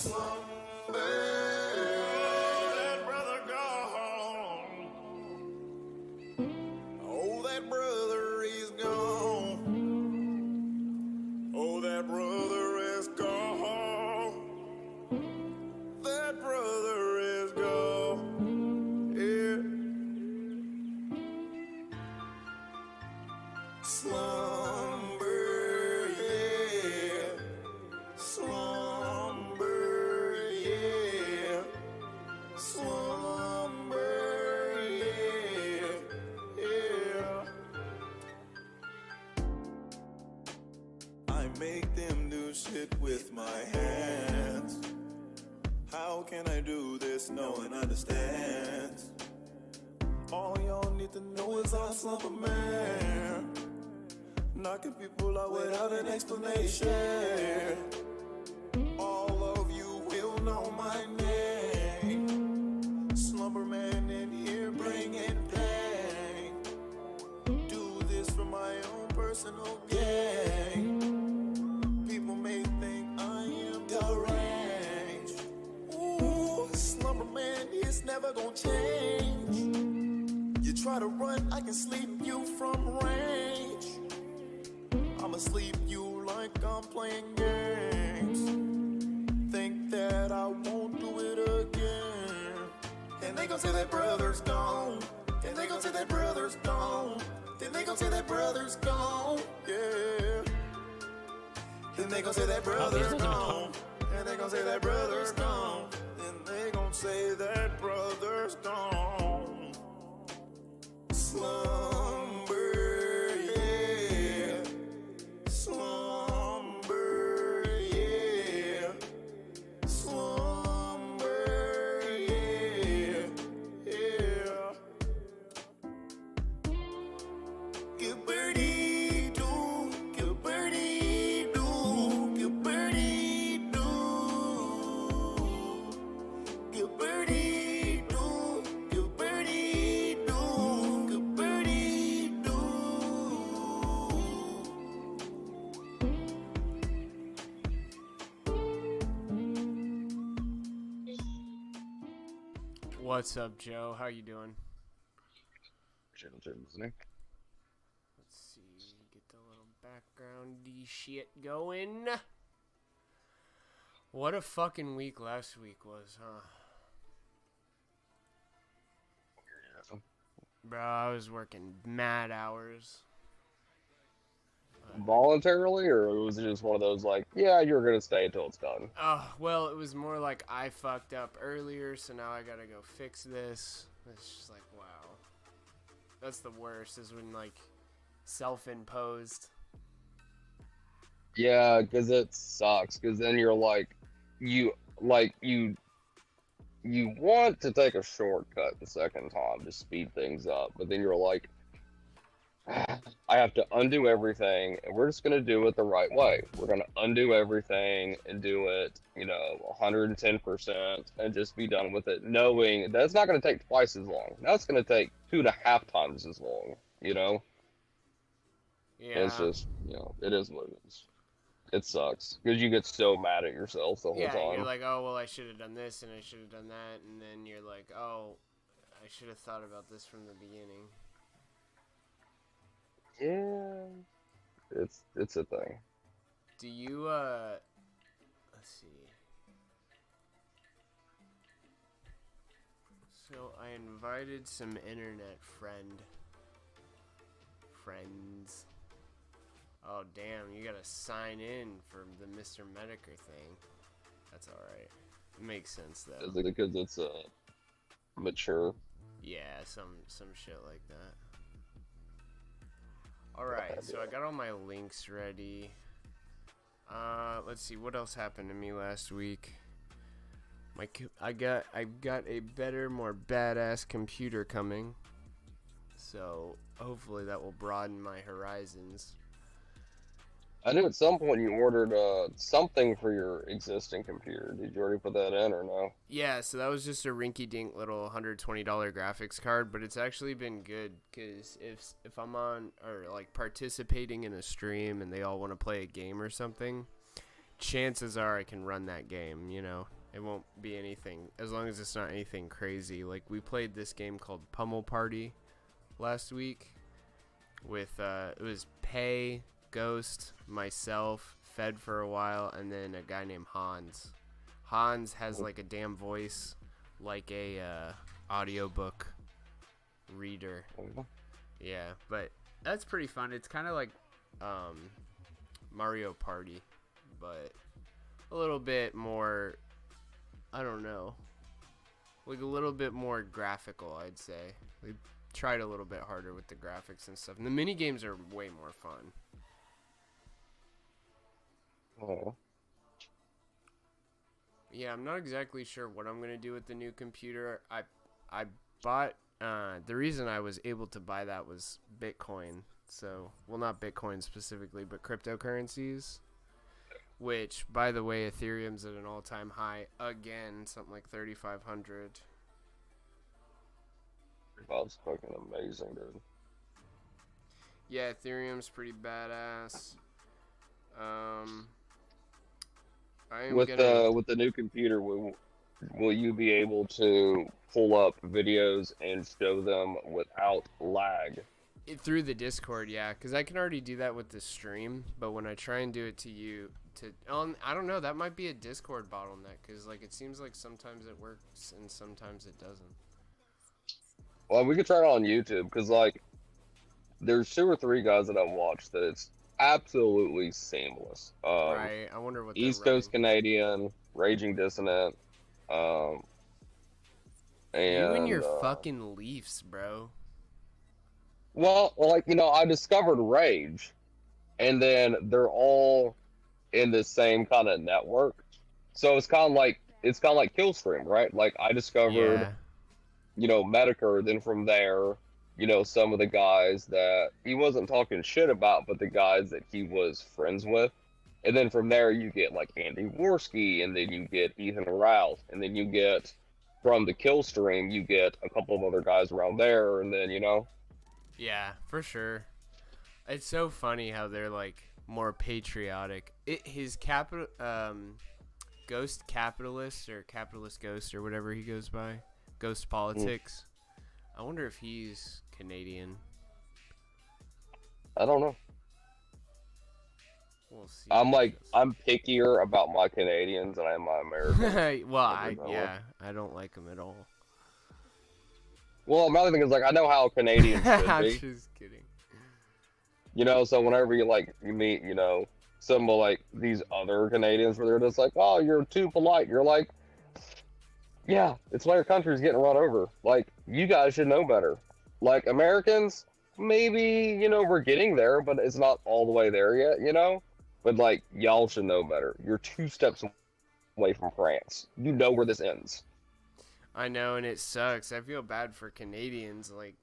Oh, that brother gone. Oh, that brother is gone. Oh, that brother is gone. That brother is gone. Yeah. Slumber, yeah. Slumber, yeah. Slumber, yeah. Yeah. I make them do shit with my hands. How can I do this? No one understands. All y'all need to know is I'm slumber man, knocking people out without an explanation. All of you will know my name. Slumber man in here bringing pain. Do this for my own personal gain. People may think I am deranged. Ooh, slumber man is never gonna change. You try to run, I can sleep you from range. I'ma sleep you like I'm playing games. Think that I won't do it again. And they gon' say that brother's gone. And they gon' say that brother's gone. Then they gon' say that brother's gone. Yeah. Then they gon' say that brother's gone. And they gon' say that brother's gone. Then they gon' say that brother's gone. Slumber, yeah. Slumber, yeah. Slumber, yeah. Yeah. Good birdie do, good birdie do, good birdie do. Good birdie do, good birdie do, good birdie do. What's up, Joe? How you doing? Listening. Let's see. Get the little background-y shit going. What a fucking week last week was, huh? Bro, I was working mad hours. Voluntarily, or was it just one of those like, yeah, you're gonna stay until it's done? Oh, well, it was more like I fucked up earlier, so now I gotta go fix this. It's just like, wow. That's the worst, is when, like, self-imposed. Yeah, because it sucks. Because then you're like, you want to take a shortcut the second time to speed things up, but then you're like, I have to undo everything, and we're just gonna do it the right way. We're gonna undo everything and do it, 110%, and just be done with it, knowing that it's not gonna take twice as long. Now it's gonna take 2.5 times as long. Yeah. It's just, it is what it is. It sucks because you get so mad at yourself the whole Yeah, time. you're like, oh, well, I should have done this and I should have done that, and then you're like, oh, I should have thought about this from the beginning. Yeah, it's a thing. Do you, let's see. So I invited some internet friends. Oh, damn, you gotta sign in for the Mr. Mediker thing. That's alright. Makes sense, though. Is it because it's mature? Yeah, some shit like that. Alright, so I got all my links ready. Let's see, what else happened to me last week? I got a better, more badass computer coming. So hopefully that will broaden my horizons. I knew at some point you ordered something for your existing computer. Did you already put that in or no? Yeah, so that was just a rinky-dink little $120 graphics card, but it's actually been good because if I'm on or like participating in a stream and they all want to play a game or something, chances are I can run that game, you know. It won't be anything, as long as it's not anything crazy. Like, we played this game called Pummel Party last week with, it was Pay, Ghost, myself, Fed for a while, and then a guy named Hans. Hans has, like, a damn voice like a audiobook reader. Yeah, but that's pretty fun. It's kind of like Mario Party, but a little bit more, I don't know, like a little bit more graphical, I'd say. We tried a little bit harder with the graphics and stuff, and the mini games are way more fun. Oh. Yeah, I'm not exactly sure what I'm gonna do with the new computer. I bought, the reason I was able to buy that was Bitcoin. So, well, not Bitcoin specifically, but cryptocurrencies. Which, by the way, Ethereum's at an all-time high again, something like 3,500. That's fucking amazing, dude. Yeah, Ethereum's pretty badass. With the new computer, will you be able to pull up videos and show them without lag? Through the Discord, yeah, because I can already do that with the stream, but when I try and do it to you, I don't know, that might be a Discord bottleneck, because like it seems like sometimes it works and sometimes it doesn't. Well, we could try it on YouTube, because like there's 2 or 3 guys that I've watched that it's absolutely seamless. Right, I wonder what East Coast Canadian, Raging Dissonant, and you and your fucking Leafs, bro. Well, like, you know, I discovered Rage, and then they're all in the same kind of network. So it's kind of like Killstream, right? Like I discovered, you know, Medicare, then from there, you know, some of the guys that he wasn't talking shit about, but the guys that he was friends with. And then from there you get like Andy Worski, and then you get Ethan Rouse, and then you get from the Killstream, you get a couple of other guys around there, and then, you know. Yeah, for sure. It's so funny how they're like more patriotic. His Ghost Capitalist or Capitalist Ghost or whatever he goes by, Ghost Politics. I wonder if he's Canadian. I don't know. We'll see. I'm pickier about my Canadians than I am my Americans. Well, I don't like them at all. Well, my other thing is, like, I know how Canadians should be. I'm just kidding. You know, so whenever you meet, you know, some of, like, these other Canadians where they're just like, oh, you're too polite. You're like, yeah, it's why your country's getting run over. Like, you guys should know better. Like, Americans, maybe, you know, we're getting there, but it's not all the way there yet, you know? But, like, y'all should know better. You're 2 steps away from France. You know where this ends. I know, and it sucks. I feel bad for Canadians. Like,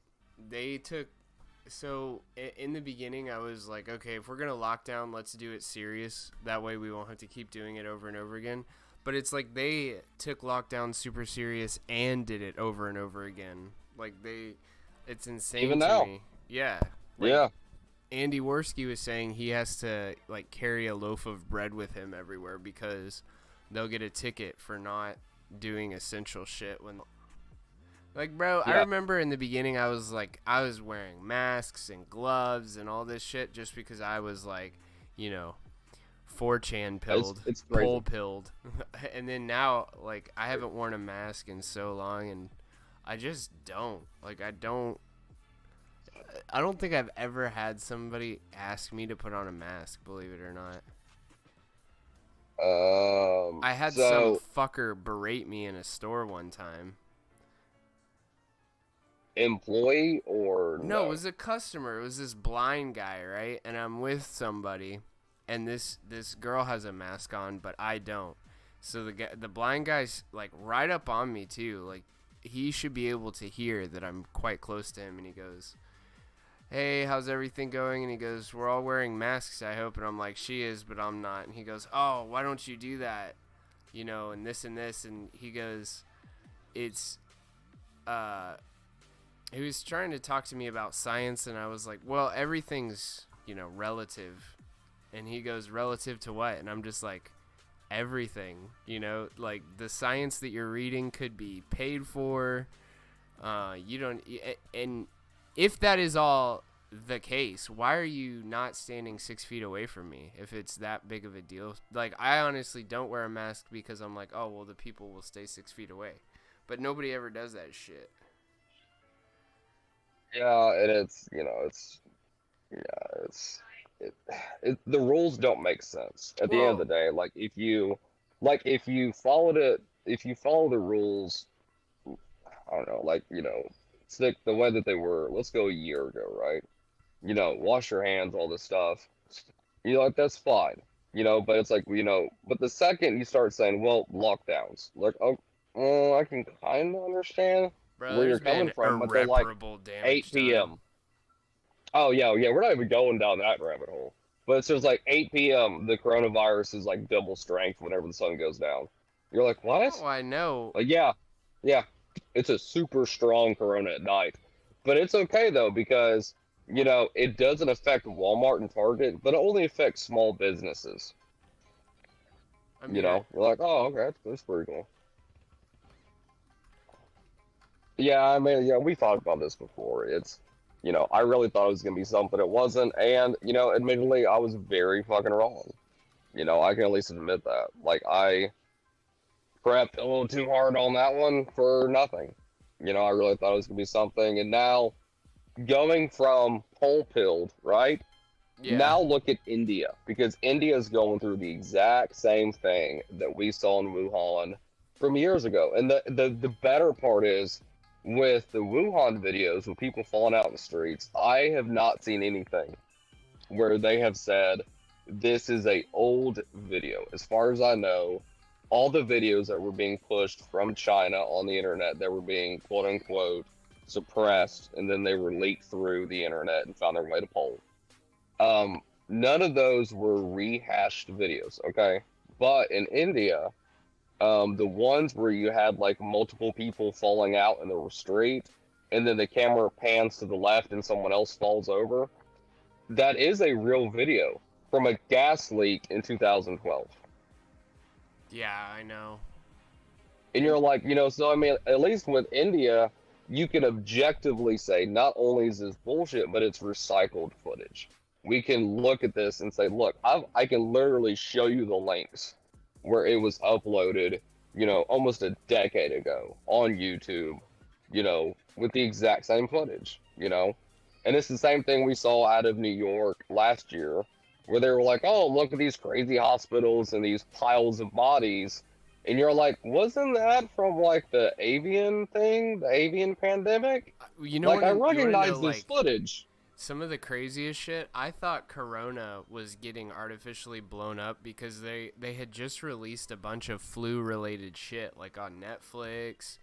they took... So, in the beginning, I was like, okay, if we're going to lock down, let's do it serious. That way we won't have to keep doing it over and over again. But it's like they took lockdown super serious and did it over and over again. Like, it's insane Even to now. me. Yeah. Yeah. Andy Worski was saying he has to, like, carry a loaf of bread with him everywhere because they'll get a ticket for not doing essential shit when, like, bro, Yeah. I remember in the beginning I was wearing masks and gloves and all this shit just because I was like, you know, 4chan pilled, It's crazy. pole pilled. And then now, like, I haven't worn a mask in so long, and I just don't, like, I don't think I've ever had somebody ask me to put on a mask, believe it or not. I had some fucker berate me in a store one time. Employee or No, it was a customer. It was this blind guy, right? And I'm with somebody, and this girl has a mask on, but I don't. So the blind guy's like right up on me too. Like, he should be able to hear that I'm quite close to him, and he goes, hey, how's everything going? And he goes, we're all wearing masks, I hope. And I'm like, she is, but I'm not. And he goes, oh, why don't you do that? You know, and this and this. And he goes, it's, he was trying to talk to me about science. And I was like, well, everything's, you know, relative. And he goes, relative to what? And I'm just like, everything, you know, like the science that you're reading could be paid for. You don't, and if that is all the case, why are you not standing 6 feet away from me if it's that big of a deal? Like, I honestly don't wear a mask because I'm like, oh, well, the people will stay 6 feet away. But nobody ever does that shit. Yeah, and it's, the rules don't make sense at the end of the day. Like if you followed it, if you follow the rules, I don't know, like, stick the way that they were, let's go a year ago, right? Wash your hands, all this stuff. Like, that's fine, but it's like, but the second you start saying, well, lockdowns, like, oh, I can kind of understand Bro, where you're there's coming been from, but they're like irreparable damage 8 p.m. done. Oh, yeah, we're not even going down that rabbit hole. But it's just like 8 p.m., the coronavirus is like double strength whenever the sun goes down. You're like, what? Oh, I know. Like, yeah, it's a super strong corona at night. But it's okay, though, because, it doesn't affect Walmart and Target, but it only affects small businesses. I mean, You're like, oh, okay, that's pretty cool. Yeah, I mean, yeah, we talked about this before. It's, I really thought it was going to be something it wasn't. And, admittedly, I was very fucking wrong. I can at least admit that. Like, I prepped a little too hard on that one for nothing. I really thought it was going to be something. And now, going from pole-pilled, right? yeah. Now look at India. Because India is going through the exact same thing that we saw in Wuhan from years ago. And the better part is, with the Wuhan videos with people falling out in the streets, I have not seen anything where they have said this is a old video. As far as I know, all the videos that were being pushed from China on the internet that were being quote unquote suppressed, and then they were leaked through the internet and found their way to Pole. None of those were rehashed videos, okay? But in India, the ones where you had like multiple people falling out in the street, and then the camera pans to the left and someone else falls over, that is a real video from a gas leak in 2012. Yeah, I know. And you're like, so I mean, at least with India, you can objectively say not only is this bullshit, but it's recycled footage. We can look at this and say, look, I can literally show you the links where it was uploaded, almost a decade ago on YouTube, with the exact same footage, And it's the same thing we saw out of New York last year, where they were like, oh, look at these crazy hospitals and these piles of bodies. And you're like, wasn't that from, like, the avian thing, the avian pandemic? Like, I recognize this footage. Some of the craziest shit, I thought Corona was getting artificially blown up because they had just released a bunch of flu-related shit, like on Netflix,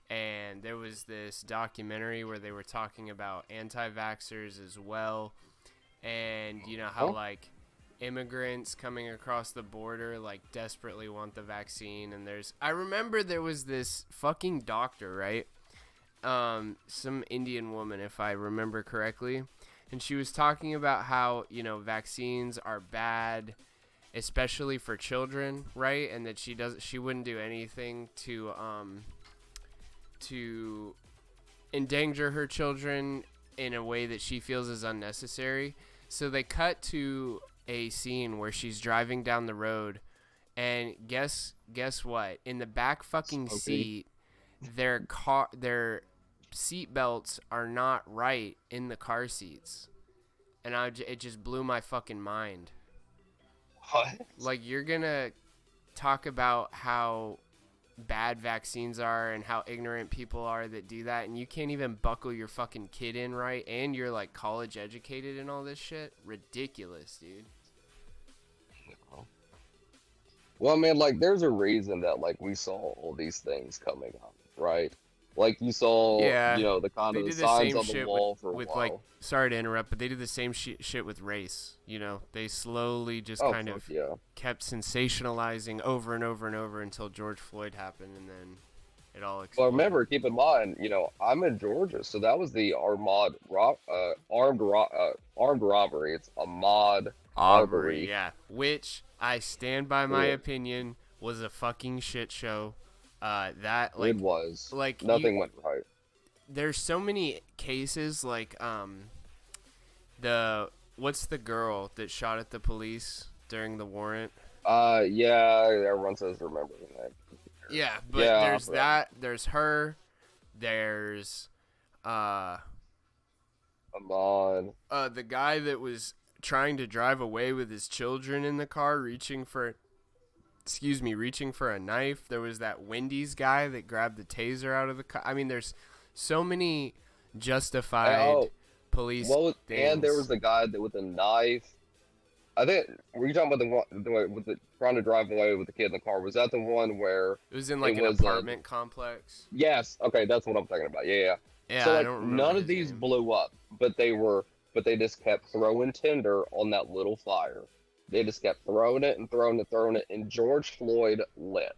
and there was this documentary where they were talking about anti-vaxxers as well, and how, like, immigrants coming across the border, like, desperately want the vaccine, and I remember there was this fucking doctor, right? Some Indian woman, if I remember correctly, and she was talking about how, vaccines are bad, especially for children, right? And that she wouldn't do anything to endanger her children in a way that she feels is unnecessary. So they cut to a scene where she's driving down the road, and guess what? In the back fucking seat, their seat belts are not right in the car seats, and it just blew my fucking mind. What? Like, you're gonna talk about how bad vaccines are and how ignorant people are that do that, and you can't even buckle your fucking kid in right, and you're like college educated and all this shit? Ridiculous, dude. Well, I mean, like, there's a reason that, like, we saw all these things coming up, right? Like, you saw, the kind of the signs on the wall for a while. Like, sorry to interrupt, but they did the same shit with race. They slowly just kept sensationalizing over and over and over until George Floyd happened, and then it all exploded. Well, remember, keep in mind, I'm in Georgia, so that was the armed robbery. It's Ahmaud Arbery, yeah. Which I stand by my Yeah. opinion. Was a fucking shit show. That It was. like Nothing went right. there's so many cases like the what's the girl that shot at the police during the warrant? Yeah, everyone says remember that. Yeah, but Yeah, there's that. There's her. There's Ahmad. the guy that was trying to drive away with his children in the car, reaching for a knife. There was that Wendy's guy that grabbed the taser out of the car. I mean, there's so many justified police things. And there was the guy that with a knife. I think were you talking about the one with the trying to drive away with the kid in the car? Was that the one where it was in like an apartment complex? Yes. Okay, that's what I'm talking about. Yeah. Yeah, So I like, don't remember none his of these name. blew up, but they just kept throwing tinder on that little fire. They just kept throwing it and throwing it, and George Floyd lit.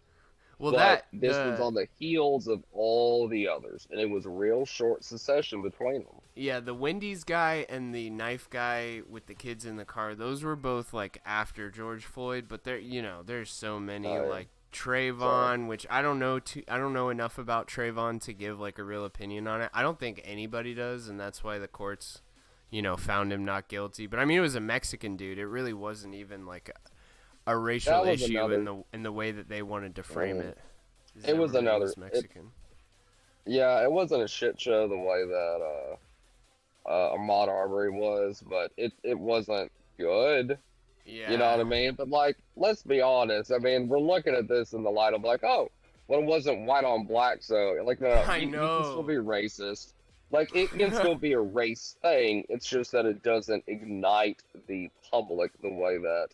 Well, But this was on the heels of all the others, and it was a real short succession between them. Yeah, the Wendy's guy and the knife guy with the kids in the car, those were both like after George Floyd, but there's so many like Trayvon, which I don't know enough about Trayvon to give like a real opinion on it. I don't think anybody does, and that's why the courts, found him not guilty. But I mean, it was a Mexican dude. It really wasn't even like a racial issue in the way that they wanted to frame it. It was another Mexican. Yeah, it wasn't a shit show the way that Ahmaud Arbery was, but it wasn't good. Yeah. You know what I mean? But like, let's be honest. I mean, we're looking at this in the light of like, oh, well, it wasn't white on black, so like, no, you can still be racist. Like, it can still be a race thing. It's just that it doesn't ignite the public the way that.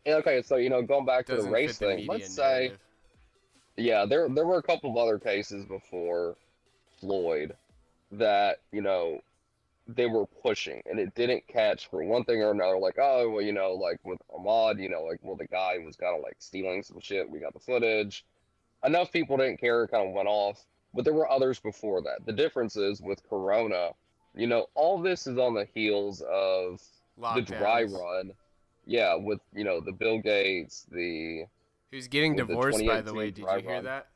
Okay, so going back to the race thing, let's say, yeah, there were a couple of other cases before Floyd that they were pushing, and it didn't catch for one thing or another. Like, oh, well, like with Ahmad, like, well, the guy was kind of like stealing some shit. We got the footage. Enough people didn't care. It kind of went off. But there were others before that. The difference is with Corona, all this is on the heels of the dry run. Yeah, with, the Bill Gates, who's getting divorced, by the way. Did you hear that?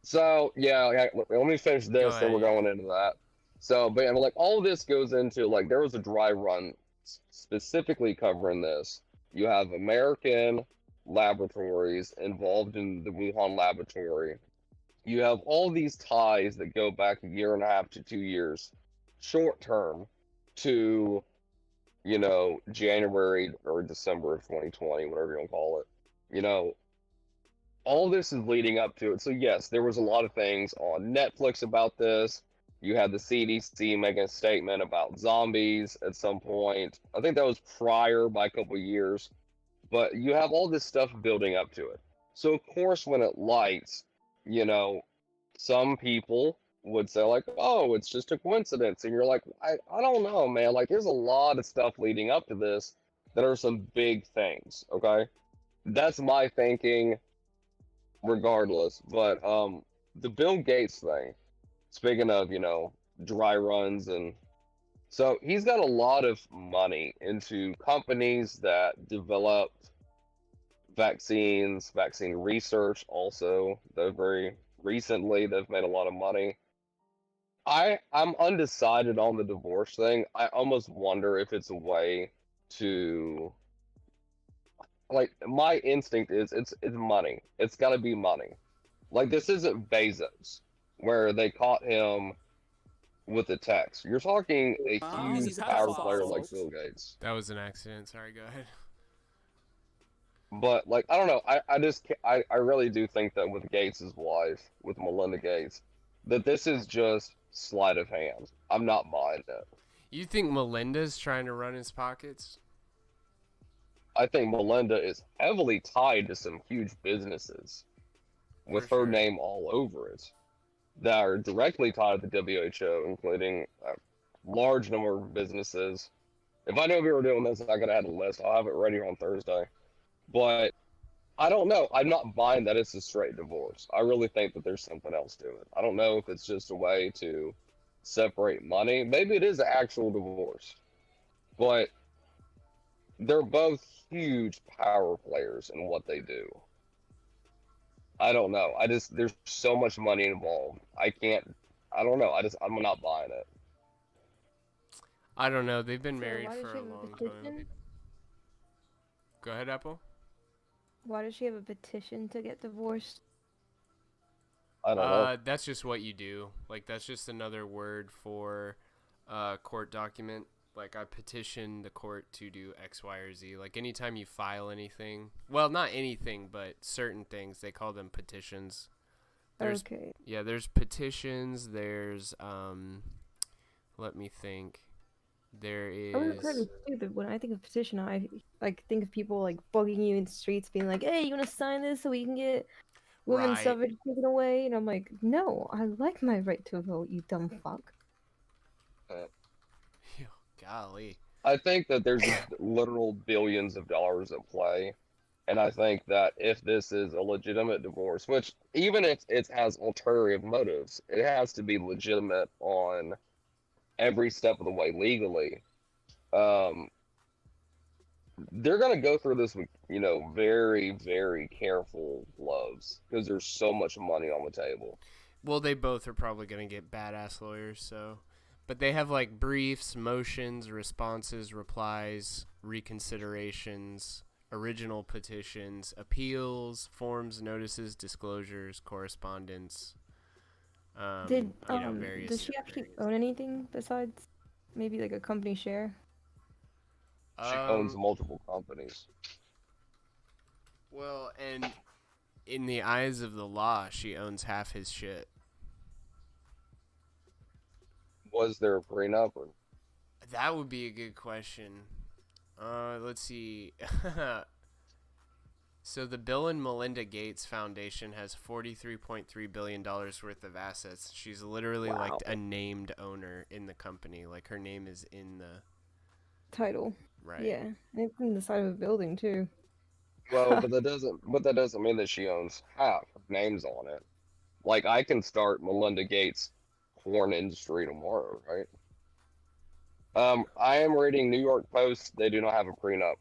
So, yeah, let me finish this, then we're going into that. So, but like, all of this goes into, like, there was a dry run specifically covering this. You have American laboratories involved in the Wuhan laboratory. You have all these ties that go back a year and a half to 2 years, short term, to, January or December of 2020, whatever you want to call it. All this is leading up to it. So, yes, there was a lot of things on Netflix about this. You had the CDC making a statement about zombies at some point. I think that was prior by a couple of years. But you have all this stuff building up to it. So, of course, when it lights, some people would say, like, oh, it's just a coincidence. And you're like, I don't know, man. Like, there's a lot of stuff leading up to this that are some big things, okay? That's my thinking regardless. But the Bill Gates thing, speaking of, dry runs, and so he's got a lot of money into companies that develop vaccines, vaccine research also. They're very recently, they've made a lot of money. I'm undecided on the divorce thing. I almost wonder if it's a way to, like, my instinct is it's money. It's got to be money. Like, this isn't Bezos, where they caught him with a text. You're talking a huge power player like Bill Gates. That was an accident. Sorry, go ahead. But, like, I don't know. I really do think that with Gates' wife, with Melinda Gates, that this is just sleight of hand. I'm not buying it. You think Melinda's trying to run his pockets? I think Melinda is heavily tied to some huge businesses with her name all over it that are directly tied to the WHO, including a large number of businesses. If I knew we were doing this, I could have had a list. I'll have it ready on Thursday. But I don't know. I'm not buying that it's a straight divorce. I really think that there's something else to it. I don't know if it's just a way to separate money. Maybe it is an actual divorce. But they're both huge power players in what they do. I don't know. I just there's so much money involved. I can't. I don't know. I'm not buying it. I don't know. They've been So married why does for she a have a long petition? time. Go ahead, Apple. Why does she have a petition to get divorced? I don't know. That's just what you do. Like, that's just another word for court document. Like, I petition the court to do X, Y, or Z. Like, anytime you file anything, well, not anything, but certain things, they call them petitions. Okay. Yeah, there's petitions. There's let me think. There I would have heard is it's stupid. When I think of petition, I like think of people like bugging you in the streets, being like, "Hey, you want to sign this so we can get women's right. suffrage taken away?" And I'm like, "No, I like my right to vote, you dumb fuck." Golly. I think that there's just literal billions of dollars at play. And I think that if this is a legitimate divorce, which even if it has ulterior motives, it has to be legitimate on every step of the way legally. Um, they're gonna go through this with, very, very careful gloves because there's so much money on the table. Well, they both are probably going to get badass lawyers, so. But they have, like, briefs, motions, responses, replies, reconsiderations, original petitions, appeals, forms, notices, disclosures, correspondence. Did Various. does she actually own anything besides maybe like a company share? She owns multiple companies. Well, and in the eyes of the law, she owns half his shit. Was there a prenup? Or... That would be a good question. Let's see. So the Bill and Melinda Gates Foundation has $43.3 billion worth of assets. She's literally Wow. like a named owner in the company. Like, her name is in the Title. right. Yeah, and it's in the side of a building too. Well, but that doesn't mean that she owns half. Her name's on it. Like I can start Melinda Gates porn industry tomorrow, right? I am reading New York Post. They do not have a prenup.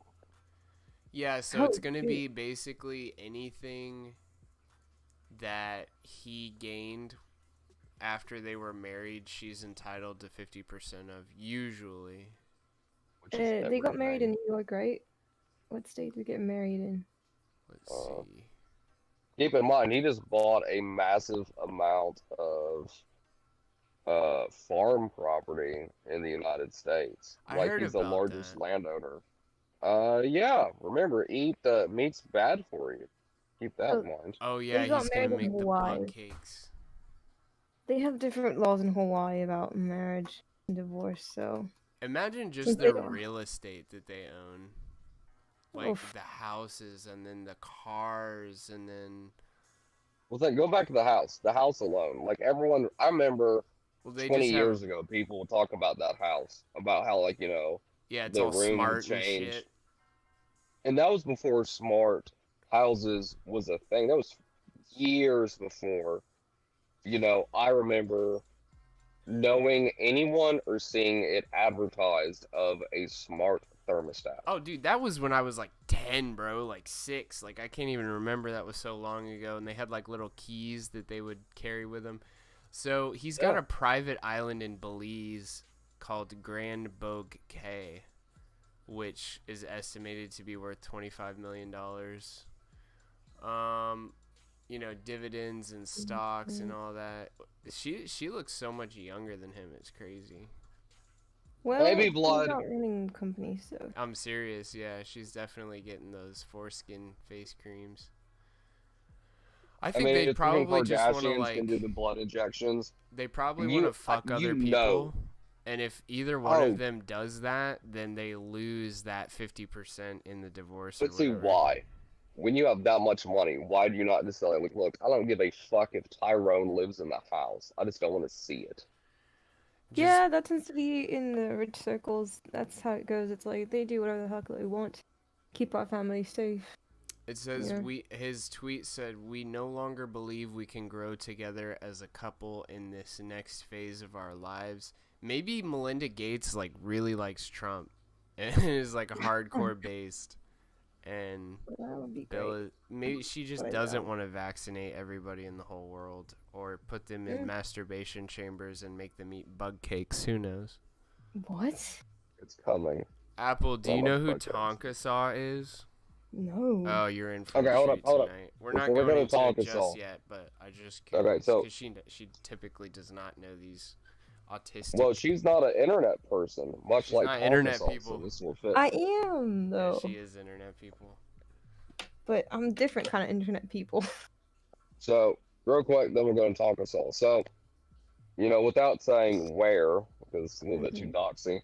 Yeah, so Oh, it's going to dude. be basically anything that he gained after they were married, she's entitled to 50% of, usually. Which is They got married in everything. New York, right? What state did they get married in? Let's see. Keep in mind, he just bought a massive amount of farm property in the United States. I Like heard he's the about largest that. landowner. Yeah. Remember, meat's bad for you. Keep that in mind. Oh, yeah, got he's going to married in make the Hawaii. butt cakes. They have different laws in Hawaii about marriage and divorce, so Imagine just Think they the don't. real estate that they own. Like, Oof. the houses, and then the cars, and then... Well, then go back to the house. The house alone. Like everyone, I remember Well, they 20 just years have... ago, people would talk about that house, about how Yeah, it's the all room would smart and change. shit. And that was before smart houses was a thing. That was years before. I remember knowing anyone or seeing it advertised of a smart thermostat. Oh, dude, that was when I was like 10, bro, like 6. Like, I can't even remember, that was so long ago. And they had like little keys that they would carry with them. So he's got Yeah. a private island in Belize called Grand Bogue Cay, which is estimated to be worth $25 million. Dividends and stocks and all that. She looks so much younger than him. It's crazy. well, Baby she's blood. not running companies, so I'm serious. Yeah, she's definitely getting those foreskin face creams. I think mean, they if probably the just want to Kardashians can do like. the blood injections. They probably want to fuck other you people. know. And if either one Oh. of them does that, then they lose that 50% in the divorce. Let's or see whatever. why. When you have that much money, why do you not just say, like, look, I don't give a fuck if Tyrone lives in the house. I just don't want to see it. yeah, that tends to be in the rich circles. That's how it goes. It's like they do whatever the heck they want, keep our family safe. It says Yeah. his tweet said, "We no longer believe we can grow together as a couple in this next phase of our lives." Maybe Melinda Gates like really likes Trump. and it's like hardcore based. And That would be Bill great. is, maybe she just But I doesn't don't. want to vaccinate everybody in the whole world or put them in masturbation chambers and make them eat bug cakes. Who knows? What? It's coming. Apple, do So you know much who bug cakes. Tonka Saw is? No. Oh, you're in for Okay, a hold up, treat hold up. tonight. We're Before not we go going to into it Tonka just Saw. yet, but I just Okay, curious so- because she typically does not know these autistic. Well, she's not an internet person, much She's like not Tonka internet Saw, people. So this will fit. I am Yeah, though, she is internet people. but I'm different kind of internet people. So, real quick, then we're going to Tonka Saw. So, without saying where, because it's a little bit too doxy,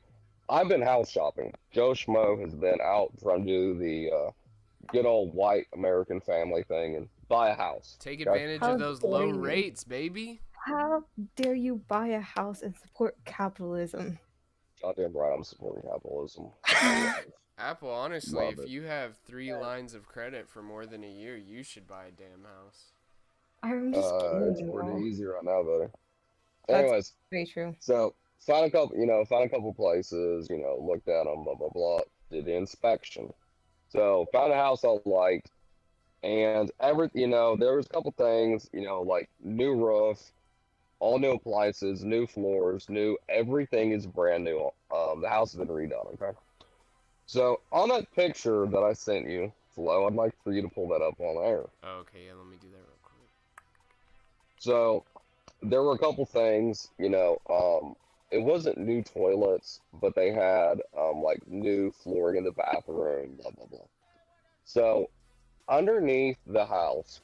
I've been house shopping. Joe Schmo has been out trying to do the good old white American family thing and buy a house. Take Okay? advantage How of those dare low you. rates, baby. How dare you buy a house and support capitalism? Goddamn right, I'm supporting capitalism. Apple, honestly, Love if it. you have 3 lines of credit for more than a year, you should buy a damn house. I'm just It's kidding. pretty y'all. easy right now, buddy. That's- Anyways, Very true. so found a couple places, looked at them, blah blah blah. Did the inspection. So found a house I liked, and there was a couple things, like new roof, all new appliances, new floors, everything is brand new. The house has been redone. Okay. So on that picture that I sent you, Flo, I'd like for you to pull that up on air. Oh, okay, yeah, let me do that real quick. So there were a couple things, it wasn't new toilets, but they had like new flooring in the bathroom, blah blah blah. So underneath the house,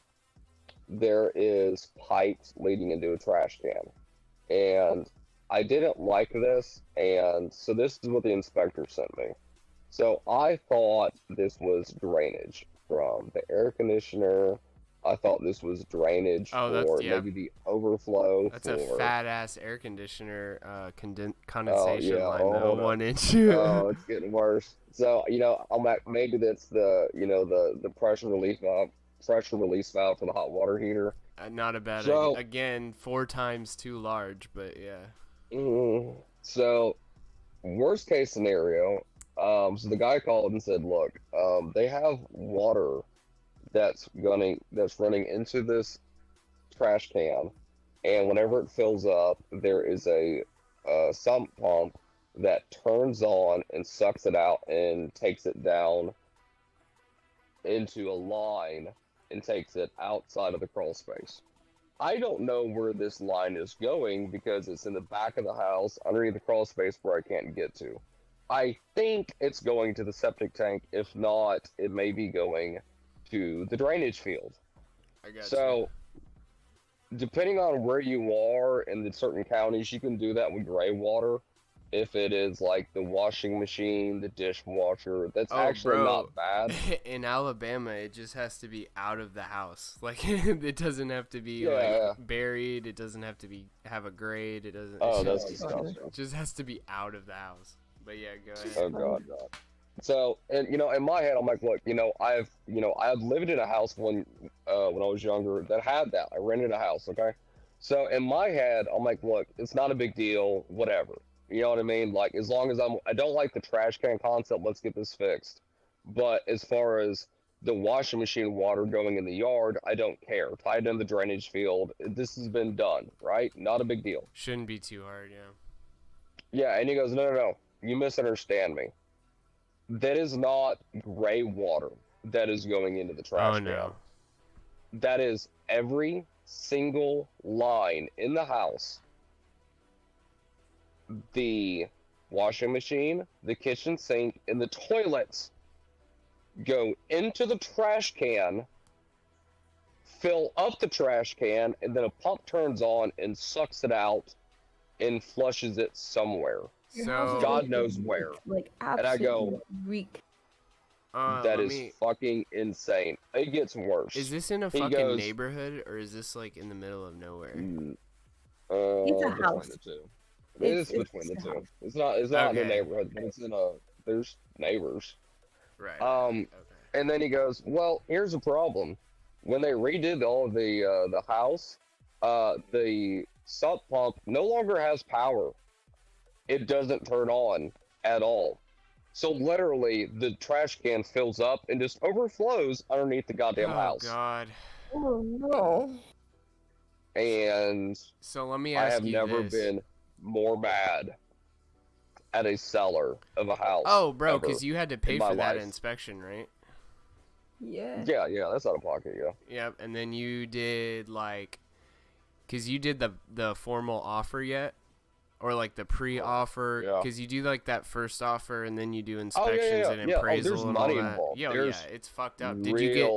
there is pipes leading into a trash can, and I didn't like this, and so this is what the inspector sent me. So I thought this was drainage from the air conditioner. I thought this was drainage for maybe the overflow. That's a fat ass air conditioner condensation yeah, line though, hold up. 1 inch. Oh, it's getting worse. So I'm like, maybe that's the the pressure release valve for the hot water heater. Not a bad So- idea. Again, 4 times too large, but yeah. So worst case scenario, so the guy called and said, look, they have water that's running into this trash can, and whenever it fills up, there is a sump pump that turns on and sucks it out and takes it down into a line and takes it outside of the crawl space. I don't know where this line is going because it's in the back of the house underneath the crawl space where I can't get to. I think it's going to the septic tank. If not, it may be going to the drainage field. I got So, depending on where you are in the certain counties, you can do that with gray water. If it is like the washing machine, the dishwasher, that's actually not bad. In Alabama, it just has to be out of the house. Like it doesn't have to be buried. It doesn't have to have a grade. It doesn't. Oh, it that's just, disgusting. it just has to be out of the house. But yeah, go ahead. Oh God. So, and in my head, I'm like, look, I've lived in a house when I was younger that had that. I rented a house, okay. So in my head, I'm like, look, it's not a big deal, whatever. You know what I mean? Like, as long as I don't like the trash can concept, let's get this fixed. But as far as the washing machine water going in the yard, I don't care. Tied in the drainage field, this has been done, right? Not a big deal. Shouldn't be too hard, yeah. Yeah, and he goes, no, you misunderstand me. That is not gray water that is going into the trash can. No. That is every single line in the house. The washing machine, the kitchen sink, and the toilets go into the trash can, fill up the trash can, and then a pump turns on and sucks it out and flushes it somewhere. Your house So is God like knows a where. reek, Like And I go, absolutely reek. that is fucking insane. It gets worse. Is this in a He fucking goes, neighborhood or is this like in the middle of nowhere? It's a between house. the two. It's between the a two. house. It's not in a Okay. neighborhood, but it's in there's neighbors. Right. Okay. And then he goes, well, here's the problem. When they redid all of the house, the sump pump no longer has power. It doesn't turn on at all. So literally, the trash can fills up and just overflows underneath the goddamn Oh house. God. Oh no. And So let me I ask have you never this. been more mad at a seller of a house. Oh, bro, ever because you had to pay in my for that life. inspection, right? Yeah. Yeah, that's out of pocket, yeah. Yep. And then you did like, because you did the formal offer yet, or like the pre-offer, Yeah. because you do like that first offer and then you do Oh, inspections yeah. and Yeah, appraisal there's and money all that. involved. Yo, There's yeah, it's fucked up. Did you get?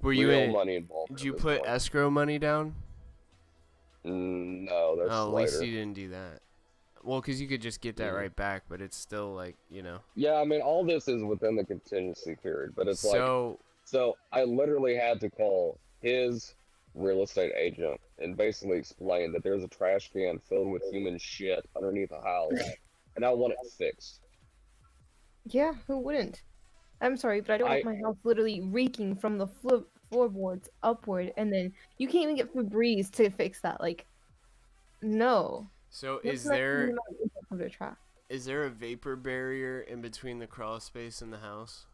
Were you real in? money involved? Did at you this put point. escrow money down? No, that's Oh, at least later. you didn't do that. Well, because you could just get that right back, but it's still like, you know. Yeah, I mean, all this is within the contingency period, but it's So, so I literally had to call his real estate agent and basically explain that there's a trash can filled with human shit underneath the house, and I want it fixed. Yeah, who wouldn't? I'm sorry, but I don't want my house literally reeking from the floorboards upward, and then you can't even get Febreze to fix that. Like, no. so That's is not there even my impact of the trash. is there a vapor barrier in between the crawl space and the house?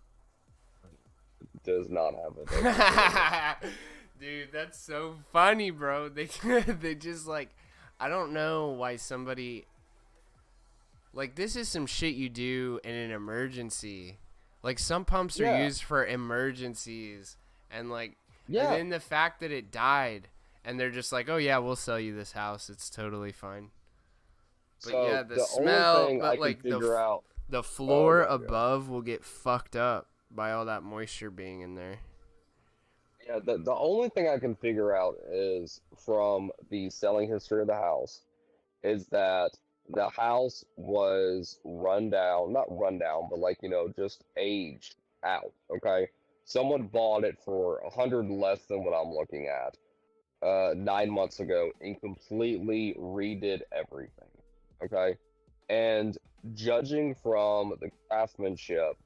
Does not have it. Dude, that's so funny, bro. They just like, I don't know why somebody like, this is some shit you do in an emergency. Like, some pumps are Yeah. used for emergencies, and like, Yeah. and then the fact that it died, and they're just like, oh yeah, we'll sell you this house. It's totally fine. But So yeah, the the smell, only thing but I can like figure out. the floor yeah. above will get fucked up by all that moisture being in there. Yeah, the only thing I can figure out is from the selling history of the house is that the house was run down, not run down, but like, just aged out. Okay. Someone bought it for 100 less than what I'm looking at 9 months ago and completely redid everything. Okay. And judging from the craftsmanship,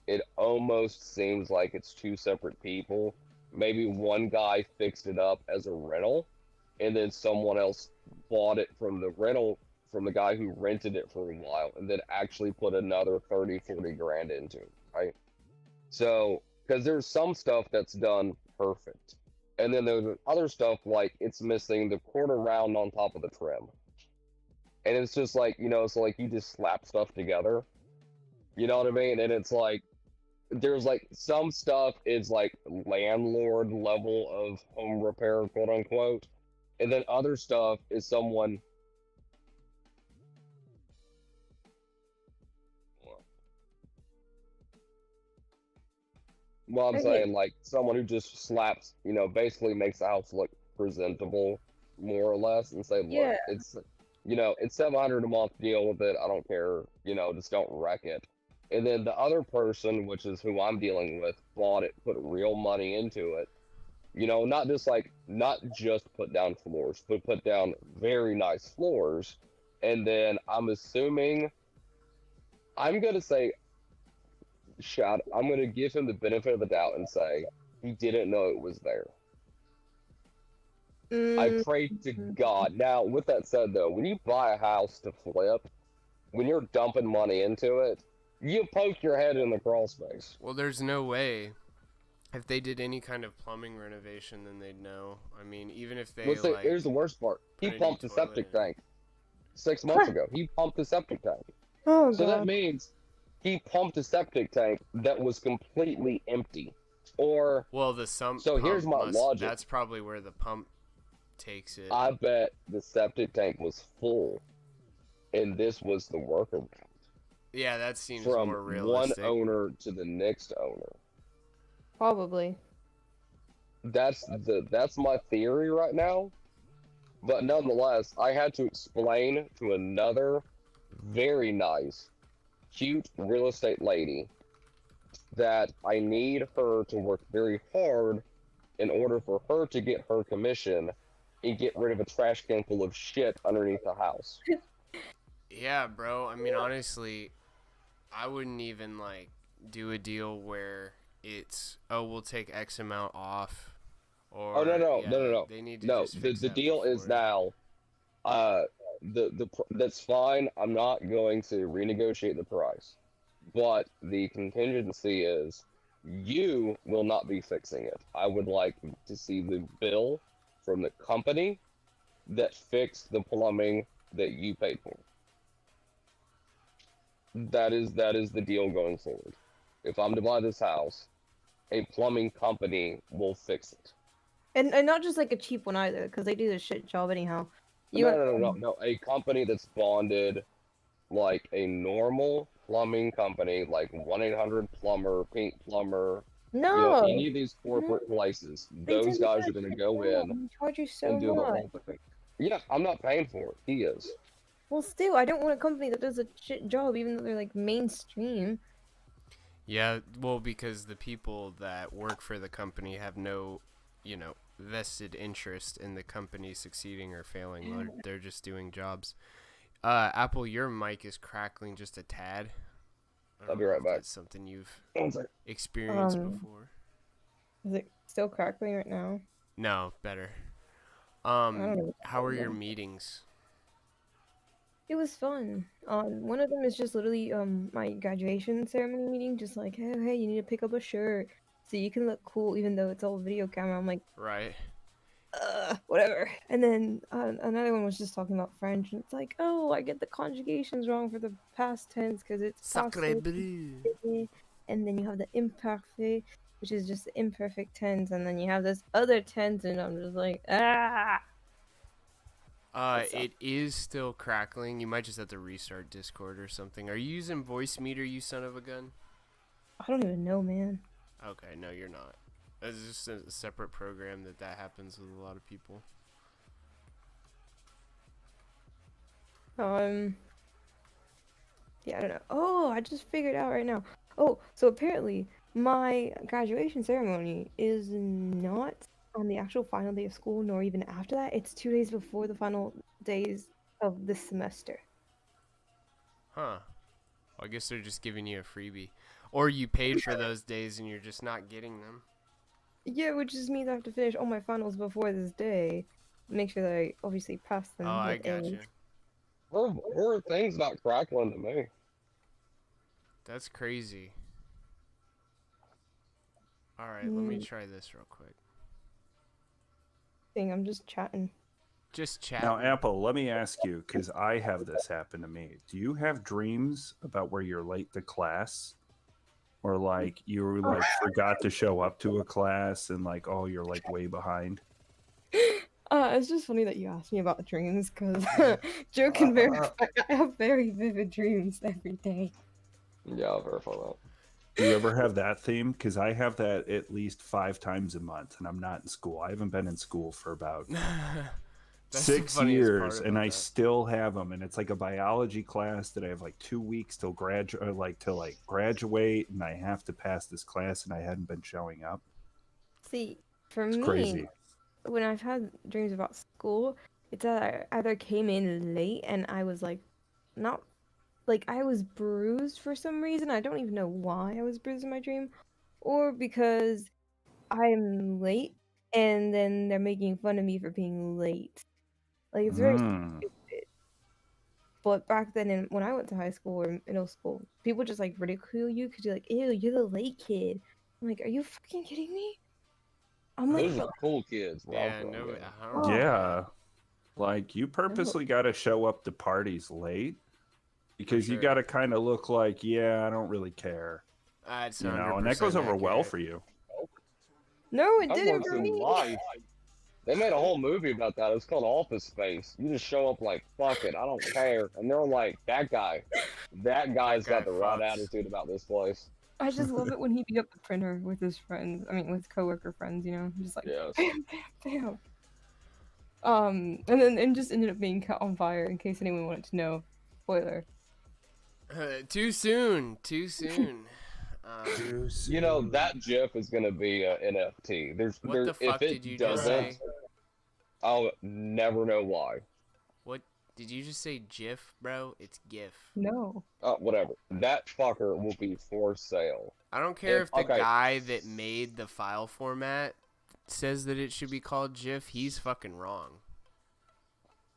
it almost seems like it's two separate people. Maybe one guy fixed it up as a rental, and then someone else bought it from the guy who rented it for a while, and then actually put another 30, 40 grand into it, right? So, because there's some stuff that's done perfect, and then there's other stuff like it's missing the quarter round on top of the trim. And it's just like, so like you just slap stuff together, you know what I mean? And it's like, there's like some stuff is like landlord level of home repair, quote unquote, and then other stuff is someone. Well, I'm Okay. saying like someone who just slaps, basically makes the house look presentable, more or less, and say, look, Yeah. it's 700 a month, deal with it. I don't care, just don't wreck it. And then the other person, which is who I'm dealing with, bought it, put real money into it. Not just put down floors, but put down very nice floors. And then I'm assuming, I'm going to say, I'm going to give him the benefit of the doubt and say he didn't know it was there. I pray to God. Now, with that said, though, when you buy a house to flip, when you're dumping money into it, you poke your head in the crawl space. Well, there's no way. If they did any kind of plumbing renovation, then they'd know. I mean, even if they Listen, like, here's the worst part. He put a new pumped the septic toilet in. tank 6 months ago. He pumped the septic tank. Oh So god. that means he pumped a septic tank that was completely empty. Or well, the sump. So here's my logic. That's probably where the pump takes it. I bet the septic tank was full, and this was the workaround. Yeah, that seems From more one realistic. owner to the next owner. Probably. That's my theory right now. But nonetheless, I had to explain to another very nice, cute real estate lady that I need her to work very hard in order for her to get her commission and get rid of a trash can full of shit underneath the house. Yeah, bro. I mean, honestly, I wouldn't even like do a deal where it's, oh, we'll take X amount off. Or, Oh no. They need to No, just fix the that deal is before. now, that's fine. I'm not going to renegotiate the price. But the contingency is you will not be fixing it. I would like to see the bill from the company that fixed the plumbing that you paid for. That is the deal going forward. If I'm to buy this house, a plumbing company will fix it. And not just like a cheap one either, because they do a shit job anyhow. You No. A company that's bonded like a normal plumbing company, like 1-800 Plumber, Pink Plumber, No, any of these corporate places. they Those tend to guys are charge going to you go so in much. They charge you so and do the much. whole thing. Yeah, I'm not paying for it. He is. Well, still, I don't want a company that does a shit job, even though they're like mainstream. Yeah, well, because the people that work for the company have no, vested interest in the company succeeding or failing. They're just doing jobs. Apple, your mic is crackling just a tad. I'll be right back. That's something you've One second. experienced before. Is it still crackling right now? No, better. don't know. How are your meetings? It was fun. One of them is just literally my graduation ceremony meeting, just like, hey, you need to pick up a shirt so you can look cool, even though it's all video camera. I'm like, Right. whatever. And then another one was just talking about French, and it's like, oh, I get the conjugations wrong for the past tense because it's Sacré passé, bleu. and then you have the imparfait, which is just the imperfect tense, and then you have this other tense, and I'm just like, ah. It is still crackling. You might just have to restart Discord or something. Are you using Voice Meter, you son of a gun? I don't even know, man. Okay, no, you're not. That's just a separate program that happens with a lot of people. Yeah, I don't know. Oh, I just figured out right now. Oh, so apparently my graduation ceremony is not on the actual final day of school, nor even after that. It's 2 days before the final days of this semester. Huh. Well, I guess they're just giving you a freebie. Or you paid for those days and you're just not getting them. Yeah, which just means I have to finish all my finals before this day. Make sure that I obviously pass them. Oh, I with gotcha. A's. Her thing's not crackling to me. That's crazy. Alright, let me try this real quick. I'm just chatting. Just chat. Now, Apple, let me ask you, because I have this happen to me. Do you have dreams about where you're late to class? Or like you like forgot to show up to a class and like, oh, you're like way behind? It's just funny that you asked me about dreams, because Joe can verify I have very vivid dreams every day. Yeah, I'll verify that. Do you ever have that theme? Because I have that at least 5 times a month, and I'm not in school. I haven't been in school for about That's the 6 funniest part years, and about I that. still have them. And it's like a biology class that I have like 2 weeks till graduate, and I have to pass this class, and I hadn't been showing up. See, for It's me, crazy. when I've had dreams about school, it's that I either came in late and I was like, not like I was bruised for some reason. I don't even know why I was bruised in my dream, or because I'm late and then they're making fun of me for being late. Like it's very stupid. But back then, when I went to high school or middle school, people just like ridicule you because you're like, ew, you're the late kid. I'm like, are you fucking kidding me? I'm like, Those are cool kids. Where I'm Yeah, from, no, yeah. I don't know. Yeah. Like you purposely got to show up to parties late because you sure. got to kind of look like, yeah, I don't really care. That's You know, and that goes 100% over well accurate. for you. no, it I've didn't once for in me. life. They made a whole movie about that. It's called Office Space. You just show up like, fuck it, I don't care. And they're like, that guy's guy got the right fucks. attitude about this place. I just love it when he beat up the printer with his friends. I mean, with coworker friends. You know, just like Yes. bam, bam, bam. And just ended up being caught on fire. In case anyone wanted to know, spoiler. Too soon. Too soon. You know, that GIF is going to be an NFT. What the fuck if did you it just doesn't, say? I'll never know why. What did you just say? GIF, bro? It's GIF. No. Whatever. That fucker will be for sale. I don't care if the Okay. guy that made the file format says that it should be called GIF. He's fucking wrong.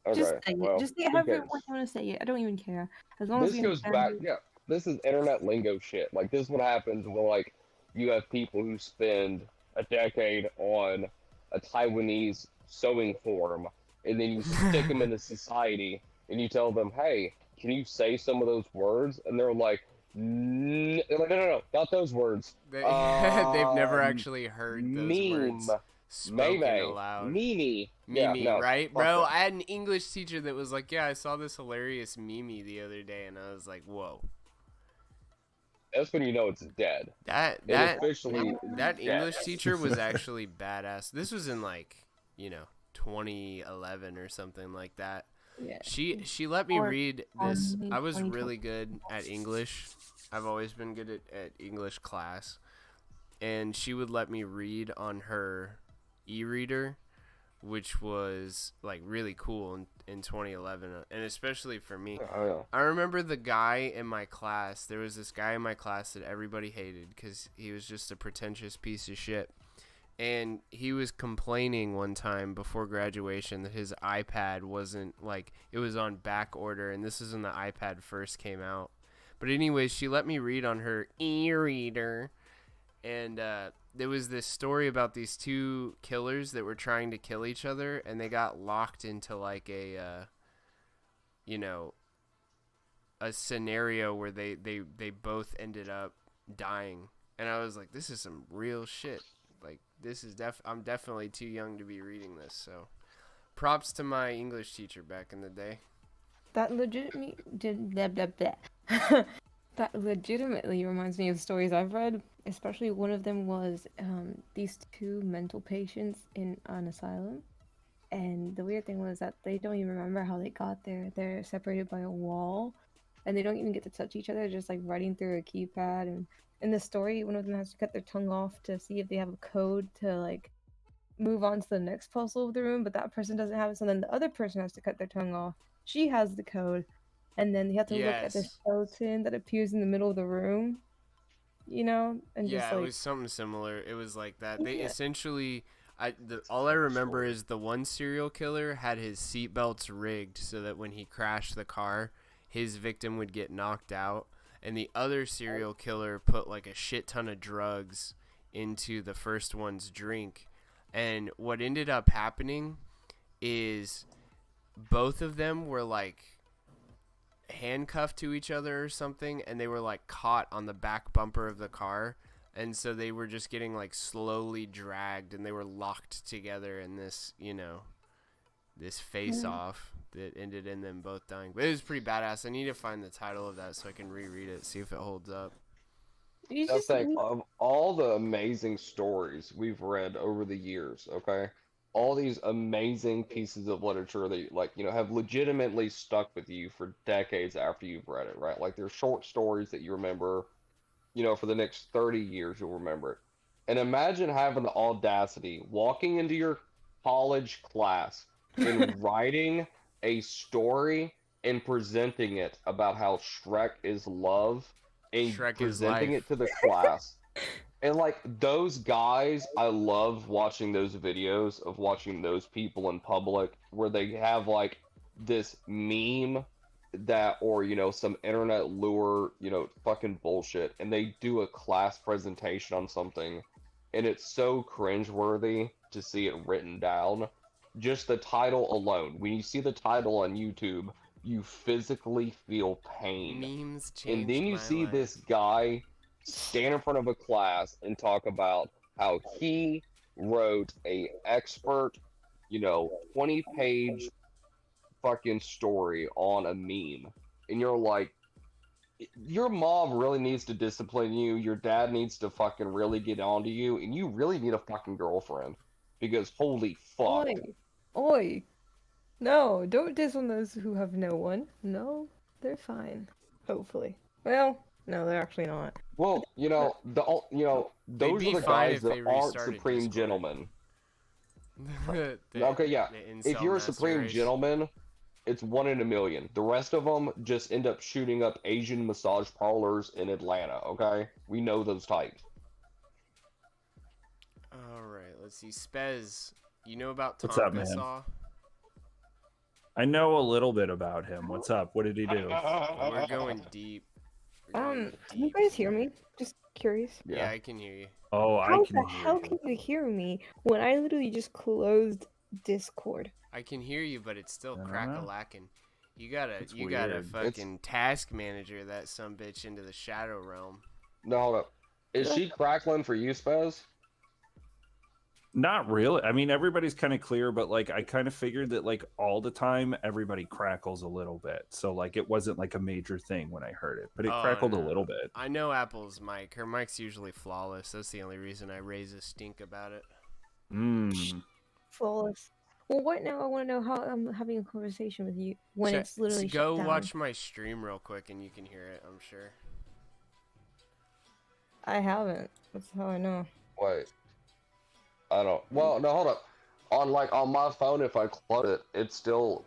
Okay. Just say it. well, Just say who however cares? you want to say it. I don't even care. As long as This we goes back. understand. Yeah. this is internet lingo shit. Like this is what happens when like you have people who spend a decade on a Taiwanese sewing form, and then you stick them into society, and you tell them, "Hey, can you say some of those words?" And they're like, they're like, no, not those words. They've never actually heard those words spoken aloud. Mimi. Mimi, Yeah, no, right? fuck Bro, that. I had an English teacher that was like, yeah, I saw this hilarious Mimi the other day, and I was like, whoa. That's when you know it's dead. That It officially that dead. English teacher was actually badass. This was in like, 2011 or something like that. Yeah. She let me Or read this. I was 2020. really good at English. I've always been good at English class. And she would let me read on her e-reader, which was like really cool in 2011, and especially for me. Oh, yeah. I remember the guy in my class. There was this guy in my class that everybody hated because he was just a pretentious piece of shit. And he was complaining one time before graduation that his iPad wasn't, like, it was on back order, and this is when the iPad first came out. But anyways, she let me read on her e-reader, and there was this story about these two killers that were trying to kill each other, and they got locked into, like, a scenario where they both ended up dying. And I was like, this is some real shit. Like, this is I'm definitely too young to be reading this, so props to my English teacher back in the day. That that legitimately reminds me of stories I've read. Especially one of them was these two mental patients in an asylum. And the weird thing was that they don't even remember how they got there. They're separated by a wall, and they don't even get to touch each other, just like writing through a keypad. And in the story, one of them has to cut their tongue off to see if they have a code to like move on to the next puzzle of the room, but that person doesn't have it. So then the other person has to cut their tongue off. She has the code, and then you have to look at the Yes. skeleton that appears in the middle of the room. And just Yeah, like it was something similar. It was like that. They Yeah. essentially, all I remember is the one serial killer had his seatbelts rigged so that when he crashed the car, his victim would get knocked out, and the other serial killer put like a shit ton of drugs into the first one's drink. And what ended up happening is both of them were like handcuffed to each other or something, and they were like caught on the back bumper of the car, and so they were just getting like slowly dragged, and they were locked together in this this face off that ended in them both dying. But it was pretty badass. I need to find the title of that so I can reread it, see if it holds up. you That's just like of all the amazing stories we've read over the years, okay? All these amazing pieces of literature that have legitimately stuck with you for decades after you've read it, right? Like they're short stories that you remember, for the next 30 years you'll remember it. And imagine having the audacity walking into your college class and writing a story and presenting it about how Shrek is love and Shrek is presenting life. it to the class. And like those guys, I love watching those videos of watching those people in public where they have like this meme that, or some internet lure, fucking bullshit, and they do a class presentation on something, and it's so cringeworthy to see it written down. Just the title alone, when you see the title on YouTube, you physically feel pain. Memes changed And then you my see life. this guy stand in front of a class and talk about how he wrote a expert, 20-page fucking story on a meme. And you're like, your mom really needs to discipline you, your dad needs to fucking really get onto you, and you really need a fucking girlfriend. Because holy fuck. oi. No, don't diss on those who have no one. No, they're fine. Hopefully. Well, no, they're actually not. Well, those be are the fine guys if that they aren't restarted supreme Discord. gentlemen. The- Okay, yeah. the If incel you're a master supreme race. gentleman, it's 1 in a million. The rest of them just end up shooting up Asian massage parlors in Atlanta, okay? We know those types. Alright, let's see. Spez, you know about What's up, Tonka man? Saw? I know a little bit about him. What's up? What did he do? We're going deep. Can you guys hear me? Just curious. Yeah, I can hear you. Oh, I How can the hear hell you. can you hear me when I literally just closed Discord? I can hear you, but it's still I don't crack a know. lacking. You It's gotta weird. fucking task manager that sumbitch into the shadow realm. No, hold up. Is she crackling for you, Spaz? Not really. I mean, everybody's kind of clear, but like I kind of figured that like all the time everybody crackles a little bit. So like it wasn't like a major thing when I heard it, but it Oh, crackled no. a little bit. I know Apple's mic. Her mic's usually flawless. That's the only reason I raise a stink about it. Flawless. Well, right now I want to know how I'm having a conversation with you when it's literally go shut down. watch my stream real quick and you can hear it, I'm sure. I haven't. That's how I know. Wait. I don't. Well, no, hold up. On my phone, if I close it, it's still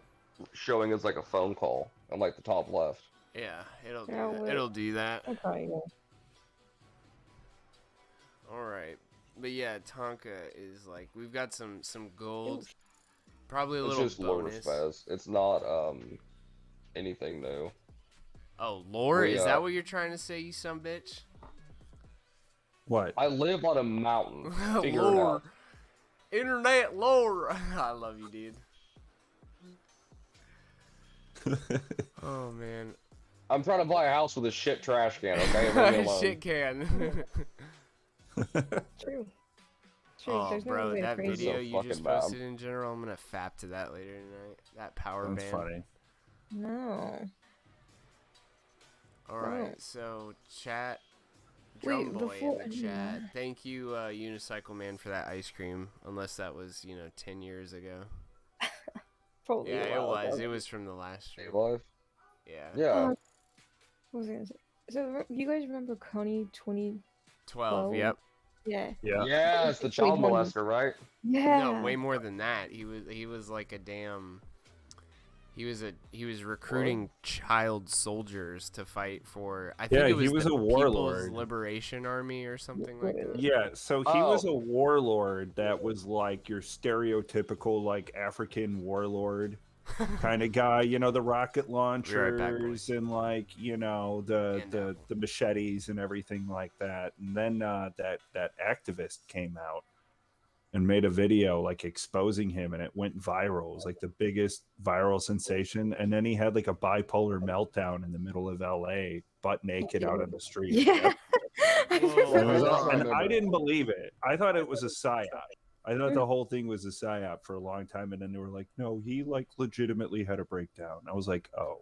showing as like a phone call on like the top left. Yeah, it'll do Yeah, that. well, It'll do that. That's how I know. Alright. But yeah, Tonka is like, we've got some gold. Probably a It's little just lore, bonus. Spaz. It's not anything new. Oh, lore? We, Is that what you're trying to say, you some bitch? What? I live on a mountain. Figure it Lore. out. Internet lore. I love you, dude. Oh, man. I'm trying to buy a house with a shit trash can, okay? Leave me alone. Shit can. True. True. Oh, There's no bro, way to that praise video So you fucking just bad. posted in general, I'm gonna fap to that later tonight. That power That's band. funny. No. Alright, Oh. so chat. Wait, Drum boy before- in the chat. Thank you, Unicycle Man, for that ice cream. Unless that was, 10 years ago. Probably Yeah, a it while was. ago. It was from the last stream. Stay alive? Yeah. Yeah. What was I gonna say? So you guys remember Coney 2012? 12, yep. Yeah. Yeah. Yeah, it's the child Wait, molester, right? Yeah. No, way more than that. He was like a damn. He was recruiting child soldiers to fight for. I think Yeah, it was he was the a People's warlord. Liberation Army or something like that. Yeah, so he was Oh. a warlord that was like your stereotypical like African warlord kind of guy, the rocket Be right back, launchers boys. and like, the And the machetes and everything like that. And then that activist came out and made a video like exposing him, and it went viral. It was like the biggest viral sensation. And then he had like a bipolar meltdown in the middle of LA, butt naked out on the street. Yeah. I Whoa. And, it was remember all, that. and I didn't believe it. I thought it was a psyop. I thought the whole thing was a psyop for a long time, and then they were like, "No, he like legitimately had a breakdown." I was like, "Oh."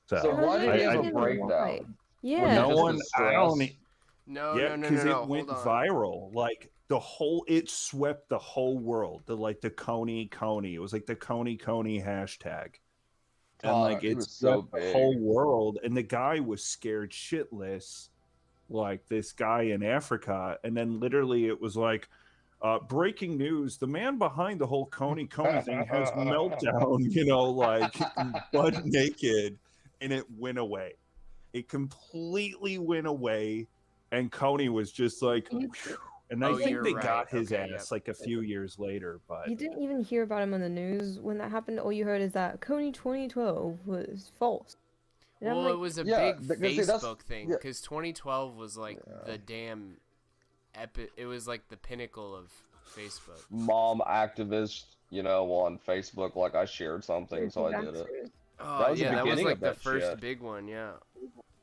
So why did he I- have I- a breakdown? Yeah. no just one. the I stress? only. No, Yeah, no, because no. it went Hold on. viral. Like it swept the whole world. The Coney. It was like the Coney hashtag. And Oh, like it it was so swept the big. whole world, and the guy was scared shitless, like this guy in Africa. And then literally it was like, breaking news: the man behind the whole Coney thing has meltdown. Like butt naked, and it went away. It completely went away, and Coney was just like, You- "Whew." And I Oh, think you're they right. got his Okay, ass yep. like a few years later, but You didn't even hear about him on the news when that happened. All you heard is that Coney 2012 was false. And I'm Well, like, it was a Yeah, big because see, that's- Facebook thing yeah. because 2012 was like the damn epic. It was like the pinnacle of Facebook. Mom activist, on Facebook, like I shared something, so I did it. Oh, That was the yeah, that was beginning like of the that first shit. big one. Yeah.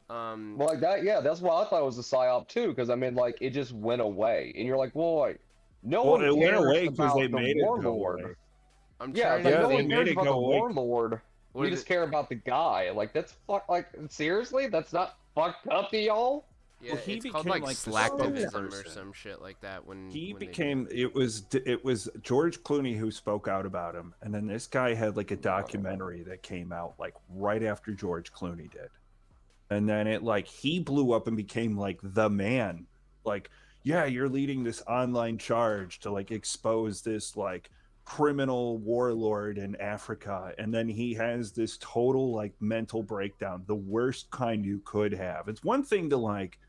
Well, like that, yeah, that's why I thought it was a psyop too, because I mean, like, it just went away, and you're like, well, wait, no Well, one it went cares away 'cause about they the made it go warlord. away. I'm Yeah, trying it's like to no they one made cares it about go the away. warlord. What We is just it? care about the guy. Like that's like seriously, that's not fucked up to y'all. Yeah, Well, he it's called became, like like, the slacktivism or spokesperson. some shit like that. When He when they did became it was George Clooney who spoke out about him, and then this guy had like a documentary that came out like right after George Clooney did, and then it like he blew up and became like the man. Like, yeah, you're leading this online charge to like expose this like criminal warlord in Africa, and then he has this total like mental breakdown, the worst kind you could have. It's one thing to like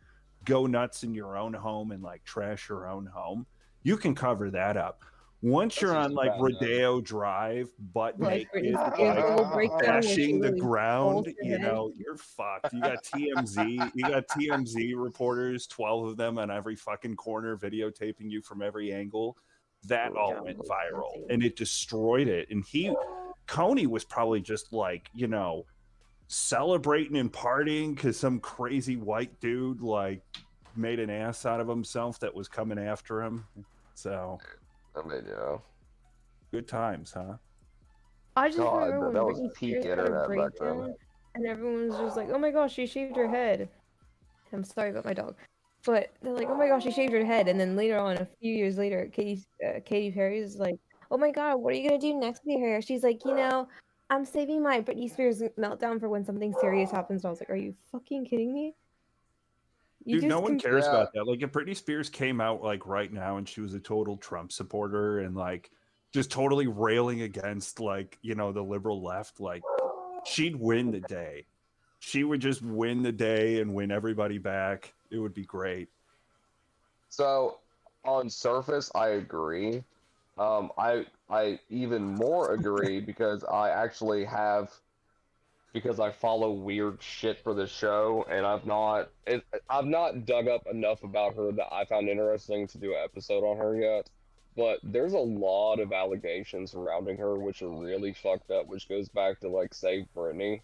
go nuts in your own home and like trash your own home. You can cover that up. Once you're That's on just like bad, Rodeo Drive, butt Like naked, Britney Spears' like the whole breakdown where she bashing the really ground, folds her you head. know, you're fucked. You got TMZ reporters, 12 of them on every fucking corner videotaping you from every angle. That Oh, all John went was viral insane. and it destroyed it. And Coney was probably just like, you know, celebrating and partying because some crazy white dude like made an ass out of himself that was coming after him. So I mean, yeah. good times, huh? I just God, remember when that was Britney peak Spears had a internet back then. breakdown, and everyone was just like, "Oh my gosh, she shaved her head." I'm sorry about my dog, but they're like, "Oh my gosh, she shaved her head," and then later on, a few years later, Katy Perry's like, "Oh my god, what are you gonna do next with your hair?" She's like, I'm saving my Britney Spears meltdown for when something serious happens. And I was like, "Are you fucking kidding me?" You Dude, no just one cares Yeah. about that. Like if Britney Spears came out like right now and she was a total Trump supporter and like just totally railing against like, you know, the liberal left, like she'd win the day. She would just win the day and win everybody back. It would be great. So on surface, I agree. I even more agree because because I follow weird shit for the show, and I've not dug up enough about her that I found interesting to do an episode on her yet. But there's a lot of allegations surrounding her, which are really fucked up, which goes back to like Save Britney,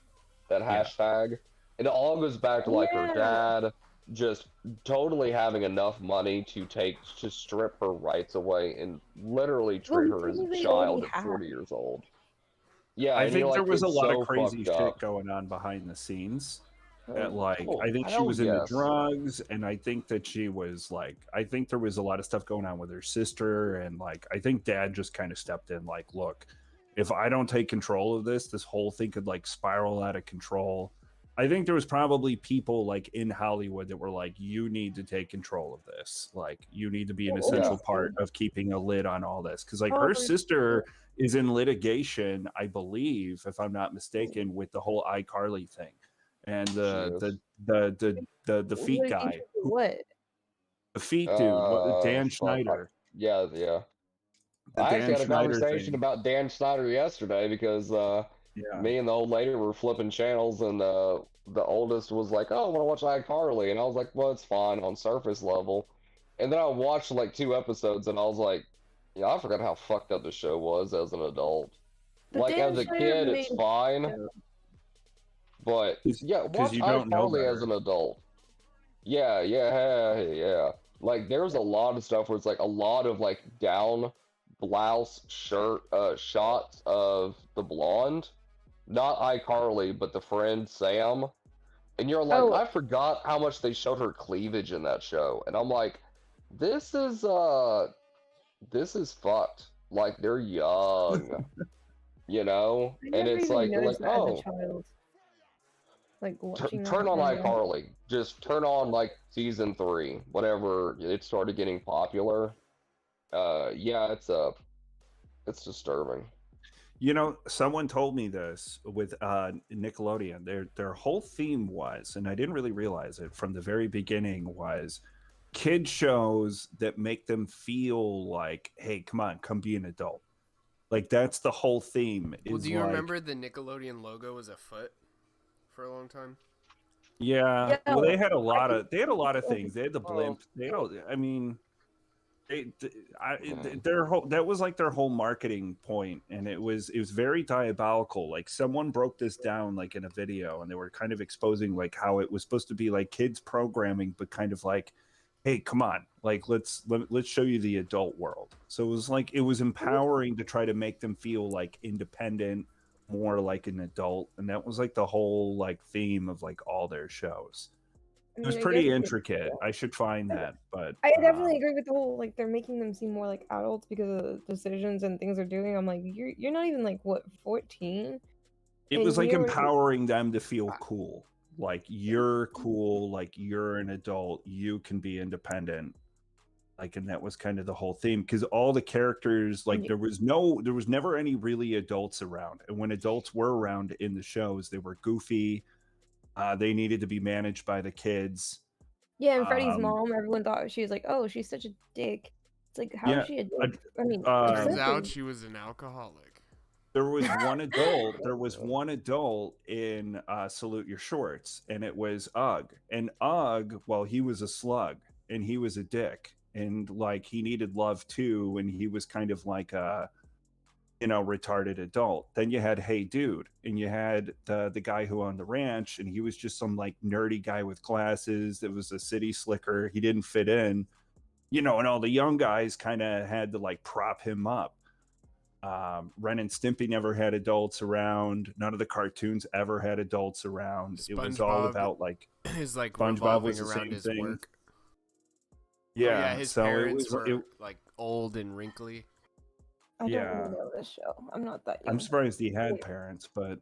that Yeah. hashtag. It all goes back to like her Yeah. dad just totally having enough money to strip her rights away and literally treat her as a technically child already at have. 40 years old. Yeah, I and you're think there like, was a it's lot of so crazy fucked up. shit going on behind the scenes. That Oh, like Oh, I think she hell was into yes. drugs and I think that she was like I think there was a lot of stuff going on with her sister and like I think dad just kind of stepped in like look, if I don't take control of this whole thing could like spiral out of control. I think there was probably people like in Hollywood that were like you need to take control of this. Like you need to be an essential part of keeping a lid on all this cuz like her sister is in litigation, I believe, if I'm not mistaken, with the whole iCarly thing and She is. the feet guy, What? the feet dude, Dan Fuck. Schneider, Yeah, yeah. the I actually Dan had a Schneider conversation thing. about Dan Snyder yesterday because Yeah, me and the old lady were flipping channels, and the oldest was like, "Oh, I want to watch iCarly," and I was like, "Well, it's fine on surface level." And then I watched like 2 episodes, and I was like, "Yeah, I forgot how fucked up the show was as an adult. But Like Dan as a Schneider kid, made it's fine, but yeah, because watch you don't know iCarly as better. an adult. Yeah, yeah, yeah. Like there's a lot of stuff where it's like a lot of like down blouse shirt shots of the blonde, not iCarly, but the friend Sam. And you're like, Oh, I forgot how much they showed her cleavage in that show. And I'm like, this is this is fucked. Like they're young, you know? I And never it's even like you're noticed like, that as a oh, child. Like watching turn that on and then iCarly. Just turn on like season 3, whenever it started getting popular. Yeah, it's disturbing. You know, someone told me this with Nickelodeon. Their whole theme was, and I didn't really realize it from the very beginning, was kid shows that make them feel like, hey, come on, come be an adult. Like that's the whole theme. Well, Is do you like, remember the Nickelodeon logo was a foot for a long time? yeah. yeah, Well, they had a I lot think of it's things. They had the Oh, blimp. They don't. I mean, yeah. their whole that was like their whole marketing point, and it was very diabolical. Like someone broke this down like in a video, and they were kind of exposing like how it was supposed to be like kids programming, but kind of like, hey, come on, like let's show you the adult world. So it was empowering to try to make them feel like independent, more like an adult, and that was like the whole like theme of like all their shows. I It was mean, I guess pretty it could, intricate. I should find that, but I definitely agree with the whole like they're making them seem more like adults because of the decisions and things they're doing. I'm like, you're not even like what 14, it was and like you're empowering them to feel cool. Like you're cool, like you're an adult, you can be independent. Like, and that was kind of the whole theme because all the characters, like there was never any really adults around. And when adults were around in the shows, they were goofy. They needed to be managed by the kids. yeah. And Freddie's mom, everyone thought she was like, oh, she's such a dick. It's like, how Yeah, is she a dick? I mean, Turns accepting. out she was an alcoholic. there was one adult. There was one adult in Salute Your Shorts, and it was Ugg. And Ugg, well, he was a slug, and he was a dick, and like he needed love too, and he was kind of like a retarded adult. Then you had Hey Dude, and you had the guy who owned the ranch, and he was just some like nerdy guy with glasses that was a city slicker. He didn't fit in, and all the young guys kind of had to like prop him up. Ren and Stimpy never had adults around. None of the cartoons ever had adults around. It was all SpongeBob about like is like SpongeBob revolving was the around same his thing. work. Yeah, His so parents it were was. like old and wrinkly. I don't Yeah. really know this show. I'm not that young. I'm surprised he had parents, but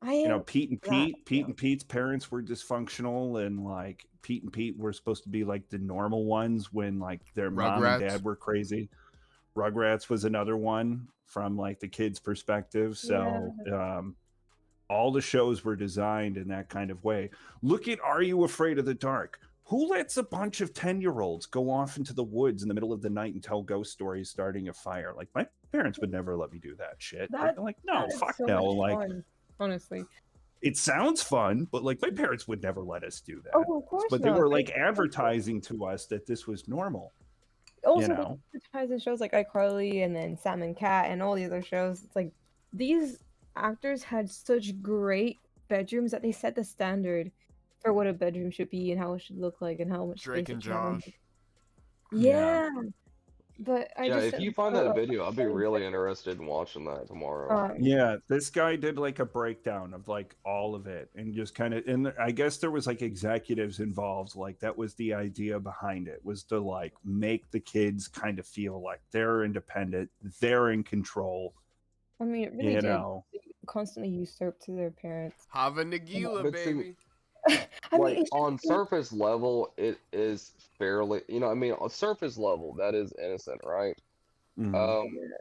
I am. Pete and that Pete young. and Pete's parents were dysfunctional, and like Pete and Pete were supposed to be like the normal ones when like their mom and Rugrats. dad were crazy. Rugrats was another one from like the kids' perspective. So all the shows were designed in that kind of way. Look at Are You Afraid of the Dark? Who lets a bunch of 10-year-olds go off into the woods in the middle of the night and tell ghost stories starting a fire? Like, my parents would never let me do that shit. That- Like, no, that is fuck so no. much Like, fun, honestly. it sounds fun, but like my parents would never let us do that. Oh, of course But they not. were like advertising to us that this was normal. Also, know? they advertise in shows like iCarly and then Sam and Cat and all the other shows. It's like these actors had such great bedrooms that they set the standard for what a bedroom should be and how it should look like and how much Drake space and it should have. Josh. Yeah. But I Yeah, just if you find that video, I'd be really interested in watching that tomorrow. Yeah, this guy did like a breakdown of like all of it and just kind of, and I guess there was like executives involved. Like that was the idea behind it, was to like make the kids kind of feel like they're independent, they're in control. I mean, it really You did know, constantly usurp to their parents. Hava Nagila, But see, baby. I like mean, on surface level, it is fairly, on surface level, that is innocent, right? Mhm.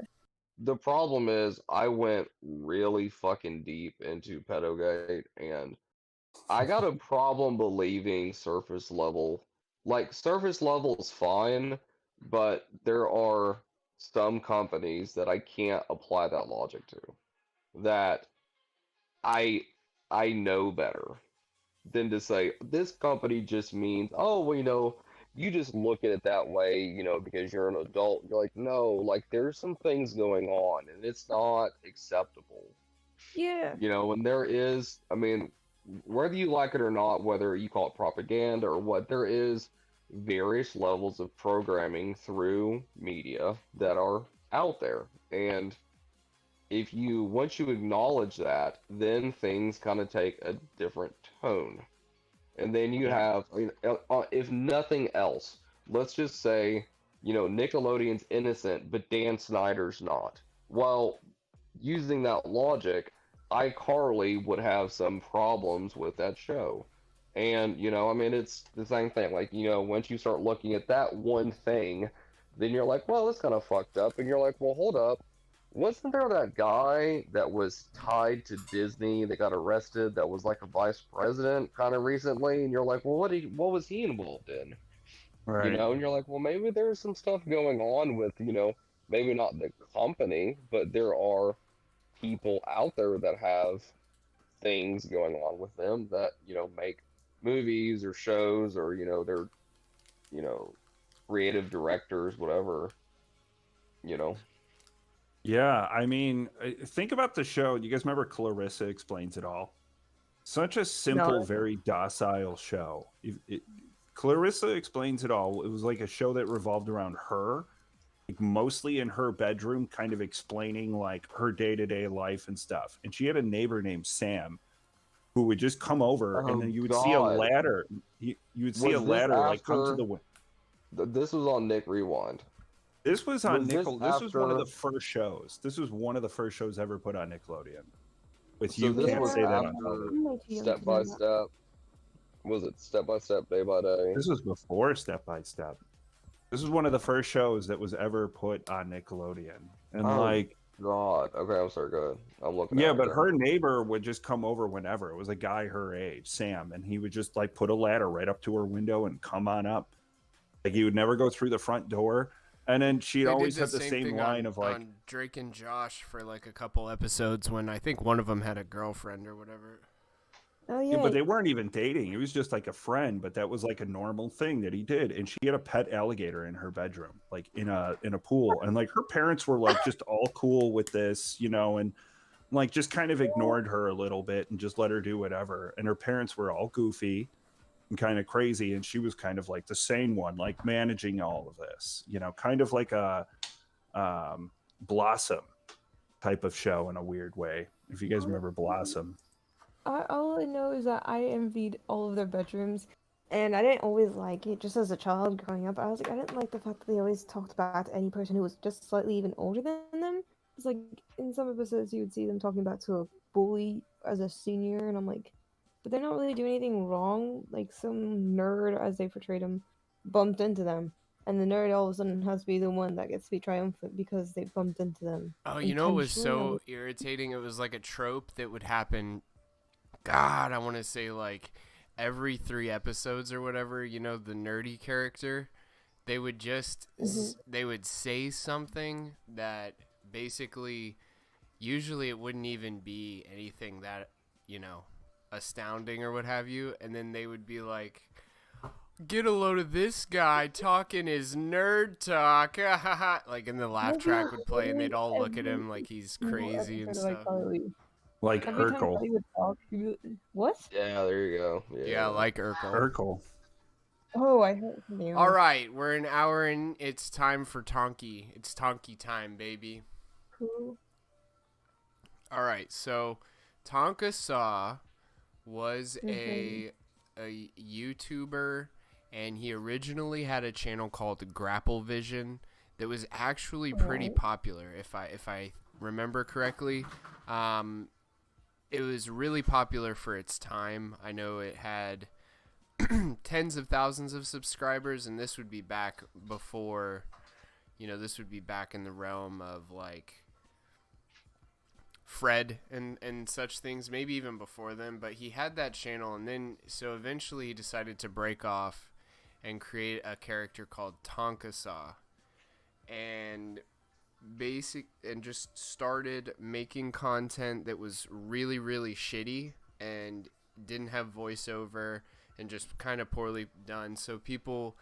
The problem is I went really fucking deep into Pedogate, and I got a problem believing surface level. Like surface level is fine, but there are some companies that I can't apply that logic to. That I I know better than to say this company just means, oh, well, you just look at it that way, because you're an adult. You're like, no, like there's some things going on and it's not acceptable. yeah. And there is, I mean, whether you like it or not, whether you call it propaganda or what, there is various levels of programming through media that are out there. And once you acknowledge that, then things kind of take a different tone. And then you have, if nothing else, let's just say, Nickelodeon's innocent, but Dan Snyder's not. Well, using that logic, iCarly would have some problems with that show. And, it's the same thing. Like, once you start looking at that one thing, then you're like, well, it's kind of fucked up. And you're like, well, hold up. Wasn't there that guy that was tied to Disney that got arrested that was like a vice president kind of recently? And you're like, well, what was he involved in? Right. And you're like, well, maybe there's some stuff going on with, maybe not the company, but there are people out there that have things going on with them that, make movies or shows or, they're, creative directors, whatever, Yeah, I mean, think about the show. You guys remember Clarissa Explains It All? Such a simple, very docile show. Clarissa Explains It All. It was like a show that revolved around her, like mostly in her bedroom, kind of explaining like her day-to-day life and stuff. And she had a neighbor named Sam who would just come over, and then you would see a ladder. You would see a ladder like come to the window. This was on Nick Rewind. This was on Nickel. This was one of after- the first shows. This was one of the first shows ever put on Nickelodeon. With So you this can't was say that on after television. Step by Step. Was it Step by Step, Day by Day? This was before Step by Step. This was one of the first shows that was ever put on Nickelodeon. And like, God. Okay, I'm sorry. Go ahead. I'm looking. yeah, at it but there. her neighbor would just come over whenever. It was a guy her age, Sam, and he would just like put a ladder right up to her window and come on up. Like he would never go through the front door. And then she'd They always did have the same thing line on, of like, on Drake and Josh for like a couple episodes when I think one of them had a girlfriend or whatever. Oh yeah, yeah. but they weren't even dating. It was just like a friend, but that was like a normal thing that he did. And she had a pet alligator in her bedroom, like in a pool. And like her parents were like just all cool with this, and like just kind of ignored her a little bit and just let her do whatever. And her parents were all goofy and kind of crazy, and she was kind of like the sane one, like managing all of this, kind of like a Blossom type of show in a weird way. If you guys remember Blossom. All I know is that I envied all of their bedrooms, and I didn't always like it. Just as a child growing up, I was like, I didn't like the fact that they always talked back to any person who was just slightly even older than them. It's like in some episodes you would see them talking back to a bully as a senior, and I'm like, but they're not really doing anything wrong. Like some nerd, as they portrayed him, bumped into them, and the nerd all of a sudden has to be the one that gets to be triumphant because they bumped into them. Oh, you know, it was intentionally. I'm so like, irritating. It was like a trope that would happen. God, I want to say like every 3 episodes or whatever. The nerdy character, they would just they would say something that basically, usually it wouldn't even be anything that astounding or what have you, and then they would be like, get a load of this guy talking his nerd talk. Like, and the laugh track would play, and they'd all look at him like he's crazy and stuff. Like Every time Urkel. Charlie would talk, he'd be like, what? Yeah, there you go. Yeah, like Urkel. Urkel. Oh, I heard something else. All right, we're an hour in. It's time for Tonki. It's Tonki time, baby. Cool. All right, so Tonka Saw was a YouTuber, and he originally had a channel called Grapple Vision that was actually pretty popular, if I remember correctly. It was really popular for its time. I know it had tens of thousands of subscribers, and this would be back before, this would be back in the realm of like Fred and such things, maybe even before them, but he had that channel, and then so eventually he decided to break off and create a character called Tonka Saw, and just started making content that was really, really shitty and didn't have voiceover and just kind of poorly done. So people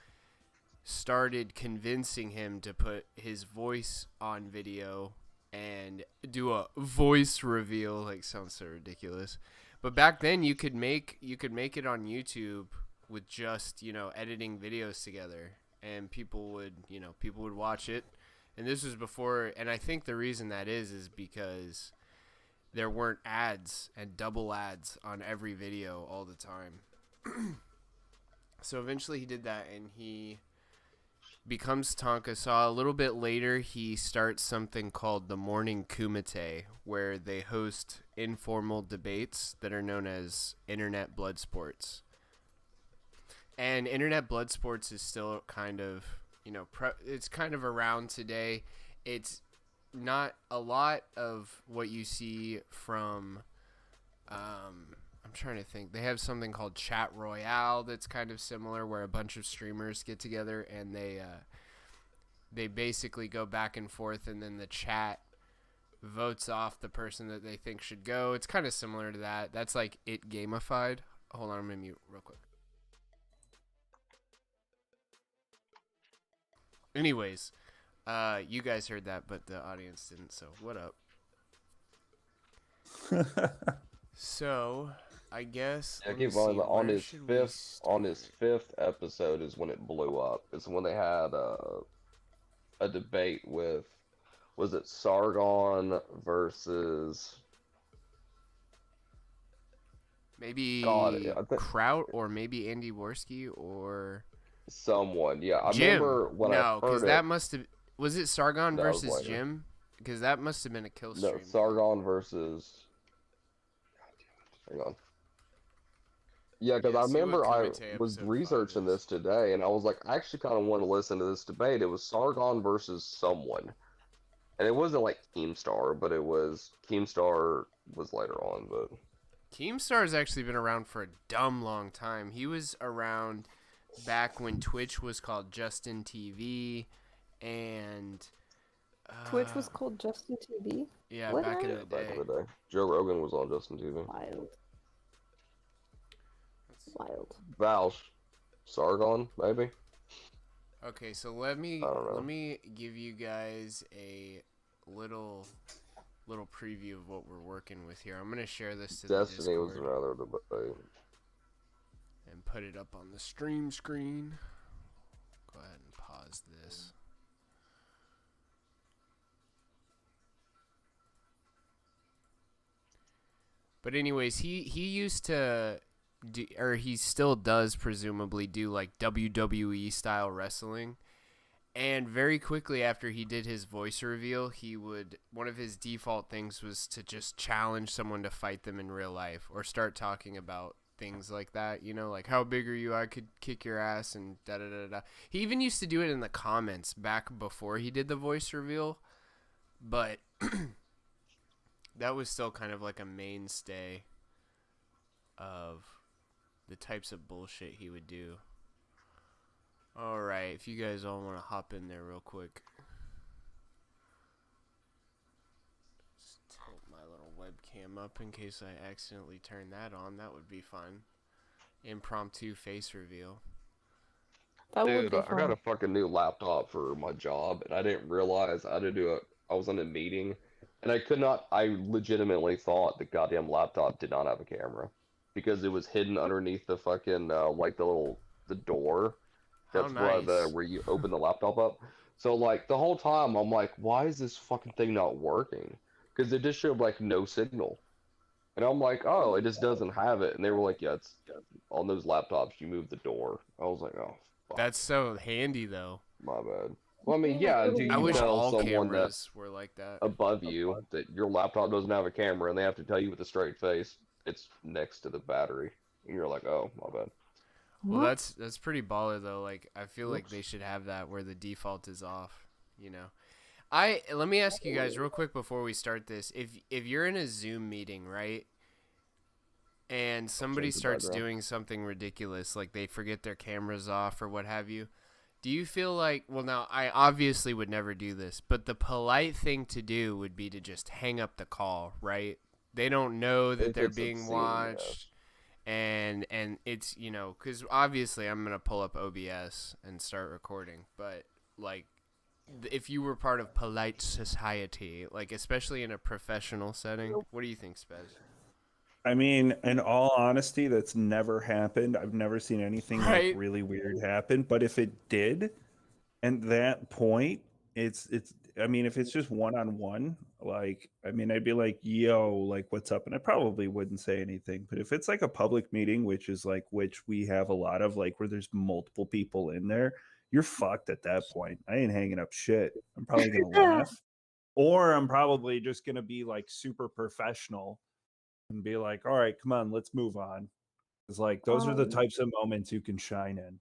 started convincing him to put his voice on video and do a voice reveal. Like, sounds so ridiculous. But back then you could make it on YouTube with just, editing videos together, and people would watch it. And this was before, and I think the reason that is because there weren't ads and double ads on every video all the time. So eventually he did that, and he becomes Tonka Saw. A little bit later, he starts something called the Morning Kumite, where they host informal debates that are known as Internet Blood Sports. And Internet Blood Sports is still kind of, it's kind of around today. It's not a lot of what you see from, I'm trying to think. They have something called Chat Royale that's kind of similar, where a bunch of streamers get together and they basically go back and forth, and then the chat votes off the person that they think should go. It's kind of similar to that. That's like it gamified. Hold on, I'm going to mute real quick. Anyways, you guys heard that, but the audience didn't, so what up? So, I guess... Yeah, keep on his fifth episode is when it blew up. It's when they had a debate with, was it Sargon versus... Maybe Kraut, or maybe Andy Worski, or... someone, yeah. I Jim. remember when I heard because that must have... Was it Sargon That was versus later. Jim? Because that must have been a kill stream. No, Sargon versus... Hang on. Yeah, because Yeah, I see what remember I Kumite was episode researching 5 is. this today, and I was like, I actually kind of want to listen to this debate. It was Sargon versus someone. And it wasn't like Keemstar, but it was... Keemstar was later on, but... Keemstar's actually been around for a dumb long time. He was around back when Twitch was called Justin TV, and Twitch was called Justin TV. yeah, What back in now? the Back day. in the day, Joe Rogan was on Justin TV. Wild. Wild. Vouch, Sargon, maybe. Okay, so let me I don't know. give you guys a little preview of what we're working with here. I'm gonna share this to Destiny the was Discord another debate. and put it up on the stream screen. Go ahead and pause this. But anyways, he used to do, or he still does presumably do like WWE style wrestling. And very quickly after he did his voice reveal, one of his default things was to just challenge someone to fight them in real life or start talking about things like that, you know, like how big are you? I could kick your ass and da da da da. He even used to do it in the comments back before he did the voice reveal, but that was still kind of like a mainstay of the types of bullshit he would do. Alright, if you guys all want to hop in there real quick. Just tilt my little webcam up in case I accidentally turn that on. That would be fun. Impromptu face reveal. That would Dude, be I got fun. a fucking new laptop for my job, and I didn't realize I had to do it. I was in a meeting, and I legitimately thought the goddamn laptop did not have a camera because it was hidden underneath the fucking, like the door. How That's nice. where you open the laptop up. So like the whole time I'm like, why is this fucking thing not working? Because it just showed like no signal, and I'm like, oh, it just doesn't have it. And they were like, yeah, it's on those laptops. You move the door. I was like, oh, fuck, That's so handy though. my bad. Well, I mean, Yeah, yeah, little do I you wish window. tell all someone that cameras were like that. above you that your laptop doesn't have a camera, and they have to tell you with a straight face it's next to the battery, and you're like, oh, my bad. Well, What? that's pretty baller though. Like I feel like Whoops. they should have that where the default is off, you know. Let me ask you guys real quick before we start this. If you're in a Zoom meeting, right? And somebody Change the starts background. doing something ridiculous, like they forget their cameras off or what have you, do you feel like, well, now, I obviously would never do this, but the polite thing to do would be to just hang up the call, right? They don't know that If they're it's being obscene, watched, yes. and it's, you know, because obviously I'm going to pull up OBS and start recording, but, like, if you were part of polite society, like, especially in a professional setting, what do you think, Spez? I mean, in all honesty, that's never happened. I've never seen anything like Right? really weird happen. But if it did, at that point, it's. I mean, if it's just one on one, like, I mean, I'd be like, "Yo, like, what's up?" And I probably wouldn't say anything. But if it's like a public meeting, which we have a lot of, like, where there's multiple people in there, you're fucked at that point. I ain't hanging up shit. I'm probably gonna laugh, or I'm probably just gonna be like super professional and be like, all right, come on, let's move on. It's like those are the types of moments you can shine in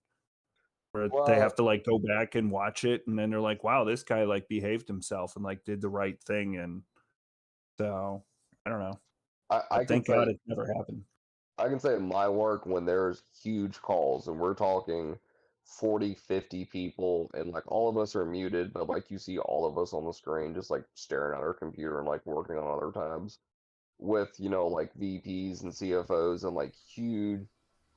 where they Well, have to like go back and watch it and then they're like, wow, this guy like behaved himself and like did the right thing. And so I don't know. I But can thank God say it never happened. I can say at my work when there's huge calls and we're talking 40, 50 people and like all of us are muted, but like you see all of us on the screen just like staring at our computer and like working on other tabs with, you know, like VPs and CFOs and like huge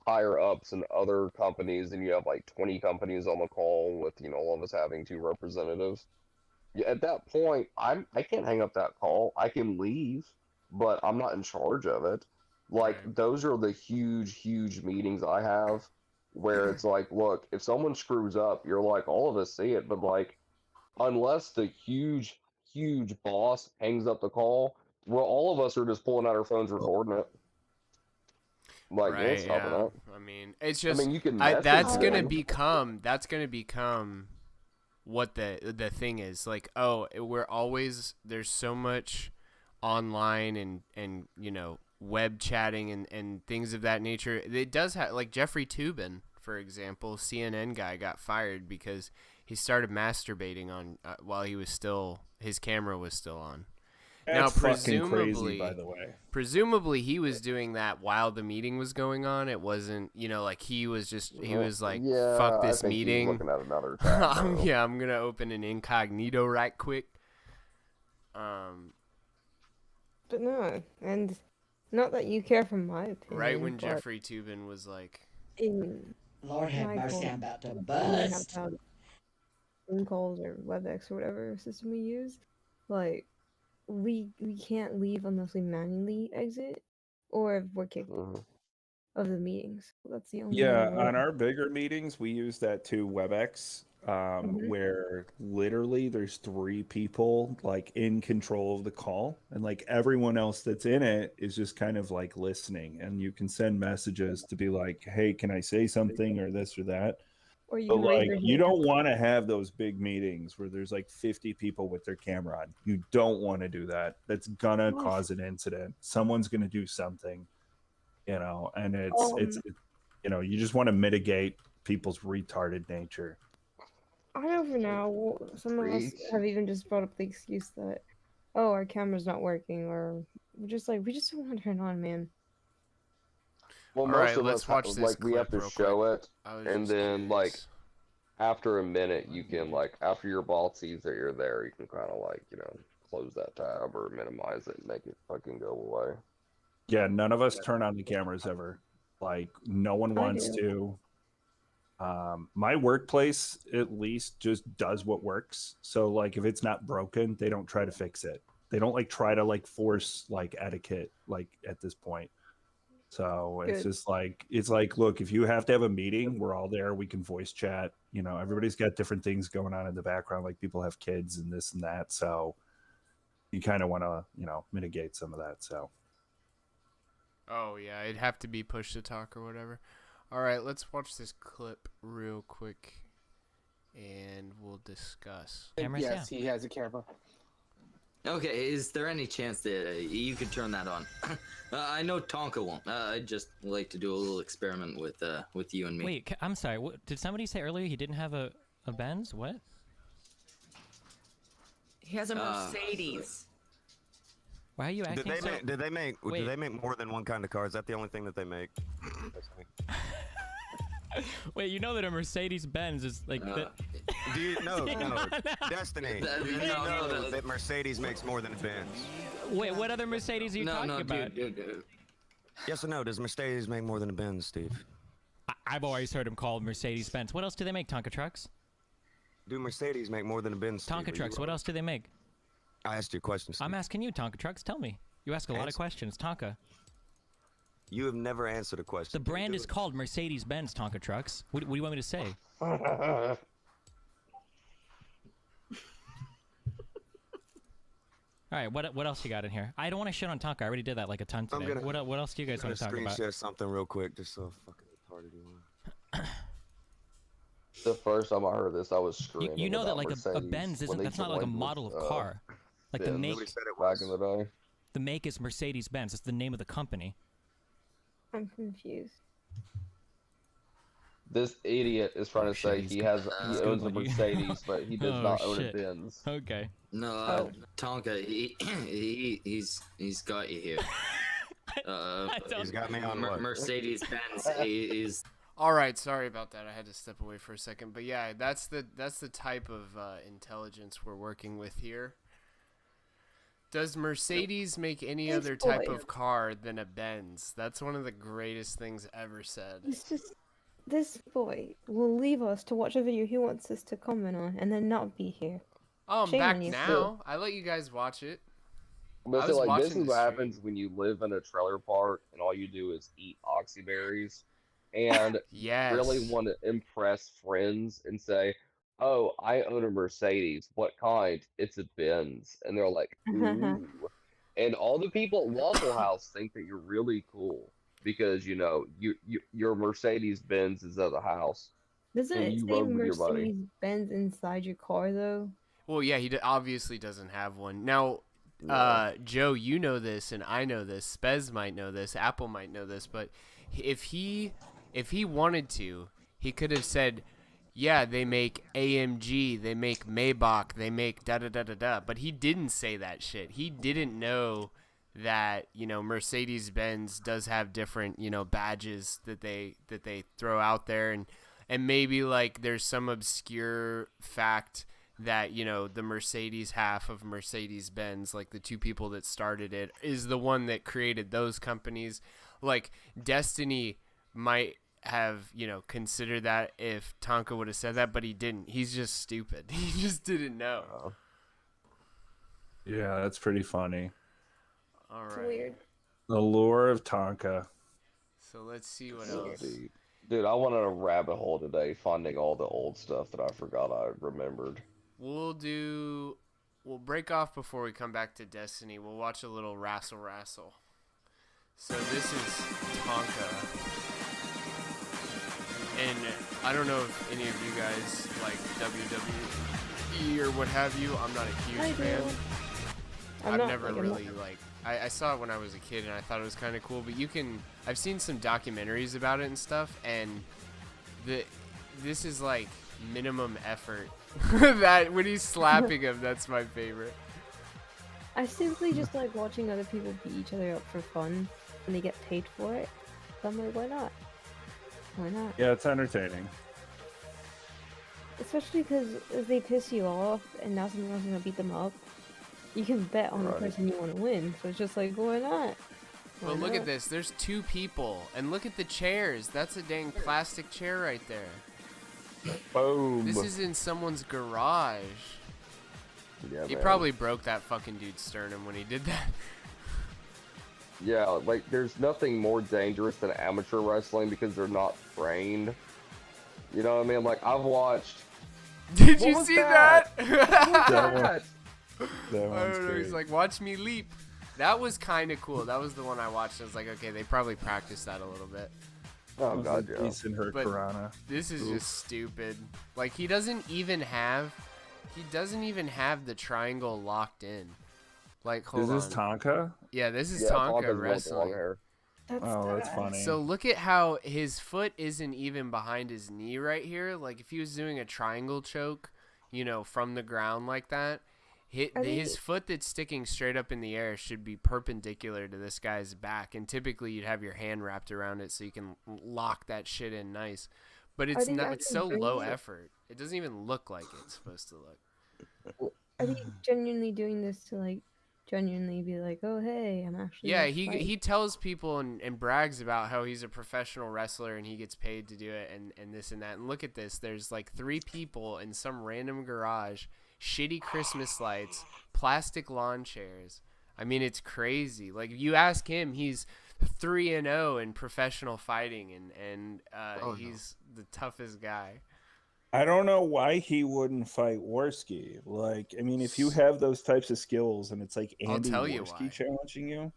higher ups in other companies, and you have like 20 companies on the call with, you know, all of us having two representatives. Yeah, at that point, I can't hang up that call. I can leave, but I'm not in charge of it. Like Right. those are the huge meetings I have where it's like, look, if someone screws up, you're like, all of us see it, but like unless the huge boss hangs up the call, well, all of us are just pulling out our phones recording it. Like, you ain't Right, stopping yeah. that. I mean, it's I just mean, you can message them. that's gonna become what the thing is. Like, oh, we're always there's so much online and you know, web chatting and things of that nature. It does have, like, Jeffrey Toobin, for example, CNN guy, got fired because he started masturbating on while his camera was still on. Now, That's fucking crazy, presumably, by the way. presumably he was doing that while the meeting was going on. It wasn't, like he was like, Yeah, fuck I this think he's meeting. looking at another tab. Yeah, I'm gonna open an incognito right quick. But no, and not that you care for my opinion. Right when but Jeffrey Toobin was like, in Lord have my mercy, call, I'm about to we have bust. to have Zoom calls or WebEx or whatever system we use. Like, we can't leave unless we manually exit, or if we're kicked of the meetings. That's the only Yeah, way. on our bigger meetings, we use that too, WebEx, where literally there's 3 people like in control of the call, and like everyone else that's in it is just kind of like listening, and you can send messages to be like, "Hey, can I say something or this or that?" Or you But can raise like, your you hand. don't want to have those big meetings where there's like 50 people with their camera on. You don't want to do that. That's gonna cause an incident. Someone's gonna do something, and it's you just want to mitigate people's retarded nature. I know for now, some of us have even just brought up the excuse that, oh, our camera's not working, or we're just like, we just don't want to turn on, man. Well, All most right, of let's us watch this like we have clip to real show quick. it, I was and just then like curious. after a minute, you can like after your boss sees that you're there, you can kind of like close that tab or minimize it and make it fucking go away. Yeah, none of us turn on the cameras ever. Like, no one wants to. My workplace at least just does what works. So like, if it's not broken, they don't try to fix it. They don't like try to like force like etiquette like at this point. So it's just like, look, if you have to have a meeting, we're all there. We can voice chat. Everybody's got different things going on in the background. Like, people have kids and this and that. So you kind of want to, mitigate some of that. So. Oh yeah, it'd have to be push to talk or whatever. All right, let's watch this clip real quick, and we'll discuss. Cameras, Yes, he has a camera. Okay, is there any chance that you could turn that on? I know Tonka won't. I'd just like to do a little experiment with you and me. Wait, I'm sorry. Did somebody say earlier he didn't have a Benz? What? He has a Mercedes. Why are you acting so... Did they make more than one kind of car? Is that the only thing that they make? Wait, you know that a Mercedes Benz is like the... Do you no Destiny? Do you know that Mercedes makes more than a Benz? Wait, what other Mercedes are you talking about? Dude. Yes or no? Does Mercedes make more than a Benz, Steve? I've always heard them called Mercedes Benz. What else do they make? Tonka trucks? Do Mercedes make more than a Benz, Steve? Tonka trucks. What else do they make? I asked you a question, Steve. I'm asking you, Tonka trucks. Tell me. You ask a lot of questions. Tonka. You have never answered a question. The brand is called Mercedes-Benz Tonka trucks. What do you want me to say? All right, what else you got in here? I don't want to shit on Tonka. I already did that like a ton today. What else do you guys want to talk about? I'm gonna screen share something real quick, just so fucking retarded you are. The first time I heard this, I was screaming. You know that about like a Benz isn't. That's not like a model of car. Like the make. Nobody said it back in the day. The make is Mercedes-Benz. It's the name of the company. I'm confused. This idiot is trying to say he owns a Mercedes, but he does not own a shit. Benz. Okay. No, Tonka, he's got you here. He's got me on what? Mercedes-Benz is. All right, sorry about that. I had to step away for a second, but yeah, that's the type of intelligence we're working with here. Does Mercedes make any other type of car than a Benz? That's one of the greatest things ever said. It's just, this boy will leave us to watch a video he wants us to comment on, and then not be here. Oh, I'm Shame back on you, now. I let you guys watch it. But so, like, this is what happens when you live in a trailer park and all you do is eat oxyberries and really want to impress friends and say, oh, I own a Mercedes. What kind? It's a Benz. And they're like, ooh. And all the people at Waffle House think that you're really cool because, your Mercedes Benz is at the house. Doesn't it say Mercedes Benz inside your car, though? Well, yeah, he obviously doesn't have one. Now, Joe, you know this, and I know this. Spez might know this. Apple might know this. But if he wanted to, he could have said, yeah, they make AMG, they make Maybach, they make da da da da da. But he didn't say that shit. He didn't know that, you know, Mercedes-Benz does have different, you know, badges that they throw out there, and maybe like there's some obscure fact that, you know, the Mercedes half of Mercedes-Benz, like the two people that started it, is the one that created those companies. Like Destiny might have, you know, considered that if Tonka would have said that, but he didn't. He's just stupid. He just didn't know. Yeah, that's pretty funny. All It's right. weird. The lore of Tonka. So let's see what else. Dude, I went on a rabbit hole today finding all the old stuff that I forgot I remembered. We'll break off before we come back to Destiny. We'll watch a little Rassle. So this is Tonka. And I don't know if any of you guys like WWE or what have you. I'm not a huge fan. I've never really like. I saw it when I was a kid and I thought it was kind of cool. But I've seen some documentaries about it and stuff, and this is like minimum effort. That when he's slapping him, that's my favorite. I simply just like watching other people beat each other up for fun, and they get paid for it. So I'm like, why not? Why not? Yeah, it's entertaining. Especially because if they piss you off and now someone else is gonna beat them up, you can bet on the person you want to win. So it's just like, why not? Well, look at this. There's two people, and look at the chairs. That's a dang plastic chair right there. Boom. This is in someone's garage. Yeah, He man. probably broke that fucking dude's sternum when he did that. Yeah, like there's nothing more dangerous than amateur wrestling because they're not trained. You know what I mean? Like I've watched. Did What you was see that? that? That one's great. He's like, watch me leap. That was kind of cool. That was the one I watched. I was like, okay, they probably practiced that a little bit. Oh god, yeah. He's in her But piranha. This is just stupid. Like he doesn't even have the triangle locked in. Like hold on. Is this Tonka? Yeah, this is Yeah, Tonka Tonka's got the wrestling. long hair. Oh, that's funny. So look at how his foot isn't even behind his knee right here. Like if he was doing a triangle choke, you know, from the ground like that, his foot that's sticking straight up in the air should be perpendicular to this guy's back. And typically you'd have your hand wrapped around it so you can lock that shit in nice. But it's not. It's so low effort. It doesn't even look like it's supposed to look. Are they genuinely doing this to like genuinely be like, oh hey, I'm actually Yeah, he tells people and brags about how he's a professional wrestler and he gets paid to do it and this and that. And look at this. There's like 3 people in some random garage, shitty Christmas lights, plastic lawn chairs. I mean, it's crazy. Like you ask him, he's 3-0 in professional fighting and he's the toughest guy. I don't know why he wouldn't fight Worski. Like, I mean, if you have those types of skills and it's like Andy Worski challenging you.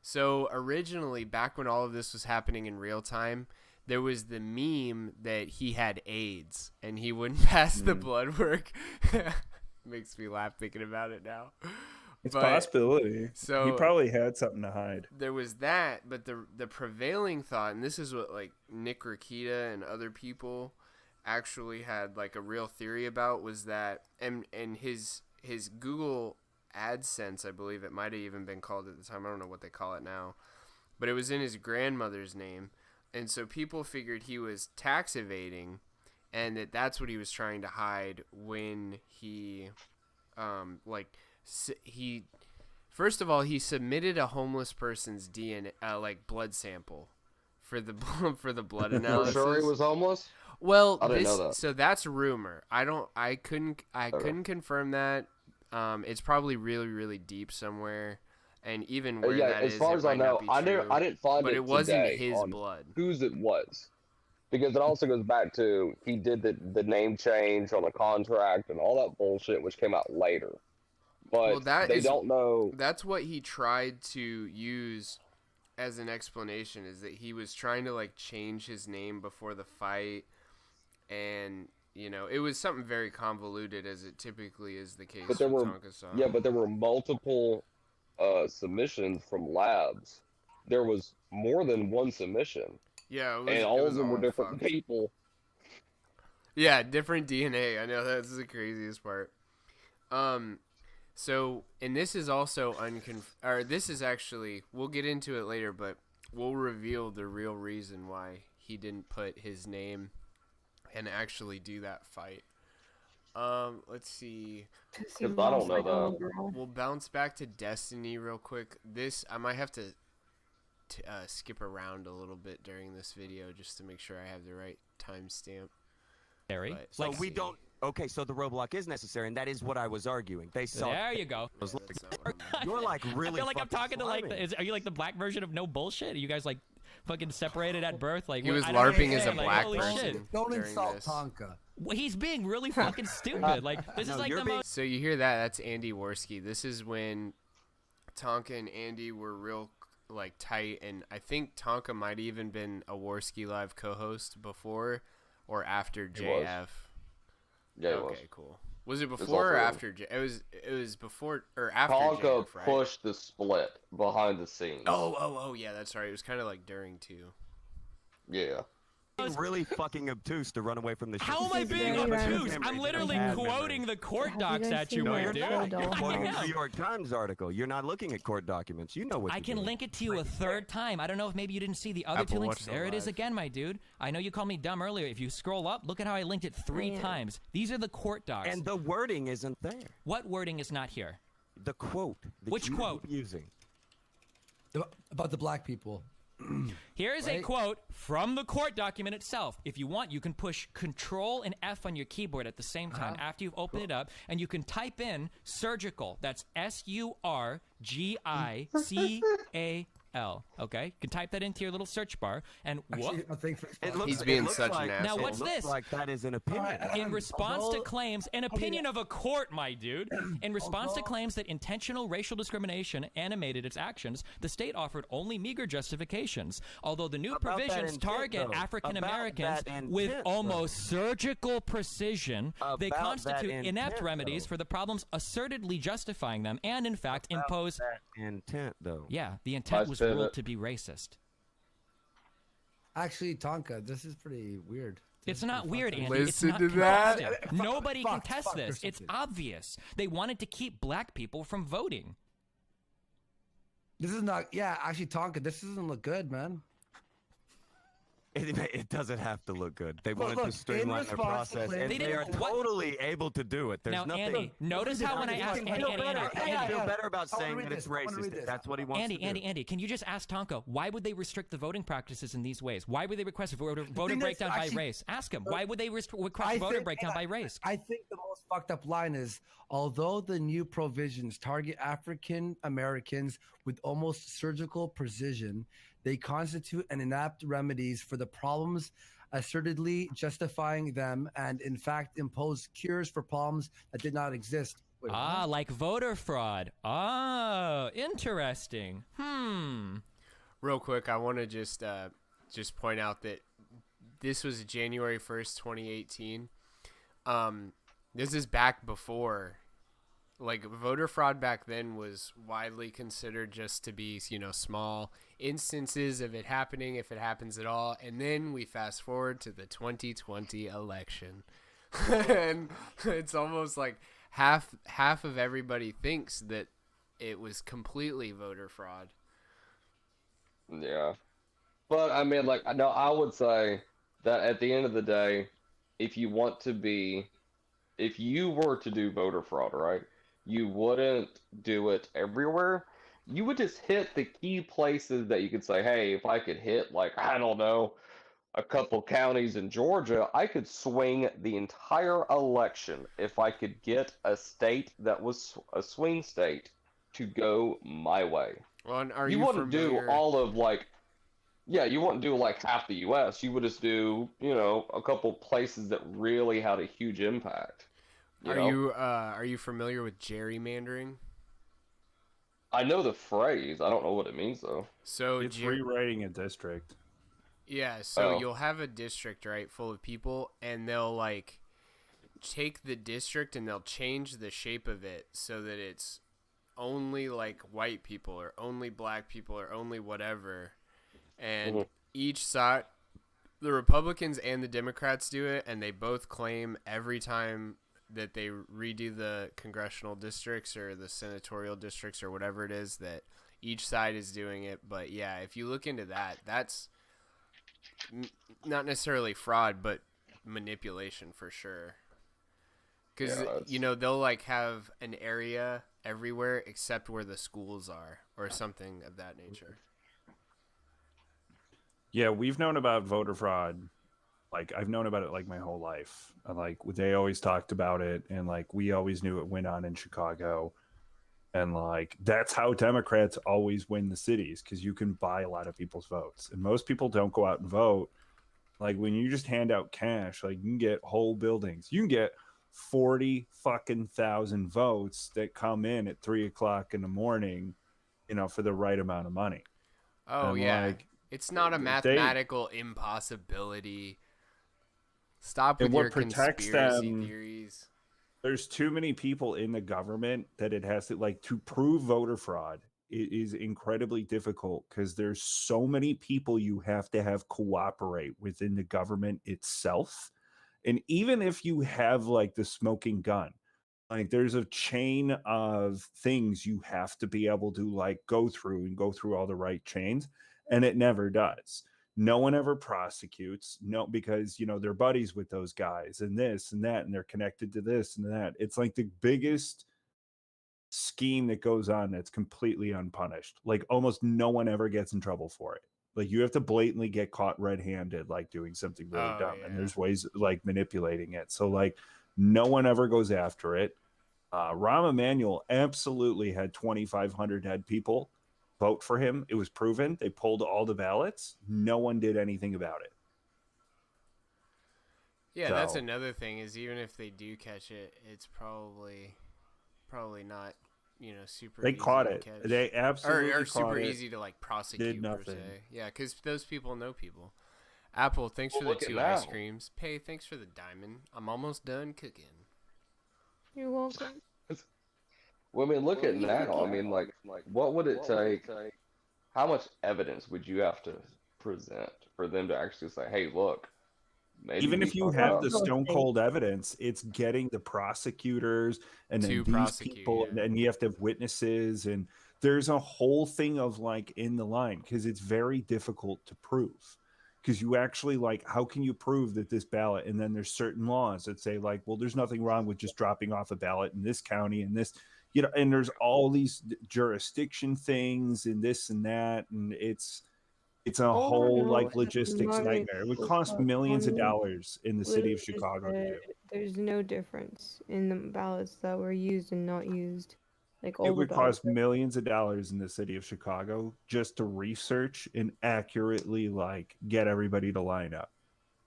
So originally, back when all of this was happening in real time, there was the meme that he had AIDS and he wouldn't pass the blood work. Makes me laugh thinking about it now. It's a possibility. So he probably had something to hide. There was that, but the prevailing thought, and this is what like Nick Rakita and other people actually had like a real theory about, was that and his Google AdSense, I believe it might have even been called at the time, I don't know what they call it now, but it was in his grandmother's name, and so people figured he was tax evading and that's what he was trying to hide when he he first of all he submitted a homeless person's DNA like blood sample for the blood analysis. For sure he was homeless? Well, I didn't know that. So that's rumor. I couldn't confirm that. It's probably really, really deep somewhere, and even where that is, as far as I know, I didn't find but it it wasn't today his on blood. Whose it was, because it also goes back to he did the name change on the contract and all that bullshit, which came out later. But they don't know. That's what he tried to use as an explanation, is that he was trying to like change his name before the fight. And, you know, it was something very convoluted, as it typically is the case with Tonka-san. Yeah, but there were multiple submissions from labs. There was more than one submission. Yeah, and all of them were different people. Yeah, different DNA. I know that's the craziest part. So, and this is also this is actually, we'll get into it later, but we'll reveal the real reason why he didn't put his name and actually do that fight. Let's see. Because I don't know that. We'll bounce back to Destiny real quick. I might have to skip around a little bit during this video just to make sure I have the right timestamp. So we don't. Okay, so the roadblock is necessary, and that is what I was arguing. They saw. There you go. You're like really. I feel like I'm talking to are you like the black version of no bullshit? Are you guys like fucking separated at birth? Like he was LARPing as a black holy person. Shit. Don't insult Tonka. Well, he's being really fucking stupid. Like this is like the most. So you hear that? That's Andy Worski. This is when Tonka and Andy were real like tight, and I think Tonka might even been a Worski Live co-host before or after JF. Yeah, it okay, was. Cool. Was it before or after? It was before or after. Tonka JF, right? pushed the split behind the scenes. Oh, yeah, that's right. It was kind of like during too. Yeah. Really fucking obtuse to run away from the shit. How am I being obtuse? I'm literally quoting the court docs at you, my dude. Quoting the New York Times article. You're not looking at court documents. You know what I can link it to you a third time. I don't know if maybe you didn't see the other Apple two links. Watch There it is Live. again, my dude. I know you called me dumb earlier. If you scroll up, look at how I linked it 3 times. These are the court docs. And the wording isn't there. What wording is not here? The quote. That Which you quote? keep using. About the black people. Here is a quote from the court document itself. If you want, you can push Control and F on your keyboard at the same time after you've opened it up, and you can type in surgical. That's SURGICAL. Okay, you can type that into your little search bar, and what? He's being such an Now asshole. what's this? Like that is an opinion. In response to claims, an opinion of a court, my dude. In response to claims that intentional racial discrimination animated its actions, the state offered only meager justifications. Although the new provisions target African Americans with almost surgical precision, they constitute inept remedies for the problems assertedly justifying them, and in fact impose. That intent, though. Yeah, the intent was ruled to be racist. Actually, Tonka, this is pretty weird. It's not weird, Andy. Listen it's to not that. Nobody can test fuck, this. It's obvious. They wanted to keep black people from voting. This is not. Yeah, actually, Tonka, this doesn't look good, man. It doesn't have to look good. They Well, wanted to look, streamline in their response to process, claims- and They they are didn't- what- totally able to do it. There's Now, nothing. Andy, notice how when I asked Andy, I feel better about I wanna saying read that it's this. I wanna read racist. this. That's what he wants to do. Andy, can you just ask Tonka, why would they restrict the voting practices in these ways? Why would they request voter thing is, breakdown by actually- race? Ask him. Why would they request I voter think- breakdown by race? I think the most fucked up line is, although the new provisions target African Americans with almost surgical precision, they constitute an inept remedies for the problems assertedly justifying them, and in fact impose cures for problems that did not exist. Wait, what? Like voter fraud. Oh, interesting. Real quick, I want to just point out that this was January 1st, 2018. This is back before, like, voter fraud back then was widely considered just to be, small instances of it happening, if it happens at all. And then we fast forward to the 2020 election. And it's almost like half of everybody thinks that it was completely voter fraud. Yeah. But, I mean, like, no, I would say that at the end of the day, if you were to do voter fraud, right, you wouldn't do it everywhere. You would just hit the key places that you could say, hey, if I could hit, like, I don't know, a couple counties in Georgia, I could swing the entire election if I could get a state that was a swing state to go my way. Well, and you wouldn't do all of, like, you wouldn't do, like, half the U.S. You would just do, a couple places that really had a huge impact. Are you familiar with gerrymandering? I know the phrase. I don't know what it means, though. So It's rewriting a district. Yeah, so you'll have a district, right, full of people, and they'll, like, take the district and they'll change the shape of it so that it's only, like, white people or only black people or only whatever. And each side the Republicans and the Democrats do it, and they both claim every time that they redo the congressional districts or the senatorial districts or whatever it is that each side is doing it. But yeah, if you look into that, that's not necessarily fraud, but manipulation for sure. Because, you know, they'll like have an area everywhere except where the schools are or something of that nature. Yeah, we've known about voter fraud. Like, I've known about it like my whole life. Like, they always talked about it, and like we always knew it went on in Chicago. And like that's how Democrats always win the cities, because you can buy a lot of people's votes, and most people don't go out and vote. Like when you just hand out cash, like you can get whole buildings. You can get 40,000 votes that come in at 3 o'clock in the morning, you know, for the right amount of money. Oh, and yeah. like, it's not a mathematical impossibility. Stop with what your protects conspiracy them, theories. There's too many people in the government that it has to, like, to prove voter fraud. It is incredibly difficult because there's so many people you have to have cooperate within the government itself. And even if you have like the smoking gun, like there's a chain of things you have to be able to like go through all the right chains, and it never does. No one ever prosecutes, no, because you know they're buddies with those guys and this and that, and they're connected to this and that. It's like the biggest scheme that goes on that's completely unpunished. Like almost no one ever gets in trouble for it. Like you have to blatantly get caught red-handed, like doing something really dumb, and there's ways like manipulating it. So like no one ever goes after it. Rahm Emanuel absolutely had 2,500 head people vote for him. It was proven. They pulled all the ballots. No one did anything about it. Yeah, that's another thing is even if they do catch it, it's probably not, you know, super They easy caught to it. catch. They absolutely or caught super it. easy to like prosecute Did per nothing. se. Yeah, because those people know people. Apple, thanks for the look at 2 ice creams. Pay, thanks for the diamond. I'm almost done cooking. You're welcome. Well, I mean, look at now. I mean, like, what would it take? How much evidence would you have to present for them to actually say, "Hey, look"? Maybe Even we if you fucked have up. the stone cold evidence, it's getting the prosecutors and then To these prosecute, people, yeah. and you have to have witnesses, and there's a whole thing of like in the line because it's very difficult to prove. Because you actually like, how can you prove that this ballot? And then there's certain laws that say like, well, there's nothing wrong with just dropping off a ballot in this county and this, you know, and there's all these jurisdiction things and this and that, and it's a whole like logistics nightmare. It would cost millions of dollars in the city of Chicago to do. There's no difference in the ballots that were used and not used. Like all It the would ballots. cost millions of dollars in the city of Chicago just to research and accurately like get everybody to line up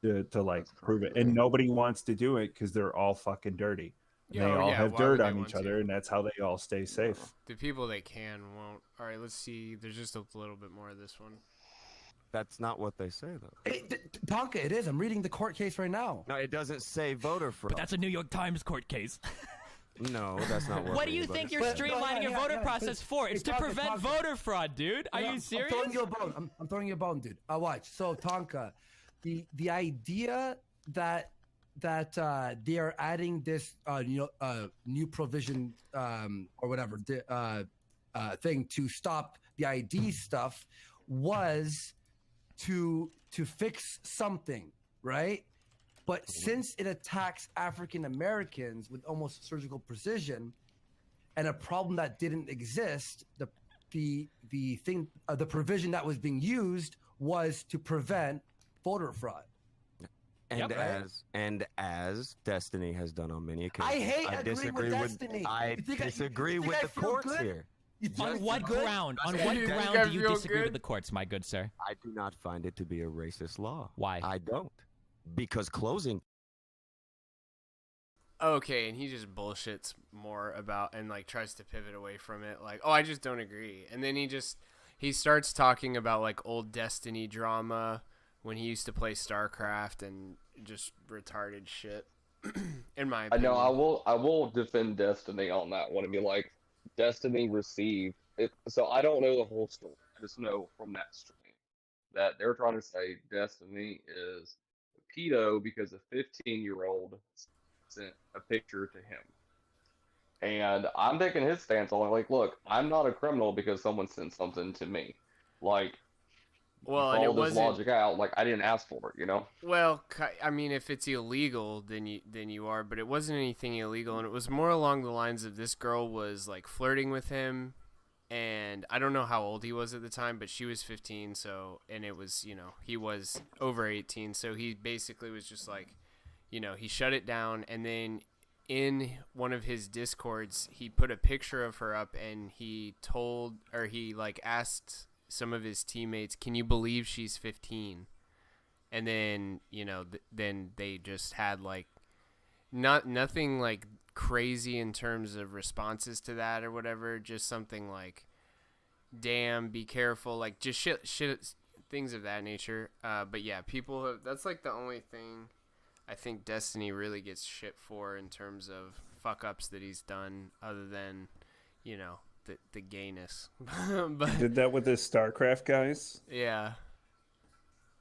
to like prove it. And nobody wants to do it because they're all fucking dirty. And they all have why would dirt they on want each other, to? and that's how they all stay safe. The people that can won't. All right, let's see. There's just a little bit more of this one. That's not what they say, though. Hey, Tonka, it is. I'm reading the court case right now. No, it doesn't say voter fraud. But that's a New York Times court case. No, that's not What do you think you're streamlining your voter process for? It's to prevent voter fraud, dude. Are you serious? I'm throwing you a bone. I'm throwing you a bone, dude. Watch. So Tonka, the idea that they are adding this new provision or whatever thing to stop the ID stuff was to fix something, right? But since it attacks African Americans with almost surgical precision, and a problem that didn't exist, the provision that was being used was to prevent voter fraud. And as Destiny has done on many occasions, I hate agreeing with Destiny. I disagree with the courts here. On what ground? On what ground do you disagree with the courts, my good sir? I do not find it to be a racist law. Why? I don't. Because closing. Okay, and he just bullshits more about and like tries to pivot away from it. Like, oh, I just don't agree. And then he starts talking about like old Destiny drama when he used to play StarCraft and just retarded shit. In my opinion. I know I will defend Destiny on that one and be like, Destiny received it. So I don't know the whole story. I just know from that stream that they're trying to say Destiny is a pedo because a 15-year-old sent a picture to him. And I'm taking his stance on like, look, I'm not a criminal because someone sent something to me. Like, you Well, and it follow this wasn't. logic out, like I didn't ask for it, you know? Well, I mean, if it's illegal, then you are. But it wasn't anything illegal, and it was more along the lines of this girl was like flirting with him, and I don't know how old he was at the time, but she was 15. So, and it was, he was over 18. So he basically was just like, he shut it down, and then in one of his discords, he put a picture of her up, and he like asked some of his teammates, "Can you believe she's 15?" And then then they just had like nothing like crazy in terms of responses to that or whatever, just something like, damn, be careful, like just shit things of that nature. But yeah, that's like the only thing I think Destiny really gets shit for in terms of fuck ups that he's done, other than the gayness. But He did that with his StarCraft guys. yeah.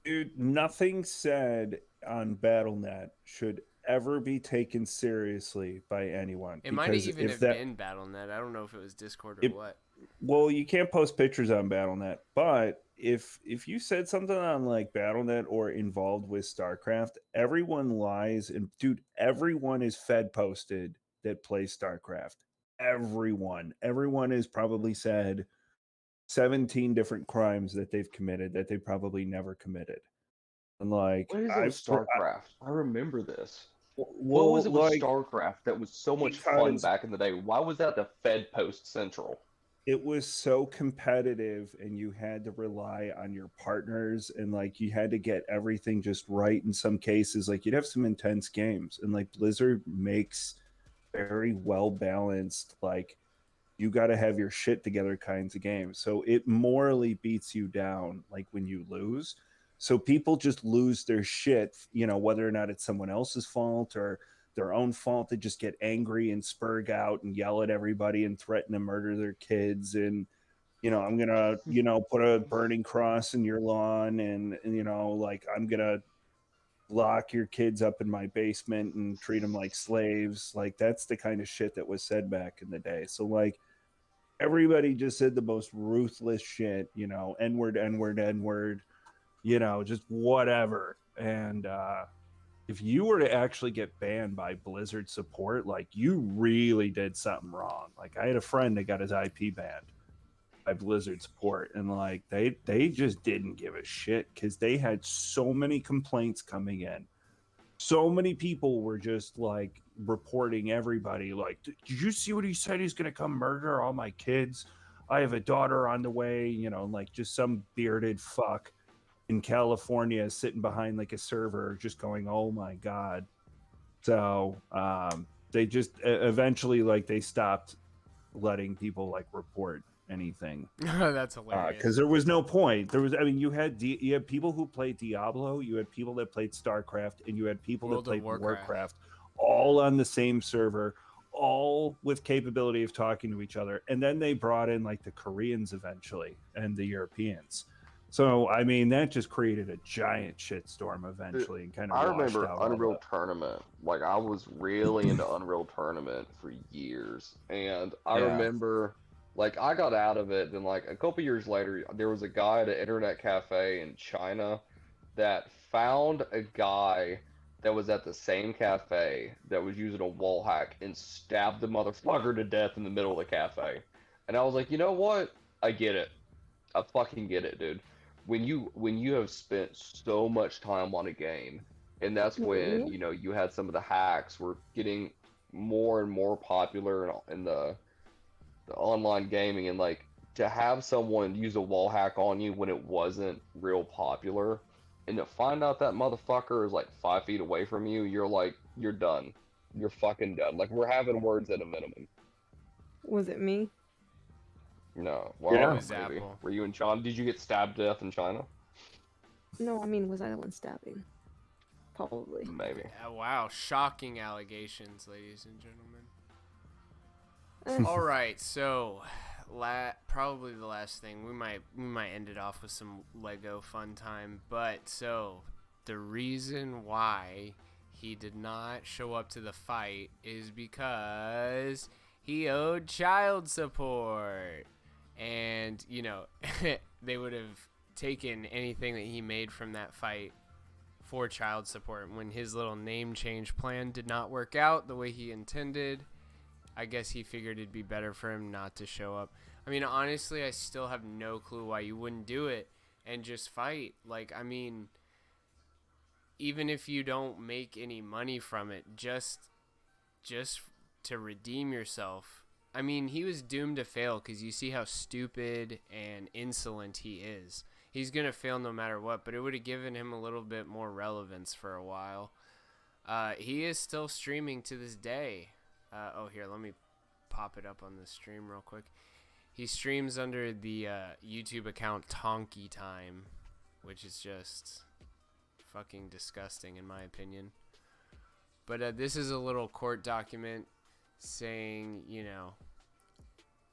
Dude, nothing said on BattleNet should ever be taken seriously by anyone. It might even have been BattleNet. I don't know if it was Discord or what. Well, you can't post pictures on BattleNet, but if you said something on like BattleNet or involved with StarCraft, everyone lies, and dude, everyone is fed posted that plays StarCraft. Everyone has probably said 17 different crimes that they've committed that they probably never committed. And like, What is it with StarCraft? I remember this. Well, what was it with like, StarCraft that was so much fun back in the day? Why was that the Fed Post Central? It was so competitive, and you had to rely on your partners, and like you had to get everything just right. In some cases, like you'd have some intense games, and like Blizzard makes very well balanced, like you got to have your shit together kinds of games. So it morally beats you down like when you lose. So people just lose their shit, whether or not it's someone else's fault or their own fault. They just get angry and spurg out and yell at everybody and threaten to murder their kids. And, I'm going to, put a burning cross in your lawn, and like I'm going to lock your kids up in my basement and treat them like slaves. Like that's the kind of shit that was said back in the day. So like, everybody just said the most ruthless shit, N-word, just whatever. And if you were to actually get banned by Blizzard support, like you really did something wrong. Like I had a friend that got his IP banned by Blizzard support, and like they just didn't give a shit because they had so many complaints coming in. So many people were just like reporting everybody, like, did you see what he said? He's gonna come murder all my kids. I have a daughter on the way, like just some bearded fuck in California sitting behind like a server just going, oh my God. So they just eventually like they stopped letting people like report anything. That's hilarious. Because there was no point. You had people who played Diablo, you had people that played StarCraft, and you had people that played Warcraft, all on the same server, all with capability of talking to each other. And then they brought in like the Koreans eventually and the Europeans. So I mean that just created a giant shitstorm eventually, and kind of. I remember Unreal Tournament. Like I was really into Unreal Tournament for years, and I remember. Like, I got out of it, then, like, a couple years later, there was a guy at an internet cafe in China that found a guy that was at the same cafe that was using a wall hack and stabbed the motherfucker to death in the middle of the cafe. And I was like, you know what? I get it. I fucking get it, dude. When you have spent so much time on a game, and that's when, you had some of the hacks were getting more and more popular in the online gaming, and like to have someone use a wall hack on you when it wasn't real popular, and to find out that motherfucker is like 5 feet away from you, you're like, you're done. You're fucking done. Like we're having words at a minimum. Was it me? No. Well, maybe. Were you in China? Did you get stabbed to death in China? No, I mean, was I the one stabbing? Probably. Maybe. Wow, shocking allegations, ladies and gentlemen. All right, so probably the last thing. We might end it off with some Lego fun time. But so the reason why he did not show up to the fight is because he owed child support. And, you know, they would have taken anything that he made from that fight for child support. When his little name change plan did not work out the way he intended, I guess he figured it'd be better for him not to show up. I mean, honestly, I still have no clue why you wouldn't do it and just fight. Like, I mean, even if you don't make any money from it, just to redeem yourself. I mean, he was doomed to fail because you see how stupid and insolent he is. He's going to fail no matter what, but it would have given him a little bit more relevance for a while. He is still streaming to this day. Oh, here, let me pop it up on the stream real quick. He streams under the YouTube account Tonky Time, which is just fucking disgusting in my opinion. But this is a little court document saying, you know,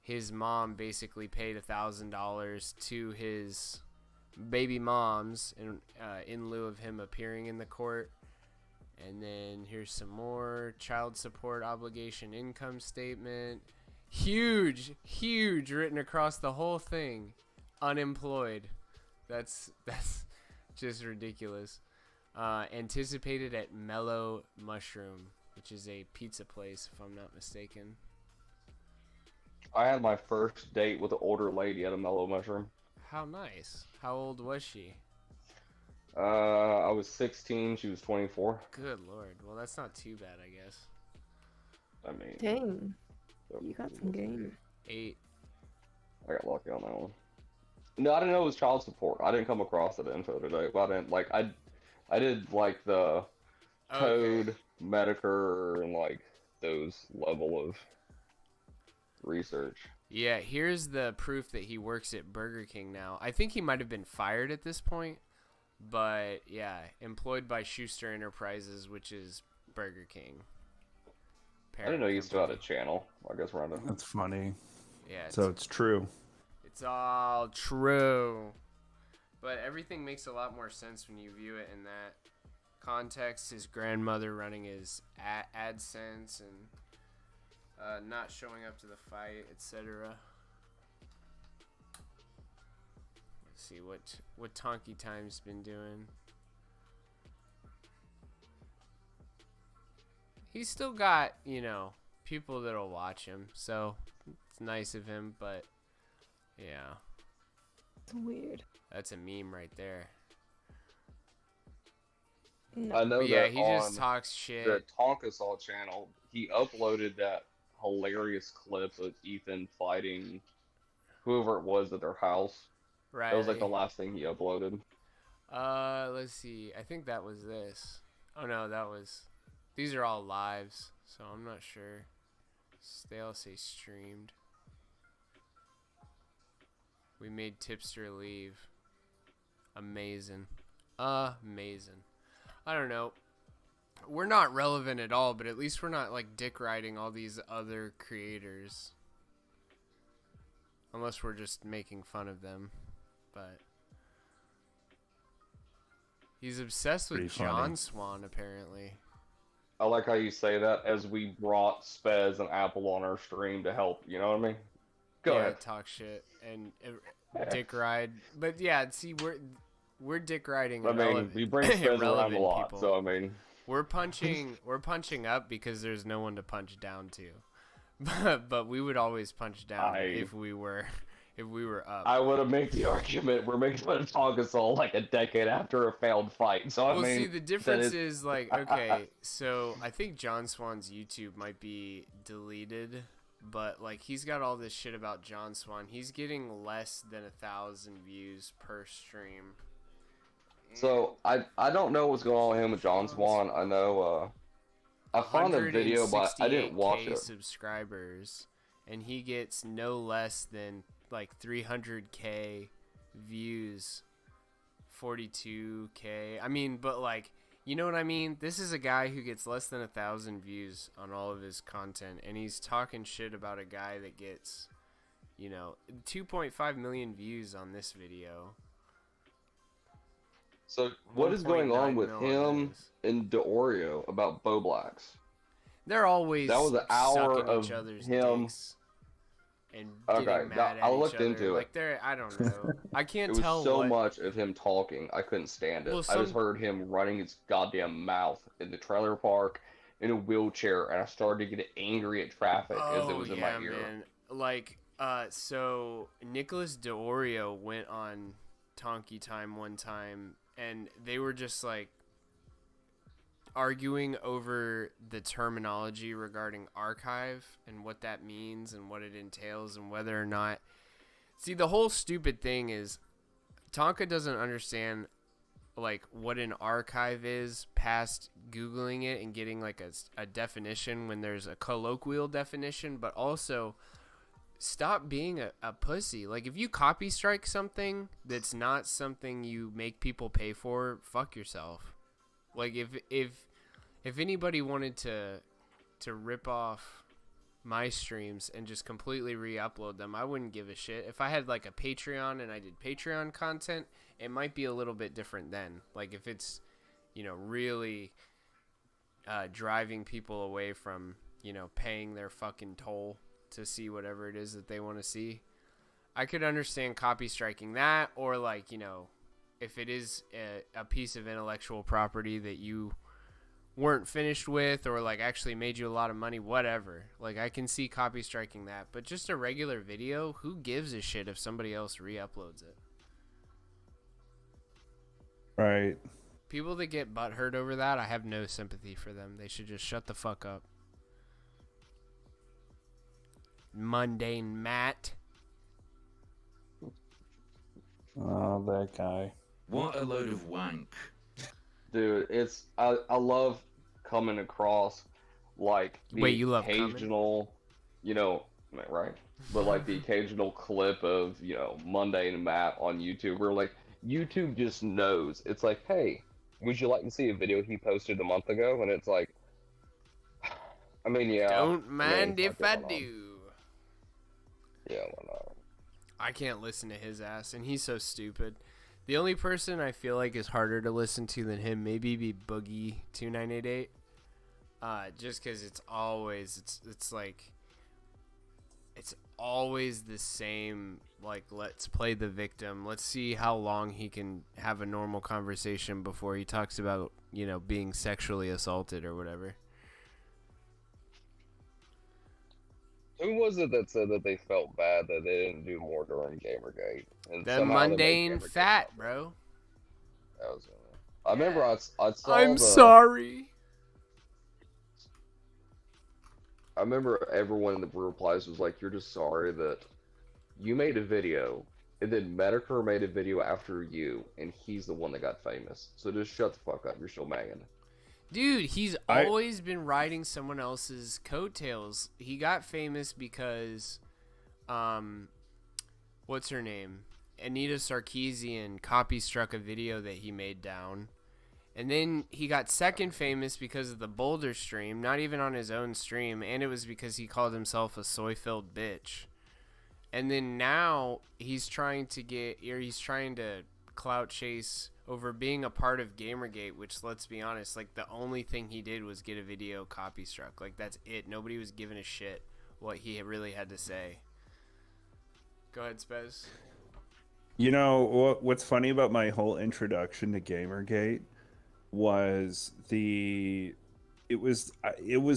his mom basically paid $1,000 to his baby moms in lieu of him appearing in the court. And then here's some more child support obligation income statement. Huge written across the whole thing. Unemployed. That's just ridiculous. Anticipated at Mellow Mushroom, which is a pizza place, if I'm not mistaken. I had my first date with an older lady at a Mellow Mushroom. How nice. How old was she? I was 16, she was 24. Good lord. Well, that's not too bad, I guess. I mean... Dang. You got some game. 8. I got lucky on that one. No, I didn't know it was child support. I didn't come across that info today. But I didn't, like, I did, like, the Code, Medicare, and, like, those level of research. Yeah, here's the proof that he works at Burger King now. I think he might have been fired at this point. But, yeah, employed by Schuster Enterprises, which is Burger King. I didn't know you still had a channel. I guess we're on That's funny. Yeah. So it's true. It's all true. But everything makes a lot more sense when you view it in that context. His grandmother running his AdSense and not showing up to the fight, etc. Let's see what Tonky Time's been doing. He's still got, you know, people that'll watch him, so it's nice of him, but yeah. It's weird. That's a meme right there. I know but yeah, that he just talks shit. The Tonkasaw channel, he uploaded that hilarious clip of Ethan fighting whoever it was at their house. Right. That was like the last thing he uploaded. Let's see. I think that was this. Oh no, that was... These are all lives, so I'm not sure. They all say streamed. We made Tipster leave. Amazing. Amazing. I don't know. We're not relevant at all, but at least we're not like dick riding all these other creators. Unless we're just making fun of them. But he's obsessed with John Swan, apparently. I like how you say that as we brought Spez and Apple on our stream to help, you know what I mean? Go ahead. Talk shit and dick ride. But yeah, see, we're dick riding. I mean, we bring Spez around a lot, people. so I mean, we're punching up because there's no one to punch down to. But we would always punch down if we were up. I would have made the argument we're making fun of Tonkasaw like a decade after a failed fight. So I mean, see, the difference is like, okay, so I think John Swan's YouTube might be deleted, but like he's got all this shit about John Swan. He's getting less than 1,000 views per stream. So I don't know what's going on with him with John Swan. I know I found a video, but I didn't watch it. Subscribers, and he gets no less than like 300k views, 42k. I mean, but like, you know what I mean? This is a guy who gets less than 1,000 views on all of his content, and he's talking shit about a guy that gets, You know, 2.5 million views on this video. So what is going on 1.9 with mil him this. and Deorio about Bo Blacks? They're always That was an hour sucking of each other's him. dicks and getting mad I at looked each other. into Like it. they're, I don't know. I can't It was tell so what. much of him talking, I couldn't stand it. Well, I just heard him running his goddamn mouth in the trailer park in a wheelchair, and I started to get angry at traffic as it was in my ear. Man. Like, so Nicholas Deorio went on Tonky Time one time, and they were just like arguing over the terminology regarding archive and what that means and what it entails and whether or not. See, the whole stupid thing is Tonka doesn't understand like what an archive is past Googling it and getting like a definition when there's a colloquial definition, but also stop being a pussy. Like if you copy strike something that's not something you make people pay for, fuck yourself. Like if anybody wanted to rip off my streams and just completely re-upload them, I wouldn't give a shit. If I had like a Patreon and I did Patreon content, it might be a little bit different then. Like if it's, you know, really driving people away from, you know, paying their fucking toll to see whatever it is that they want to see, I could understand copy striking that, or like, you know, if it is a piece of intellectual property that you weren't finished with or like actually made you a lot of money, whatever, like I can see copy striking that. But just a regular video, who gives a shit if somebody else re-uploads it? Right. People that get butthurt over that, I have no sympathy for them. They should just shut the fuck up. Mundane Matt. Oh, that guy. What a load of wank. Dude, I love coming across like the Wait, you love occasional, you know, right? But like the occasional clip of, you know, Mundane Matt on YouTube, where like YouTube just knows. It's like, hey, would you like to see a video he posted a month ago? And it's like, I mean, yeah. Don't mind if I do. Yeah, why not? I can't listen to his ass, and he's so stupid. The only person I feel like is harder to listen to than him maybe be Boogie2988. Just because it's always always the same, like, let's play the victim. Let's see how long he can have a normal conversation before he talks about, you know, being sexually assaulted or whatever. Who was it that said that they felt bad that they didn't do more during Gamergate? And The somehow they made mundane Gamergate fat, popular. bro. That was, I remember I saw I'm sorry. I remember everyone in the replies was like, you're just sorry that you made a video, and then Medicare made a video after you, and he's the one that got famous. So just shut the fuck up. You're still banging. Dude, he's always been riding someone else's coattails. He got famous because, what's her name? Anita Sarkeesian copy struck a video that he made down. And then he got second famous because of the Boulder stream, not even on his own stream, and it was because he called himself a soy-filled bitch. And then now he's trying to clout chase over being a part of Gamergate, which, let's be honest, like the only thing he did was get a video copy struck. Like that's it. Nobody was giving a shit what he really had to say. Go ahead, Spez. You know what's funny about my whole introduction to Gamergate was it was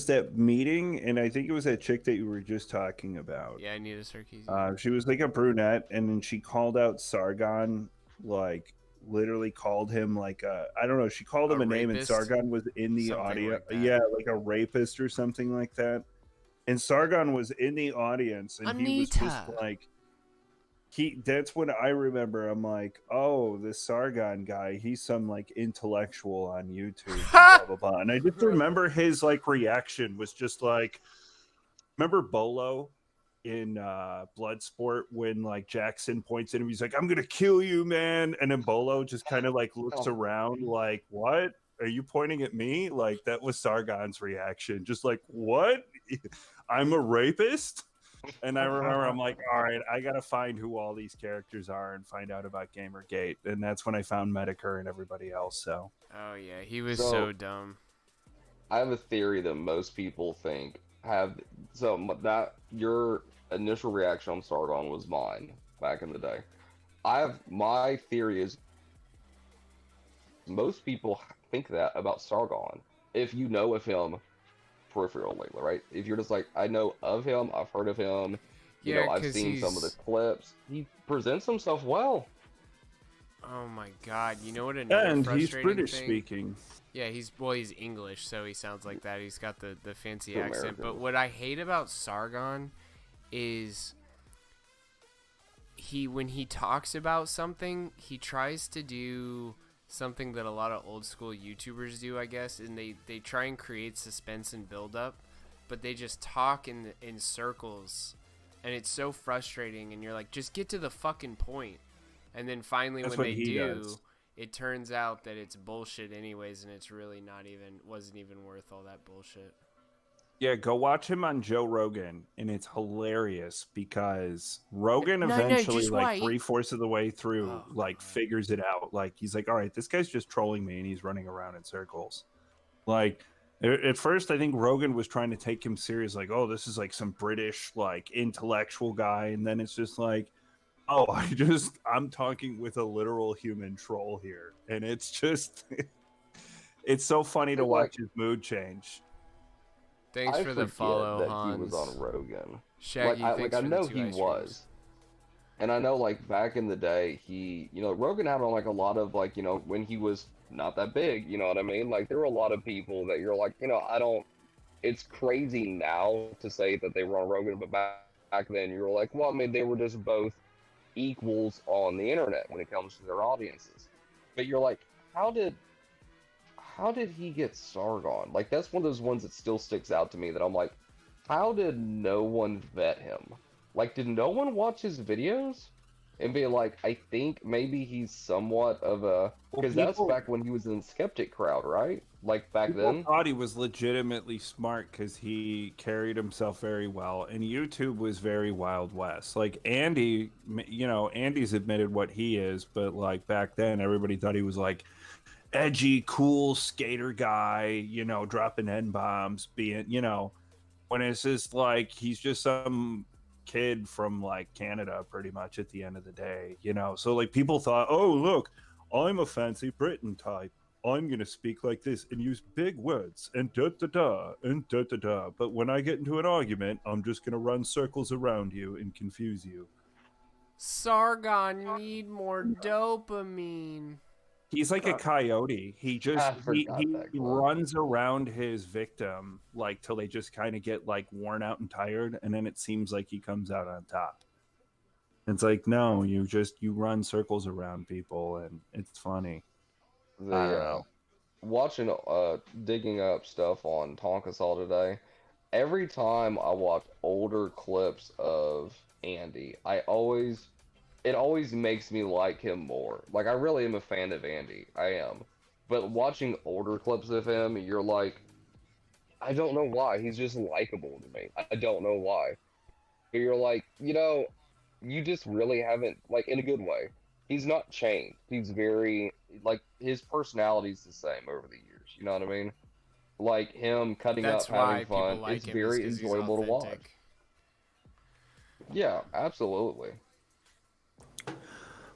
that meeting, and I think it was that chick that you were just talking about. Yeah, Anita Sarkeesian. She was like a brunette, and then she called out Sargon, like literally called him like I don't know. She called him a name, and Sargon was in the audio. Like yeah, like a rapist or something like that. And Sargon was in the audience, and Anita. he was just like. That's when I remember. I'm like, oh, this Sargon guy, he's some like intellectual on YouTube, blah blah blah. And I just remember his like reaction was just like, remember Bolo in Bloodsport when like Jackson points at him, he's like, I'm gonna kill you, man. And then Bolo just kind of like looks around like, what? Are you pointing at me? Like that was Sargon's reaction, just like, what? I'm a rapist? And I remember I'm like, all right, I gotta find who all these characters are and find out about Gamergate. And that's when I found Medicare and everybody else. So Oh yeah, he was So- so dumb. I have a theory that most people think have that your initial reaction on Sargon was mine back in the day. My theory is most people think that about Sargon if you know of him peripherally, right? If you're just like, I know of him, I've heard of him, you Yeah, know, I've 'cause seen some of the he's- clips. He presents himself well. Oh my god, you know what another and he's frustrating British thing? speaking. Yeah, he's English, so he sounds like that. He's got the fancy Too accent. But American. what I hate about Sargon is when he talks about something, he tries to do something that a lot of old school YouTubers do, I guess, and they try and create suspense and build up, but they just talk in circles, and it's so frustrating, and you're like, just get to the fucking point. And then finally That's when what they he do, does. it turns out that it's bullshit anyways, and it's really wasn't even worth all that bullshit. Yeah, go watch him on Joe Rogan, and it's hilarious because Rogan No, eventually, just like wait. 3/4 of the way through, Oh, like God. figures it out. Like he's like, all right, this guy's just trolling me, and he's running around in circles. Like at first, I think Rogan was trying to take him serious, like, oh, this is like some British like intellectual guy, and then it's just like, oh, I'm talking with a literal human troll here, and it's just, it's so funny to Like- watch his mood change. Thanks I for the forget follow, that Hans. he was on Rogan. Shaggy, I thanks for know the 2 he ice was. creams. And I know, like, back in the day, Rogan had on, like, a lot of, like, when he was not that big, you know what I mean? Like, there were a lot of people that you're like, it's crazy now to say that they were on Rogan, but back then you were like, well, I mean, they were just both equals on the internet when it comes to their audiences. But you're like, how did he get Sargon? Like, that's one of those ones that still sticks out to me that I'm like, how did no one vet him? Like, did no one watch his videos and be like, I think maybe he's somewhat of a... Because that's back when he was in the skeptic crowd, right? Like, back People then? thought he was legitimately smart because he carried himself very well, and YouTube was very Wild West. Like Andy, Andy's admitted what he is, but like back then, everybody thought he was like edgy, cool skater guy, dropping N-bombs, being, when it's just like he's just some kid from like Canada pretty much at the end of the day, So like people thought, oh, look, I'm a fancy Britain type. I'm going to speak like this and use big words and da-da-da and da-da-da. But when I get into an argument, I'm just going to run circles around you and confuse you. Sargon need more dopamine. He's like a coyote. He just I forgot that he clip. runs around his victim like till they just kind of get like worn out and tired, and then it seems like he comes out on top. It's like, no, you run circles around people, and it's funny. I don't know. Watching, digging up stuff on Tonkasal today, every time I watch older clips of Andy, it always makes me like him more. Like, I really am a fan of Andy. I am. But watching older clips of him, you're like, I don't know why. He's just likable to me. I don't know why. But you're like, you just really haven't, like, in a good way. He's not changed. He's very, like, his personality's the same over the years. You know what I mean? Like, him cutting That's up, why having people fun, like it's him, very is 'cause he's enjoyable to watch. authentic. Yeah, absolutely.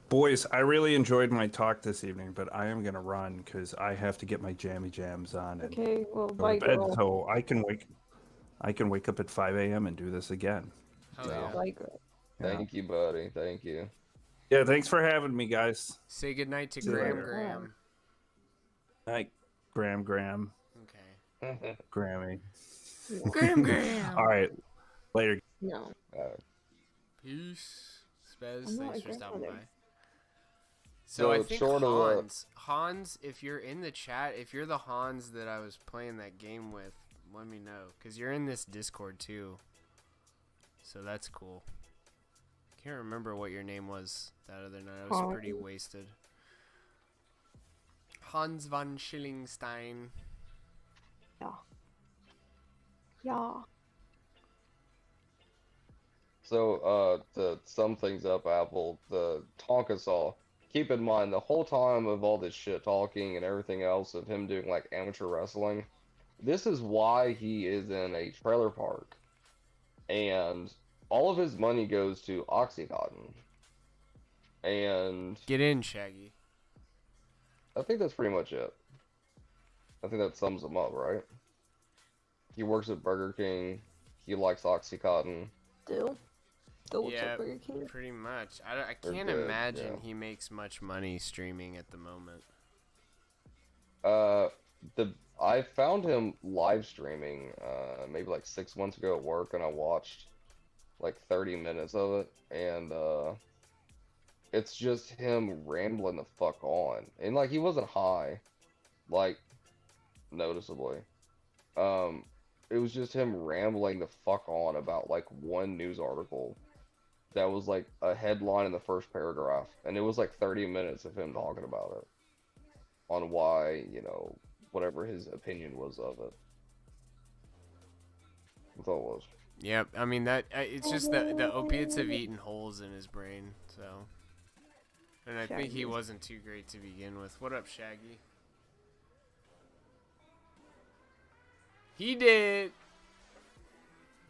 Boys, I really enjoyed my talk this evening, but I am going to run because I have to get my jammy jams on and Okay, well, go bye, to bed, girl. so I can wake up at 5 a.m. and do this again. Hell yeah. Bye, girl. Yeah. Thank you, buddy. Thank you. Yeah, thanks for having me, guys. Say goodnight to See you Graham later. Graham. Night, Graham, Okay. Grammy. Graham. All right, later. No. Peace. Spez, I'm not thanks a for stopping grandmother. by. So I So, think short of, Hans, if you're in the chat, if you're the Hans that I was playing that game with, let me know. Because you're in this Discord too. So that's cool. Can't remember what your name was that other night. I was pretty wasted. Hans von Schillingstein. Yeah. So, to sum things up, Apple, the Tonka Saw, keep in mind the whole time of all this shit talking and everything else of him doing like amateur wrestling, this is why he is in a trailer park. And all of his money goes to Oxycontin. And Get in, Shaggy. I think that's pretty much it. I think that sums him up, right? He works at Burger King. He likes Oxycontin. Still works Yeah, at Burger King. pretty much. I They're can't good, imagine yeah. he makes much money streaming at the moment. I found him live streaming maybe like 6 months ago at work, and I watched like 30 minutes of it, and it's just him rambling the fuck on, and like he wasn't high, like noticeably. It was just him rambling the fuck on about like one news article that was like a headline in the first paragraph, and it was like 30 minutes of him talking about it, on why, whatever his opinion was of it. That's all it was. Yep, I mean it's just the opiates have eaten holes in his brain, so. And I think he wasn't too great to begin with. What up, Shaggy? He did.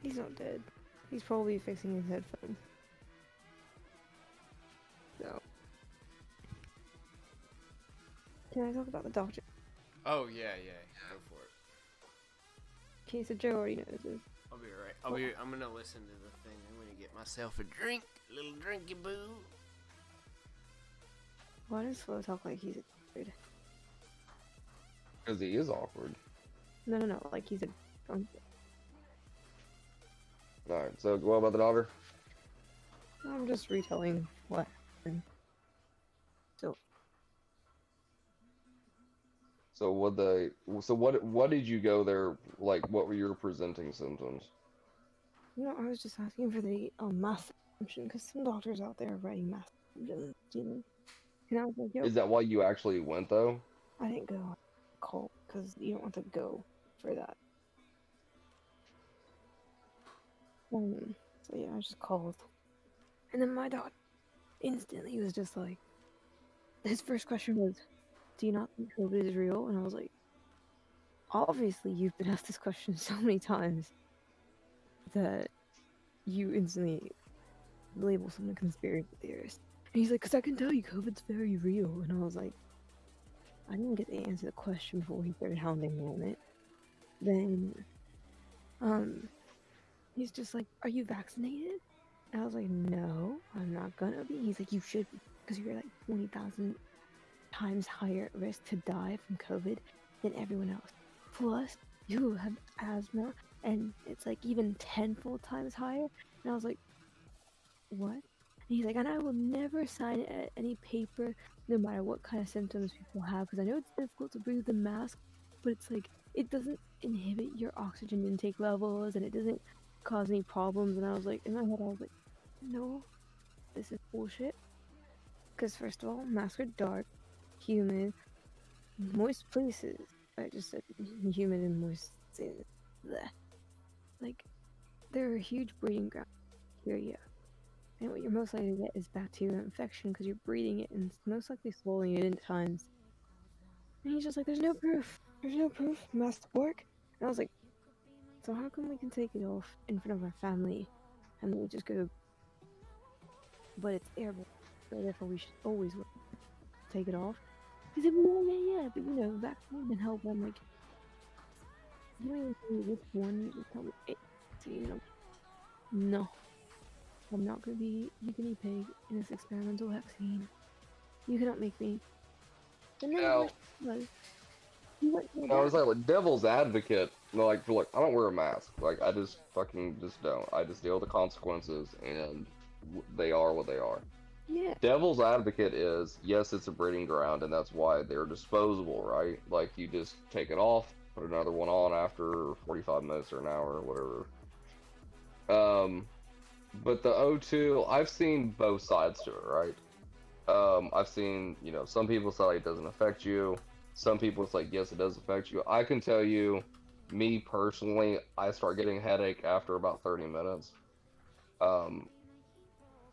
He's not dead. He's probably fixing his headphones. So. Can I talk about the doctor? Oh yeah, go for it. Okay, so Joe already knows this. I'll be alright. I'm gonna listen to the thing. I'm gonna get myself a drink, little drinky boo. Why does Flo talk like he's a dude? Because he is awkward. No, like he's a drunk. Alright, so what about the doctor? I'm just retelling what happened. So what did you go there, like, what were your presenting symptoms? I was just asking for the math exemption, because some doctors out there are writing math exemptions. And I was like, yo. Is that why you actually went, though? I didn't go call, because you don't want to go for that. So yeah, I just called. And then my doctor instantly was just like, his first question was, do you not think COVID is real? And I was like, obviously you've been asked this question so many times that you instantly label someone a conspiracy theorist. And he's like, because I can tell you COVID's very real. And I was like, I didn't get to answer the question before he started hounding me on it. Then, he's just like, are you vaccinated? And I was like, no, I'm not gonna be. He's like, you should be, because you're like 20,000 times higher at risk to die from COVID than everyone else. Plus, you have asthma, and it's like even tenfold times higher. And I was like, what? And he's like, and I will never sign any paper, no matter what kind of symptoms people have, because I know it's difficult to breathe the mask, but it's like, it doesn't inhibit your oxygen intake levels, and it doesn't cause any problems. And I was like, in my head, I was like, no, this is bullshit. Because first of all, masks are dark, humid, moist places. I just said humid and moist. Bleh. Like, they're a huge breeding ground. Bacteria. And what you're most likely to get is bacterial infection because you're breathing it and it's most likely swallowing it in times. And he's just like, there's no proof. There's no proof. Masks work. And I was like, so how come we can take it off in front of our family and we just go, but it's airborne, so therefore we should always take it off? He said, well, yeah, but vaccine can help. I'm like, you don't even tell me which one, just tell me it. So, no, I'm not gonna be a guinea pig in this experimental vaccine. You cannot make me. And then No. I was like, devil's advocate. Like, look, I don't wear a mask. Like, I just fucking don't. I just deal with the consequences, and they are what they are. Yeah. Devil's advocate is, yes, it's a breeding ground, and that's why they're disposable, right? Like, you just take it off, put another one on after 45 minutes or an hour or whatever. But the O2, I've seen both sides to it, right? I've seen, some people say it doesn't affect you. Some people it's like, yes, it does affect you. I can tell you, me personally, I start getting a headache after about 30 minutes.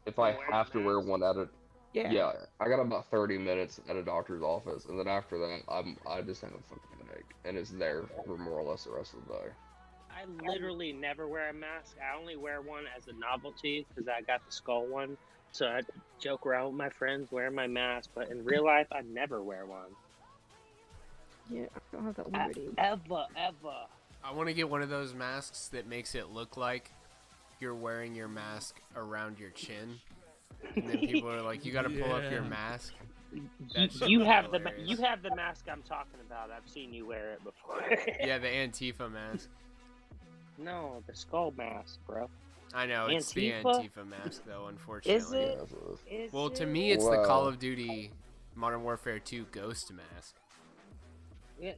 if I have to wear one at a Yeah. I got about 30 minutes at a doctor's office, and then after that, I just have a fucking headache, and it's there for more or less the rest of the day. I literally never wear a mask. I only wear one as a novelty because I got the skull one. So I joke around with my friends wearing my mask, but in real life, I never wear one. Yeah, I don't have that liberty. Ever. I want to get one of those masks that makes it look like you're wearing your mask around your chin. And then people are like, you got to pull up your mask. You have the mask I'm talking about. I've seen you wear it before. Yeah, the Antifa mask. No, the skull mask, bro. I know, it's the Antifa mask, though, unfortunately. Is it? Well, to me, it's the Call of Duty Modern Warfare 2 Ghost mask.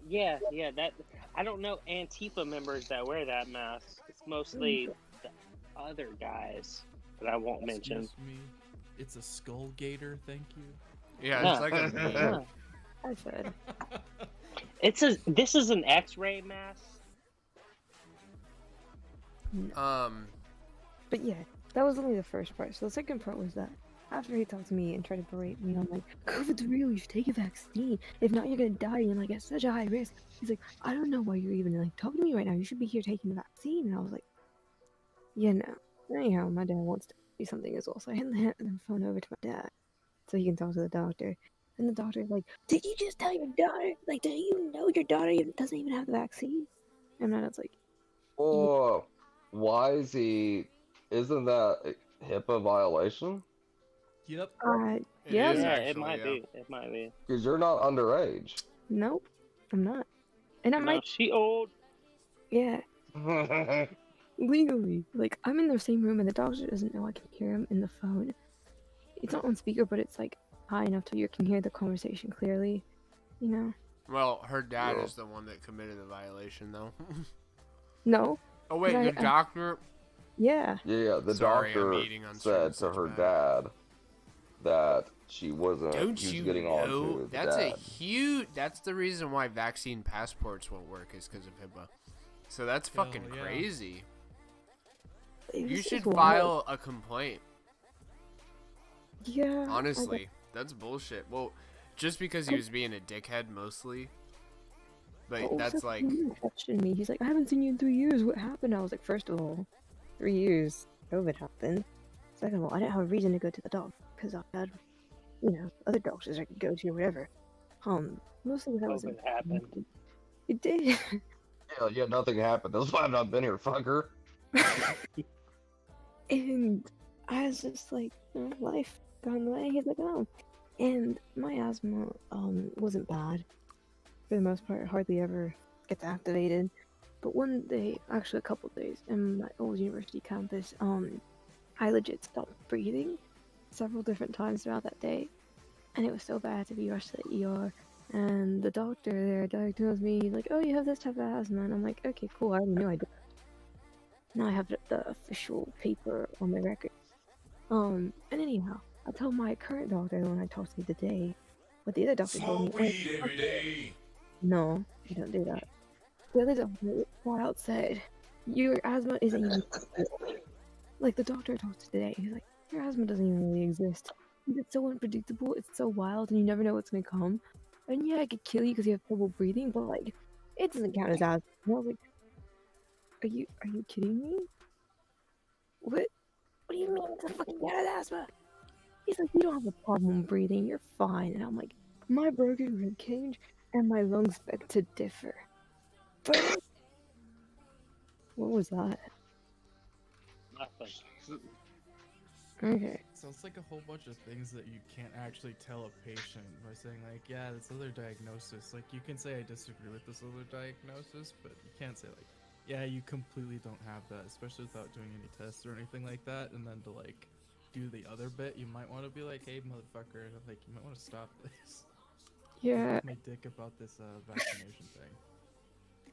Yeah. That I don't know Antifa members that wear that mask. It's mostly the other guys that I won't mention. Excuse me. It's a skull gator, thank you. Yeah, it's like a I said. This is an X-ray mask. But yeah, that was only the first part. So the second part was that after he talked to me and tried to berate me, I'm like, COVID's real, you should take a vaccine. If not, you're gonna die and like at such a high risk. He's like, I don't know why you're even like talking to me right now. You should be here taking the vaccine. And I was like, yeah, no. Anyhow, my dad wants to do something as well. So I hand the phone over to my dad so he can talk to the doctor. And the doctor's like, did you just tell your daughter? Like, do you know your daughter doesn't even have the vaccine? And my dad's like, Oh, why is he? Isn't that a HIPAA violation? Yep. yeah. It might be. It might be. Because you're not underage. Nope, I'm not. And I might. She old. Yeah. Legally. Like, I'm in the same room and the doctor doesn't know I can hear him in the phone. It's not on speaker, but it's like high enough to you can hear the conversation clearly. You know? Well, her dad is the one that committed the violation, though. No. Oh, wait, the doctor? Yeah. Yeah, the doctor said to her dad that she wasn't. Don't he was you getting know? on to his That's dad. a huge. That's the reason why vaccine passports won't work is because of HIPAA. So that's fucking crazy. You should file a complaint. Yeah. Honestly, that's bullshit. Well, just because he was being a dickhead mostly. But that's like. Questioned me. He's like, I haven't seen you in 3 years. What happened? I was like, first of all, 3 years, COVID happened. Second of all, I didn't have a reason to go to the doctor because I had, other doctors I could go to or whatever. Mostly that was happened. It did. Yeah, nothing happened. That's why I've not been here, fucker. And I was just like, life got in the way. He's like, oh. And my asthma wasn't bad. For the most part, it hardly ever gets activated. But one day, actually a couple days, in my old university campus, I legit stopped breathing several different times throughout that day. And it was so bad to be rushed to the ER. And the doctor there diagnosed me, like, oh, you have this type of asthma. And I'm like, okay, cool, I already knew I did. Now I have the official paper on my record. And anyhow, I told my current doctor when I talked to me today, but the other doctor told me, weed every day. no, you don't do that. The other doctor flat out said, your asthma isn't even like the doctor I talked to today. He's like, your asthma doesn't even really exist. It's so unpredictable, it's so wild, and you never know what's gonna come. And yeah, it could kill you because you have trouble breathing, but like, it doesn't count as asthma. And I was like, are you kidding me? What do you mean it's a fucking count as asthma? He's like, you don't have a problem breathing, you're fine. And I'm like, my broken rib cage and my lungs beg to differ. But what was that? Nothing. Okay. Sounds like a whole bunch of things that you can't actually tell a patient by saying like, yeah, this other diagnosis. Like, you can say I disagree with this other diagnosis, but you can't say like, yeah, you completely don't have that, especially without doing any tests or anything like that. And then to like do the other bit, you might want to be like, hey, motherfucker, like you might want to stop this. Yeah. My dick about this vaccination thing.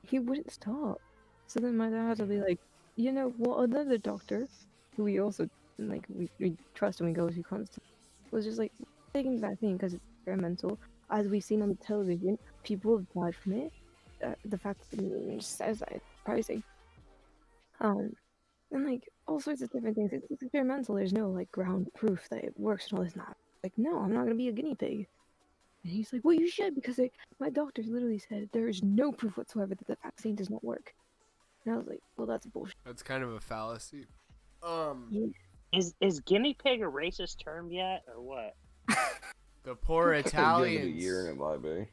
He wouldn't stop. So then my dad would be like, you know, well, another doctor, who we also, like, we trust and we go to constantly, was just like, taking the vaccine because it's experimental. As we've seen on the television, people have died from it. The fact that the news says that it's surprising. And like, all sorts of different things. It's experimental. There's no like ground proof that it works and all this. Not like, no, I'm not gonna be a guinea pig. And he's like, well, you should, because my doctor literally said there is no proof whatsoever that the vaccine does not work. And I was like, well, that's bullshit. That's kind of a fallacy. Yeah. Is guinea pig a racist term yet, or what? The poor Give it a Italians. year and it might be.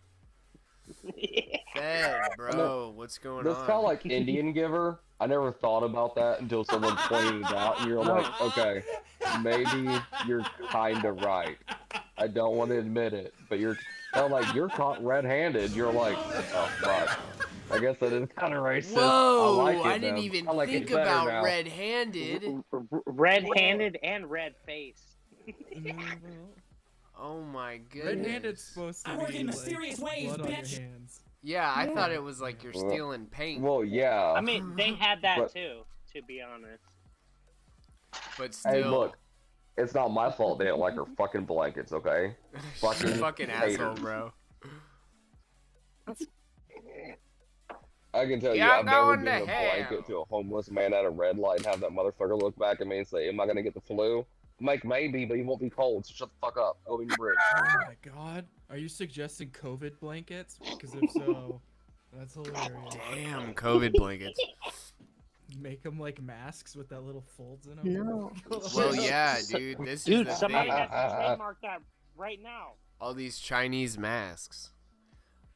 Fed, bro. What's going That's on? kind of like Indian giver. I never thought about that until someone pointed it out, and you're like, okay, maybe you're kind of right. I don't want to admit it, but you're kind of like, you're caught red-handed. You're like, oh, fuck. I guess that is kind of racist. Whoa, I like it, I didn't though. even I like think it better about now. red-handed. Red-handed and red face. Oh my goodness. Red-handed's supposed to be work in like mysterious ways, blood on your bitch. hands. Yeah, I thought it was like you're stealing paint. Well, yeah. I mean, they had that But- too, to be honest. But still. Hey, look. It's not my fault they don't like her fucking blankets, okay? fucking asshole, haters. bro. I can tell you, You're I've never going given a to hell. blanket to a homeless man at a red light and have that motherfucker look back at me and say, am I gonna get the flu? I'm like, maybe, but you won't be cold, so shut the fuck up. Go in your bridge. Oh my god. Are you suggesting COVID blankets? Because if so, that's hilarious. Damn, COVID blankets. Make them like masks with that little folds in them? No. Well, yeah, dude. This Dude, is the somebody thing. has to trademark that right now. All these Chinese masks.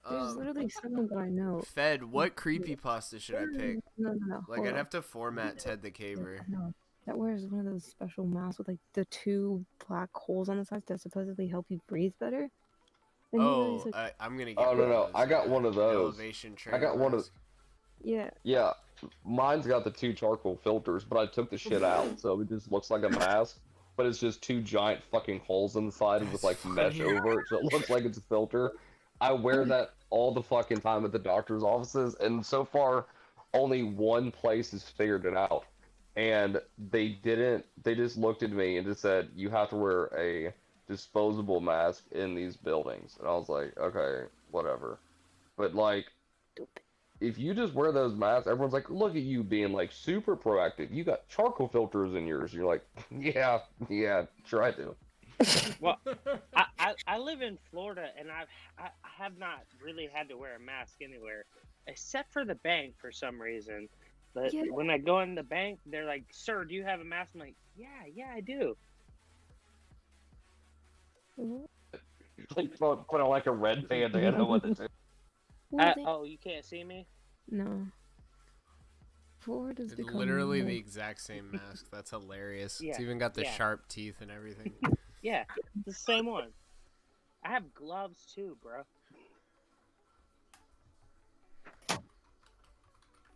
There's literally someone that I know. Fed, what creepypasta should I pick? No. Like, hold I'd on. have to format Ted the Caver. No, that wears one of those special masks with like the 2 black holes on the sides that supposedly help you breathe better. And he Oh, was like, I'm gonna get Oh, one no, of no. those, I got one of those. Elevation I got one of. mask. yeah. Yeah, mine's got the 2 charcoal filters, but I took the shit out, so it just looks like a mask. But it's just 2 giant fucking holes in the side with like mesh over it, so it looks like it's a filter. I wear that all the fucking time at the doctor's offices, and so far, only one place has figured it out. And they just looked at me and just said, you have to wear a disposable mask in these buildings. And I was like, okay, whatever. But like, if you just wear those masks, everyone's like, look at you being like super proactive. You got charcoal filters in yours. You're like, yeah, try to. Well, I live in Florida, and I have not really had to wear a mask anywhere, except for the bank for some reason. But Yeah. when I go in the bank, they're like, "Sir, do you have a mask?" I'm like, "Yeah, I do." Like put on like a red bandana with it. Oh, you can't see me? No. Florida's It's become literally more- the exact same mask. That's hilarious. It's Yeah, even got the yeah. sharp teeth and everything. Yeah, the same one. I have gloves too, bro.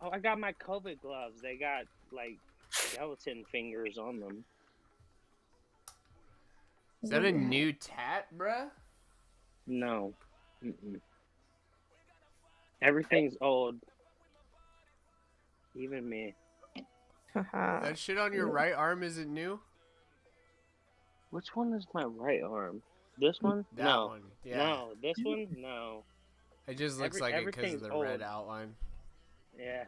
Oh, I got my COVID gloves. They got like skeleton fingers on them. Is that a new tat, bruh? No. Mm-mm. Everything's old. Even me. That shit on your right arm isn't new? Which one is my right arm? This one? That no. one, yeah. No. This one? No. It just looks like it because of the red outline. Yeah.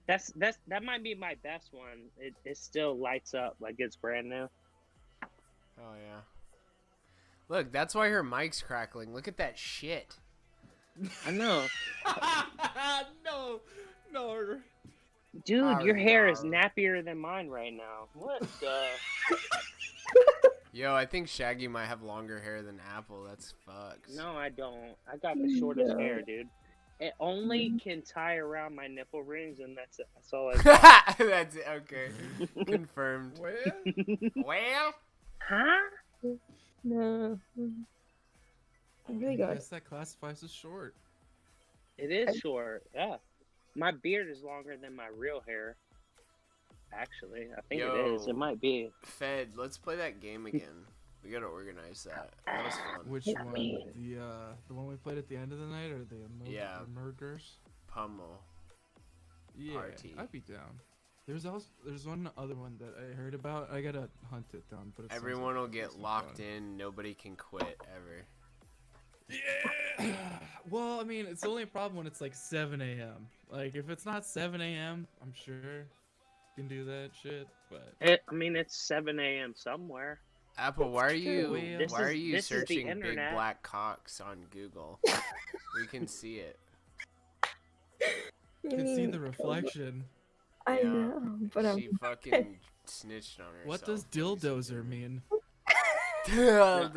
That might be my best one. It still lights up like it's brand new. Oh, yeah. Look, that's why her mic's crackling. Look at that shit. I know. No. Dude, your hair is nappier than mine right now. What the? Yo, I think Shaggy might have longer hair than Apple. That's fucks. No, I don't. I got the shortest hair, dude. It only can tie around my nipple rings, and that's it. That's all I got. That's it. Okay. Confirmed. Well? Huh? No. I really I got guess that classifies as short. It is short, yeah. My beard is longer than my real hair. Actually, I think it is. It might be. Fed, let's play that game again. We gotta organize that. That was fun. Which one? The one we played at the end of the night, or the murders? Pummel. Yeah, RT. I'd be down. There's one other one that I heard about. I gotta hunt it down. But it sounds Everyone like will it's get fun. locked in. Nobody can quit ever. Yeah. Well, I mean, it's only a problem when it's like 7 a.m. Like, if it's not 7 a.m., I'm sure can do that shit, but I mean, it's 7 a.m. somewhere. Apple, why are you Well, why are you this is the searching big internet. black cocks on Google? We can see it. you can see the reflection. I Yeah, know, but she fucking snitched on herself. What does dildozer mean? No,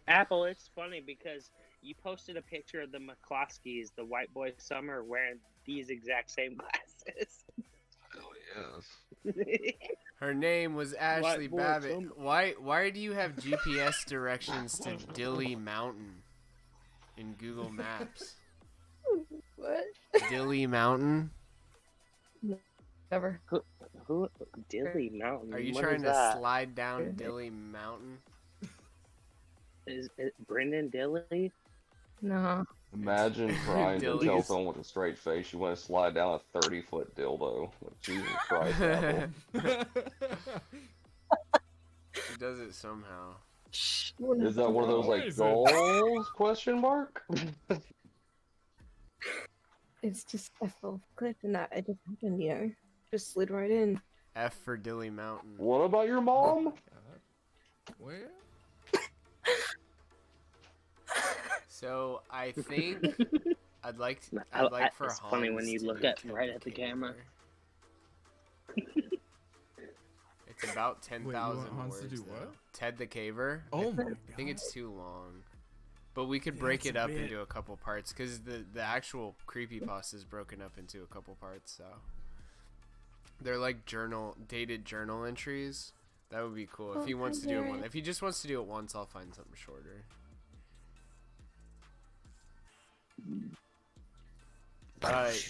Apple, it's funny because you posted a picture of the McCloskeys, the white boy summer, wearing these exact same glasses. Oh yes. Her name was Ashley White boy Babbitt. summer. Why do you have GPS directions to Dilly Mountain in Google Maps? What? Dilly Mountain? Never. Who? Dilly Mountain. Are you What trying is to that? slide down Dilly Mountain? Is it Brendan Dilly? No. Imagine trying to Dillies. tell someone with a straight face you want to slide down a 30-foot dildo. Like, Jesus Christ, Apple. She does it somehow. Is that one of those like goals? Question mark. It's just a full clip and that it just happened, you know. Just slid right in. F for Dilly Mountain. What about your mom? Where? So I think I'd like for It's funny when Hans you to look do at Ted right the at the Caver. camera. It's about Wait, you 10,000 want Hans words. to do though. what? Ted the Caver. Oh my I think it's too long. But we could Yeah, break it's it a up bit- into a couple parts because the actual creepypasta is broken up into a couple parts. So they're like dated journal entries. That would be cool if he wants to do it once. If he just wants to do it once, I'll find something shorter.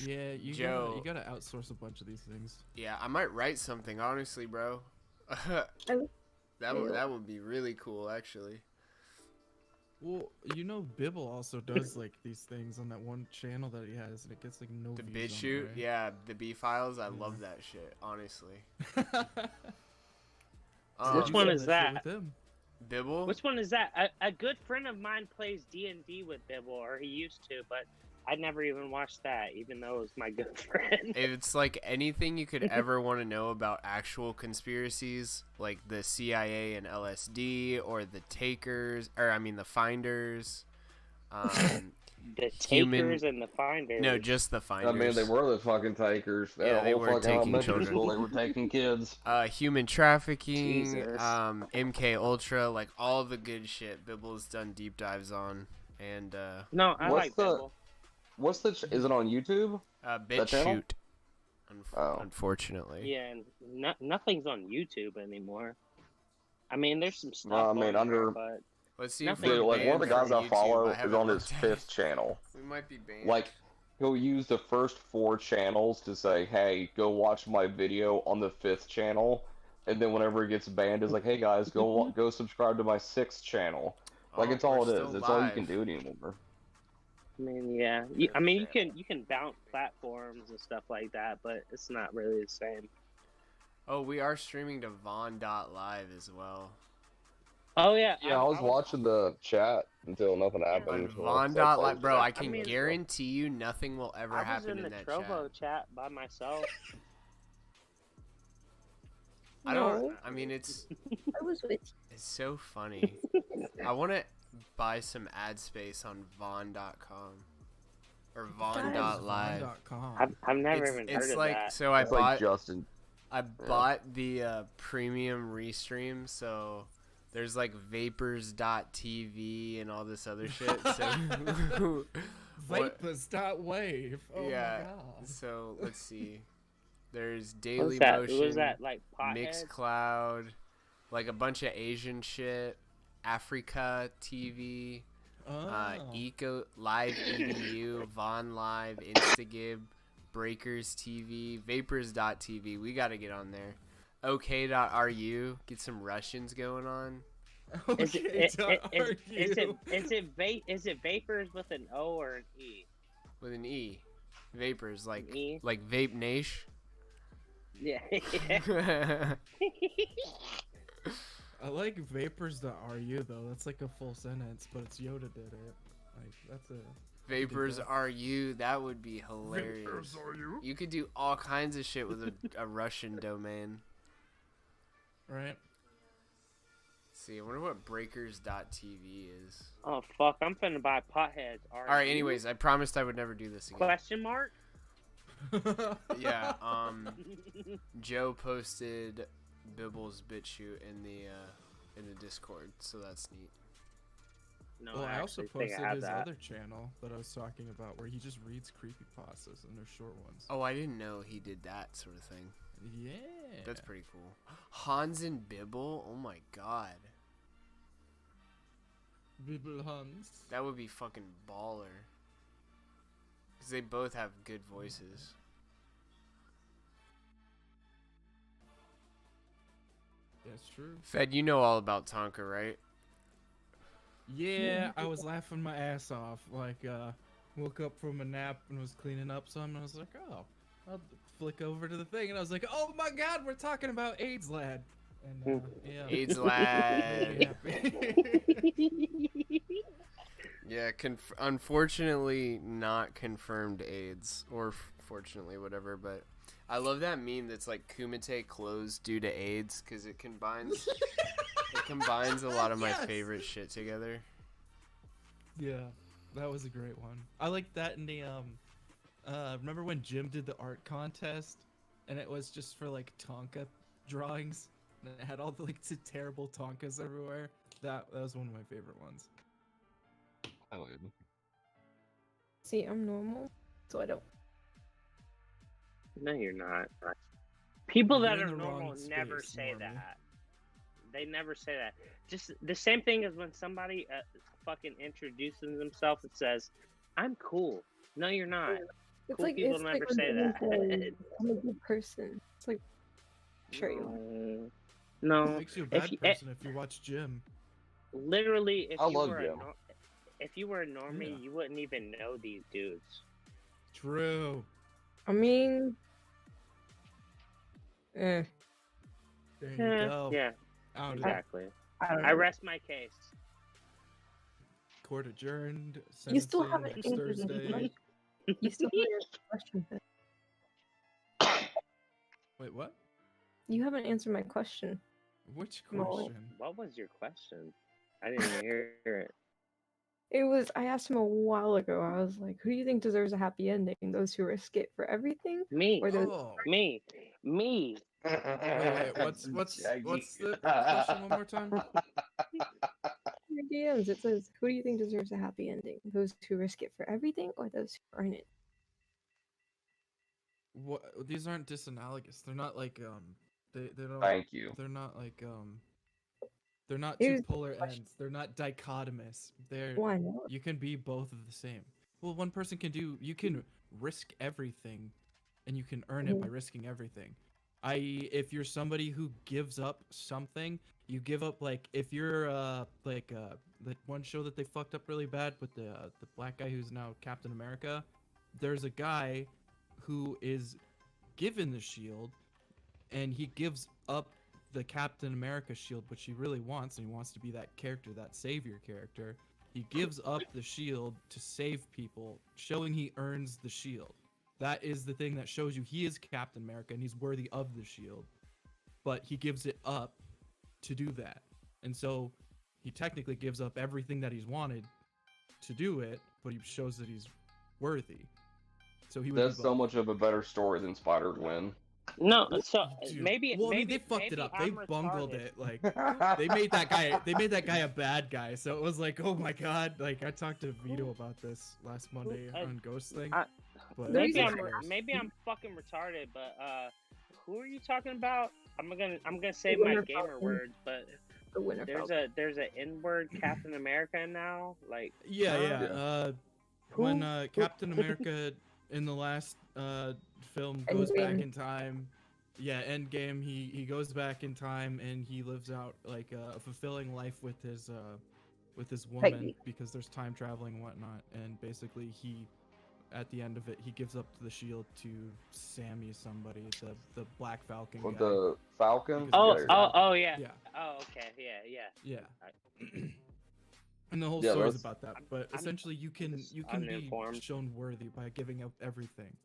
Yeah, Joe. you gotta outsource a bunch of these things. Yeah, I might write something, honestly, bro. That would be really cool, actually. Well, you know, Bibble also does like these things on that one channel that he has, and it gets like no The views bid on it, shoot, right? yeah, the B files. I love that shit, honestly. Which one is that? With him. Bibble? Which one is that? A good friend of mine plays D&D with Bibble, or he used to, but I never even watched that, even though it was my good friend. It's like anything you could ever want to know about actual conspiracies, like the CIA and LSD, or the Takers, or I mean the Finders. The Takers and the Finders. No, just the Finders. I mean, they were the fucking takers. Yeah, they were taking elementary children. school, they were taking kids. Human trafficking, Jesus. MK Ultra, like all the good shit. Bibble's done deep dives on, and No, I like Bibble. What's the? Is it on YouTube? Bit channel? shoot. Unfortunately. Yeah, and nothing's on YouTube anymore. I mean, there's some stuff. I mean, on there, under. but Let's see. nothing. If we're Like one of the banned guys from I follow YouTube. is haven't on his looked at it. 5th channel. We might be banned. Like, he'll use the first 4 channels to say, "Hey, go watch my video on the 5th channel," and then whenever it gets banned, it's like, "Hey guys, go subscribe to my 6th channel." Like, it's all it is. It's all you can do anymore. I mean, yeah. You can bounce platforms and stuff like that, but it's not really the same. Oh, we are streaming to Vaughn.live as well. Oh yeah. Yeah, I was watching the chat until nothing happened. Vaughn.live, bro. I can guarantee you nothing will ever I was happen in the that Trovo chat. chat by myself. I don't. I mean, it's. I was with. It's so funny. I want to buy some ad space on Vaughn.com or Vaughn.live. I've never even heard It's of like that. so. I It's like bought. Justin. I bought the premium restream, so there's like vapors.tv and all this other shit. So Vapors.wave. Oh yeah. my god. So let's see. There's Daily that? Motion, Was that like Pothead? Mixcloud, like a bunch of Asian shit, Africa TV, Eco Live EDU, Vaughn Live, Instagib, Breakers TV, Vapors.tv. We got to get on there. OK.ru, get some Russians going on. Is it Vapors with an O or an E? With an E. Vapors, like E? like Vape Nation. Yeah. I like vapors.ru though. That's like a full sentence, but it's Yoda did it. Like that's a. Vapors that. are you? That would be hilarious. Vapors are you? You could do all kinds of shit with a Russian domain. Right. See, I wonder what breakers.tv is. Oh fuck! I'm finna buy potheads. All right. Anyways, I promised I would never do this again. Question mark? Yeah. Joe posted Bibble's BitChute in the Discord, so that's neat. No, Well, I also actually think posted I have his that. other channel that I was talking about, where he just reads creepypastas and they're short ones. Oh, I didn't know he did that sort of thing. Yeah. That's pretty cool. Hans and Bibble? Oh my god. Bibble Hans. That would be fucking baller. Because they both have good voices. That's true. Fed, you know all about Tonka, right? Yeah, I was laughing my ass off. Like, woke up from a nap and was cleaning up some, and I was like, oh, I'll flick over to the thing, and I was like, oh my god, we're talking about AIDS Lad. And, yeah. AIDS Lad. Really Yeah, unfortunately not confirmed AIDS, or fortunately, whatever, but I love that meme that's like Kumite closed due to AIDS, because it combines a lot of my favorite shit together. Yeah, that was a great one. I like that in the remember when Jim did the art contest and it was just for like Tonka drawings and it had all the like terrible Tonkas everywhere? That was one of my favorite ones. I would. See, I'm normal, so I don't. No, you're not. People that You're are in the wrong normal never space, say Normie. that. They never say that. Just the same thing as when somebody fucking introduces themselves and says, "I'm cool." No, you're not. It's Cool like people it's never like say when that. people say, I'm a good person. It's like, sure you are. No. It makes you a bad you, person if you watch Jim. literally, if I you love were Jim. if you were a normie, Yeah. you wouldn't even know these dudes. True. I mean, There you go. Yeah, Out of exactly. I don't know. I rest my case. Court adjourned. You still sentencing haven't next answered my Thursday. question. You still haven't answered my question. Fed. Wait, what? You haven't answered my question. Which No. question? What was your question? I didn't even hear it. It was, I asked him a while ago. I was like, who do you think deserves a happy ending? Those who risk it for everything? Me. Or those Oh. Me. Wait, what's the question one more time? your DMs? It says, who do you think deserves a happy ending? Those who risk it for everything or those who earn it? What? These aren't disanalogous. They're not like they don't. Thank you. They're not like They're not Here's two the polar question. ends. They're not dichotomous. They're Why not? You can be both of the same. Well, one person can do. You can risk everything, and you can earn it by risking everything. I.e., if you're somebody who gives up something, you give up like if you're the one show that they fucked up really bad with the black guy who's now Captain America. There's a guy who is given the shield, and he gives up the Captain America shield, which he really wants, and he wants to be that character, that savior character. He gives up the shield to save people, showing he earns the shield. That is the thing that shows you he is Captain America and he's worthy of the shield. But he gives it up to do that. And so he technically gives up everything that he's wanted to do it, but he shows that he's worthy. So he would That's be so both. much of a better story than Spider-Gwen. No, so Dude. maybe. Well, I mean, maybe, they fucked it maybe up. They I'm bungled retarded. it. Like they made that guy. They made that guy a bad guy. So it was like, oh my god. Like I talked to Vito about this last Monday on Ghost Thing. But Maybe who I'm cares? fucking retarded, but who are you talking about? I'm gonna say my gamer words, but The winner there's a N-word Captain America now. Like Yeah. When Captain America in the last film goes back Endgame. in time. Yeah, Endgame. He goes back in time and he lives out like a fulfilling life with his woman Peggy. because there's time traveling and whatnot. And basically, at the end of it, he gives up the shield to Sammy, somebody, the Black Falcon With guy. the Falcon? Oh Yeah. oh yeah. Yeah. Oh okay, yeah. Yeah. And the whole Yeah, story's that's- about that. But I'm essentially, you can just be uninformed. shown worthy by giving up everything.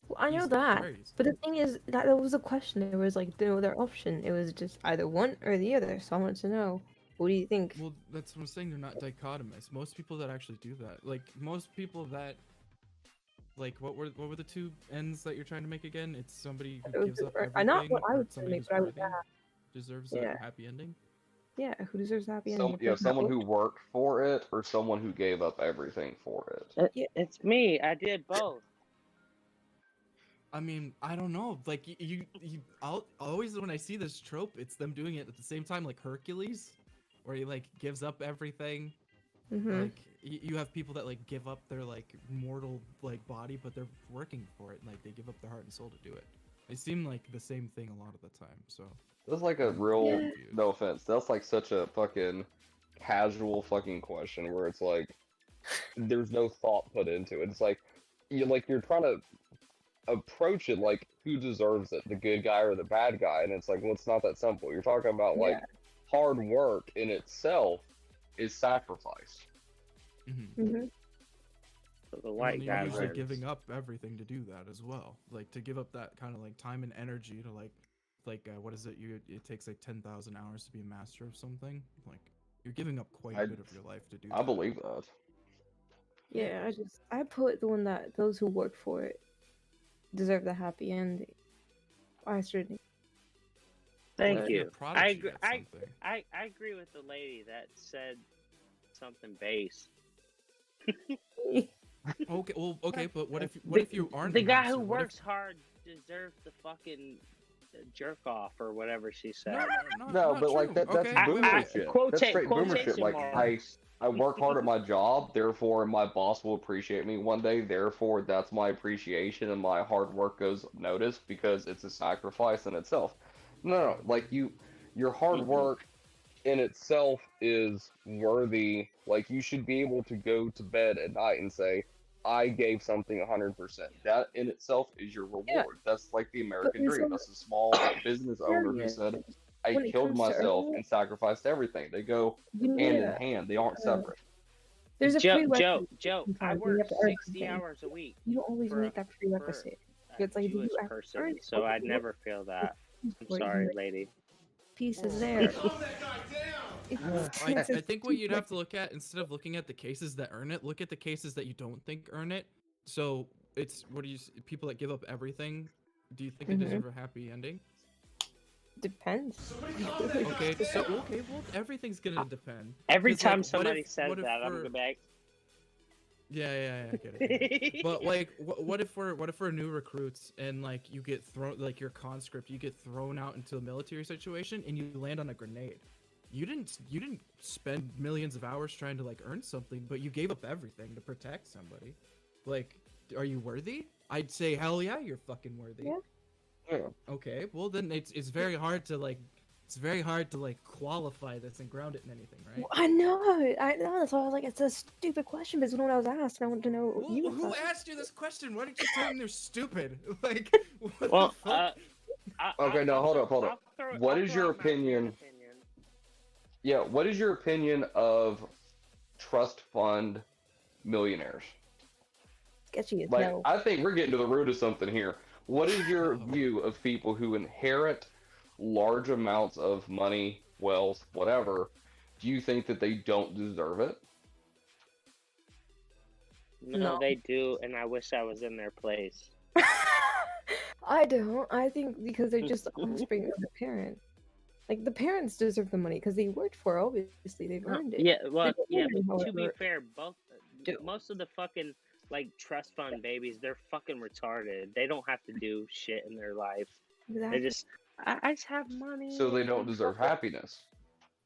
Well, I know Easily, that, very easily. but the thing is that was a question. It was like no other option. It was just either one or the other. So I wanted to know, what do you think? Well, that's what I'm saying. They're not dichotomous. Most people that actually do that, like most people that, like, what were the two ends that you're trying to make again? It's somebody It who was gives up different. everything, Not what I or would somebody make, who's but I would. worthy deserves Yeah. a happy ending. Yeah, who deserves a happy ending? Yeah, someone who worked for it or someone who gave up everything for it. It's me. I did both. I mean, I don't know. Like I'll always when I see this trope, it's them doing it at the same time, like Hercules, where he like gives up everything. Mhm. Like you have people that like give up their like mortal like body, but they're working for it. Like they give up their heart and soul to do it. They seem like the same thing a lot of the time. So That's like a real, Yeah. no offense, that's like such a fucking casual fucking question where it's like, there's no thought put into it. It's like, you're trying to approach it like, who deserves it, the good guy or the bad guy? And it's like, well, it's not that simple. You're talking about like, hard work in itself is sacrifice. Mhm. So the and white you're guy usually wins. giving up everything to do that as well. Like to give up that kind of like time and energy to like what is it? It takes like 10,000 hours to be a master of something. Like you're giving up quite a bit of your life to do that. I believe that. Yeah, I put the one that those who work for it deserve the happy ending. I certainly. Thank Well, you. you're a prodigy I agree. at I, something. I agree with the lady that said something base. Okay, well, okay, but what if you aren't the a guy master? who What if- works hard deserves the fucking jerk off or whatever she said? No, No, not but like true. that's Okay, boomer wait. shit. Quote- That's straight boomer shit. quotation Like marks. I work hard at my job, therefore my boss will appreciate me one day. Therefore, that's my appreciation, and my hard work goes noticed because it's a sacrifice in itself. No, like your hard work in itself is worthy. Like you should be able to go to bed at night and say, I gave something 100%. That in itself is your reward. Yeah. That's like the American in dream. some- That's a small business owner who said, I When it killed comes to myself earning and sacrificed everything. They go hand in hand. They aren't separate. There's a Joe, prerequisite. Joe, I sometimes when you work have to earn 60 something. hours a week. You don't always for a- meet that prerequisite. a It's like, do Jewish you actually person, earn it? so Okay, I'd what never feel that. I'm what sorry, you- lady. pieces there. I think what you'd have to look at, instead of looking at the cases that earn it, look at the cases that you don't think earn it. So it's people that give up everything. Do you think they deserve a happy ending? Depends. Okay, well, everything's gonna depend. Every 'Cause, like, time what somebody if- says what if that, I'm we're- gonna be like, Yeah, I get it. But like, what if we're new recruits and like you get thrown, like you're conscript, you get thrown out into a military situation and you land on a grenade. You didn't spend millions of hours trying to like earn something, but you gave up everything to protect somebody. Like, are you worthy? I'd say hell yeah, you're fucking worthy. Yeah. Okay, well then it's very hard to like qualify this and ground it in anything, right? I know. That's why I was like, it's a stupid question, but it's when I was asked, and I wanted to know what you Who thought. asked you this question? Why didn't you tell them they're stupid? Like, what well, the fuck? Okay, no, hold up. What I'll is throw your out my opinion. opinion? Yeah, what is your opinion of trust fund millionaires? Sketchy as Like, hell. I think we're getting to the root of something here. What is your view of people who inherit large amounts of money, wealth, whatever? Do you think that they don't deserve it? No, they do, and I wish I was in their place. I don't. I think because they're just the offspring of the parent. Like the parents deserve the money because they worked for it. Obviously, they've earned it. Yeah, well, The yeah, children, but to be however, fair, most of the fucking like trust fund babies, they're fucking retarded. They don't have to do shit in their life. Exactly. They just, I just have money. So they don't deserve happiness.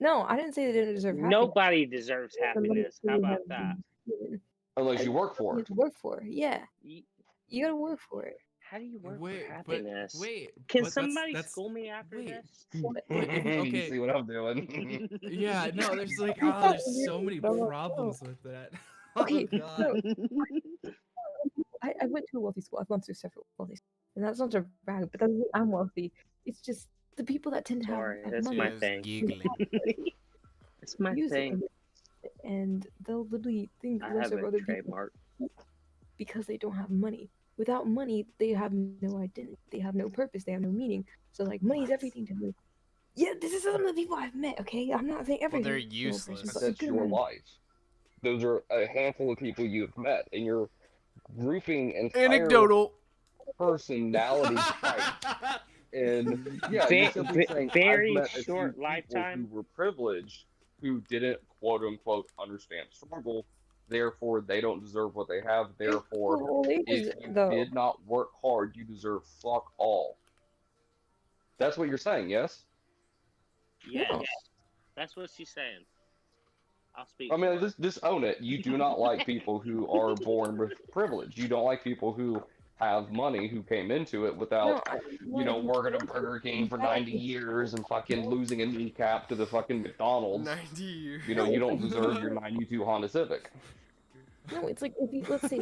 No, I didn't say they didn't deserve happiness. Nobody deserves The money happiness. How they about have that? been given. Unless you I- work for You it. have to work for it. Yeah, you gotta work for it. How do you work Wait, for but happiness? wait, Can but somebody that's school me after wait. this? You Okay. see what I'm doing? Yeah, no, there's like, there's so many No, no, problems with that. Okay, Oh god. no. I went to a wealthy school. I've gone through several wealthy schools. And that's not to brag, but doesn't mean I'm wealthy. It's just the people that tend to Sorry, have that's money. my Just thing. giggling. It's my use it. thing. and they'll literally think I less have of a other people trademark. because they don't have money. Without money, they have no identity. They have no purpose. They have no meaning. So like, money's everything to them. Yeah, this is some of the people I've met. Okay, I'm not saying every Well, they're single person, useless. but a That's good your amount. life. Those are a handful of people you've met, and you're grouping entire Anecdotal. personality types. And yeah, you're simply saying I've Very met a few short people lifetime. who were privileged, who didn't quote unquote understand struggle. Therefore, they don't deserve what they have. Therefore, Well, they if just, you though. did not work hard, you deserve fuck all. That's what you're saying, yes? Yes, No. that's what she's saying. I'll speak. I mean, for her. just own it. You do not like people who are born with privilege. You don't like people who have money, who came into it without, working at Burger King for 90 years and fucking losing a kneecap to the fucking McDonald's. 90 years. You don't deserve your 92 Honda Civic. No, it's like if you let's say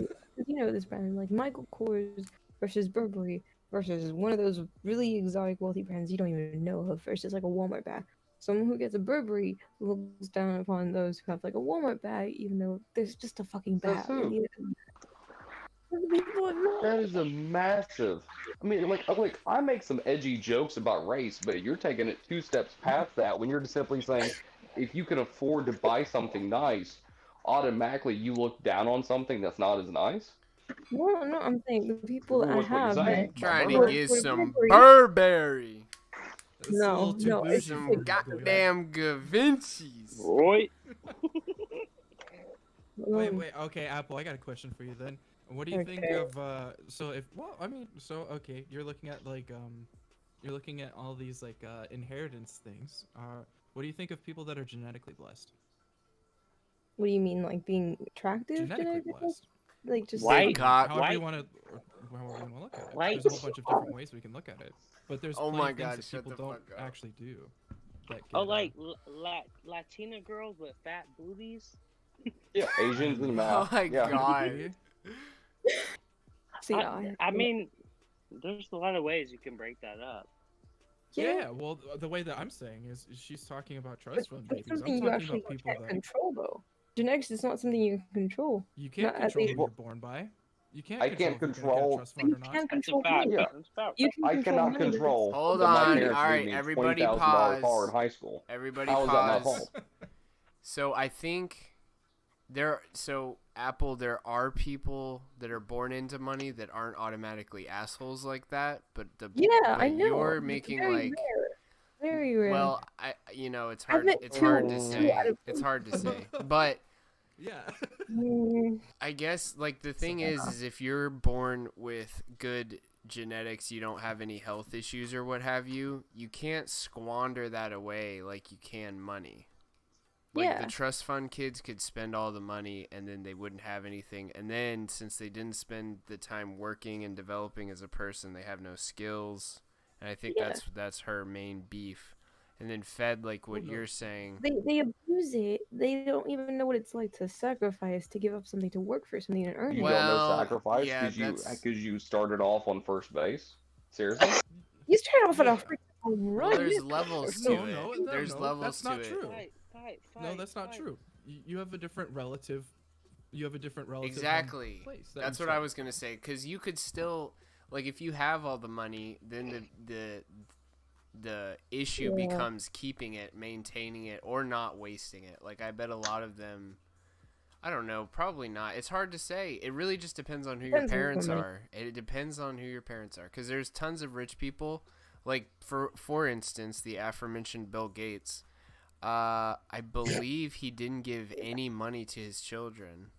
you know this brand like Michael Kors versus Burberry versus one of those really exotic wealthy brands you don't even know of versus like a Walmart bag. Someone who gets a Burberry looks down upon those who have like a Walmart bag, even though there's just a fucking bag. Says who? And That is a massive. I mean, like I make some edgy jokes about race, but you're taking it 2 steps past that when you're just simply saying, if you can afford to buy something nice, automatically you look down on something that's not as nice. no, I'm saying the people that I What's what you're have saying? met Trying Burberry. to get for some Burberry. Burberry. That's a No, little too no, it's bougie Some for you, goddamn Gavincis. Roy. Wait, okay, Apple, I got a question for you then. What do you think Okay. of okay, you're looking at you're looking at all these inheritance things. What do you think of people that are genetically blessed? What do you mean, like being attractive? Genetically blessed. Like just White. cock. However you White. want to look at it. White. There's a whole bunch of different ways we can look at it. But there's Oh plenty my of things God, that shut people the don't fuck up. actually do. That Oh, get, like Latina girls with fat booties. Yeah, Asians and Oh math. my Yeah. god. See, I mean, there's a lot of ways you can break that up. Yeah, well, the way that I'm saying is she's talking about trust fund It's babies. I'm something you talking actually about people can't that control, though. Genetics is not something you can control. you can't Not at control the- who you're born by. You can't I control can't if you're gonna get a control- trust fund or You not. can That's a control fact. money. Yeah. That's a fact. You can I control cannot money, but control Hold that my on. parents All gave right, me everybody $20,000 car pause. in high school. Everybody How is that my pause. fault? So I think Apple, there are people that are born into money that aren't automatically assholes like that, but I know. you're It's making very like rare. Very rare. well, it's I've hard met it's two- hard to two say. out of It's hard to say. But Yeah. I guess like the thing is if you're born with good genetics, you don't have any health issues or what have you, you can't squander that away like you can money. Like the trust fund kids could spend all the money and then they wouldn't have anything. And then since they didn't spend the time working and developing as a person, they have no skills. And I think that's her main beef. And then fed like what you're saying. They abuse it. They don't even know what it's like to sacrifice, to give up something, to work for something and earn You it. don't know Well, sacrifice yeah, because you started off on first base. Seriously? You started off at a Yeah. freaking home run. Well, there's You- levels No, to it. no, There's levels that's to not it. true. Fight, No, that's not true. You have a different relative. You have a different relative. Exactly. Place that That's you what I start. was gonna say. Because you could still, like, if you have all the money, then the issue becomes keeping it, maintaining it, or not wasting it. Like, I bet a lot of them, I don't know, probably not. It's hard to say. It really just depends on who your parents are. It depends on who your parents are. Because there's tons of rich people. Like, for instance, the aforementioned Bill Gates. I believe he didn't give any money to his children.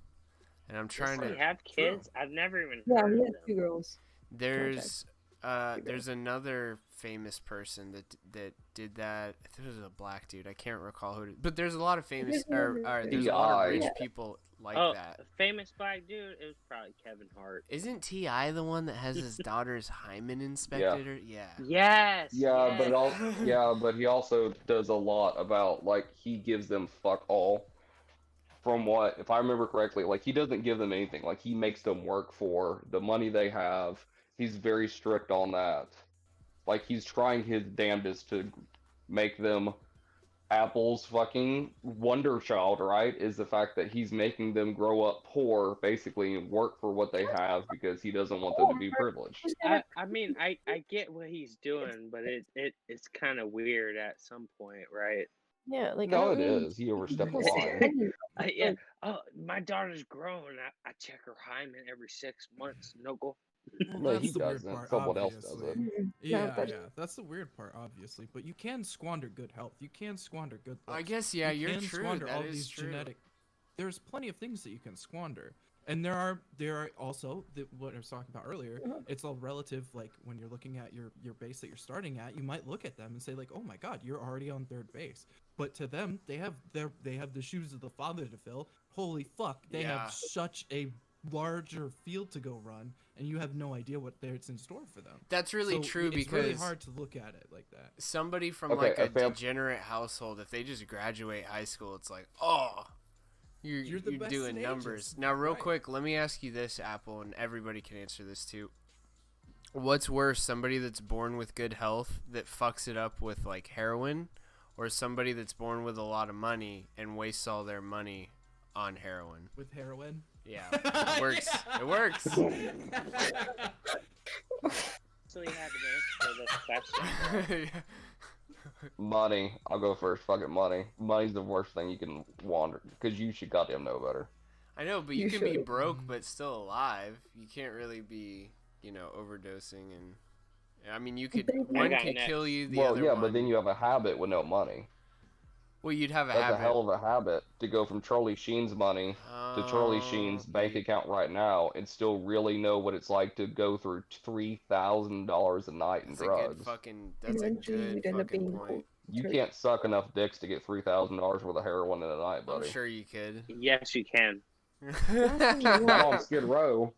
And I'm trying Does he to... have kids? I've never even Yeah, heard we of had them. 2 girls. There's another famous person that did that. I think it was a black dude. I can't recall who it is. But there's a lot of famous there's a lot of rich people like that. A famous black dude, it was probably Kevin Hart. Isn't T.I. the one that has his daughter's hymen inspected? Yes. Yeah, yes. but he also does a lot about like he gives them fuck all. From what, if I remember correctly, like he doesn't give them anything. Like he makes them work for the money they have. He's very strict on that. Like he's trying his damnedest to make them Apple's fucking wonder child, right? Is the fact that he's making them grow up poor, basically, and work for what they have because he doesn't want them to be privileged. I mean, I get what he's doing, but it's kind of weird at some point, right? Yeah, like No, it is. He overstepped the line. Yeah. Oh, my daughter's grown. I check her hymen every 6 months. No go. No, he That's the weird doesn't. part, Someone else does it. obviously. Yeah, that's the weird part, obviously. But you can squander good health. You can squander good looks. I guess, yeah, you you're can true. Squander That all is these true. genetic. There's plenty of things that you can squander, and there are also what I was talking about earlier. It's all relative. Like when you're looking at your base that you're starting at, you might look at them and say like, oh my god, you're already on third base. But to them, they have the shoes of the father to fill. Holy fuck, they have such a larger field to go run, and you have no idea what there's in store for them. That's really true it's really because hard to look at it like that. Somebody from like a degenerate household, if they just graduate high school, it's like, oh, you're the best doing in numbers. ages. Now, real quick, let me ask you this, Apple, and everybody can answer this too. What's worse, somebody that's born with good health that fucks it up with like heroin, or somebody that's born with a lot of money and wastes all their money on heroin? With heroin? Yeah, it works. It works. So you have an answer for this question. Money. I'll go first. Fuck it, money. Money's the worst thing you can wander because you should goddamn know better. I know, but you can be broke but still alive. You can't really be, overdosing and. I mean, you could one could kill you. The other one. But then you have a habit with no money. Well, you'd have a That's habit. a hell of a habit to go from Charlie Sheen's money to Charlie Sheen's bank account right now and still really know what it's like to go through $3,000 a night in drugs. That's a good fucking point. You can't suck enough dicks to get $3,000 worth of heroin in a night, buddy. I'm sure you could. Yes, you can. Not on Skid Row.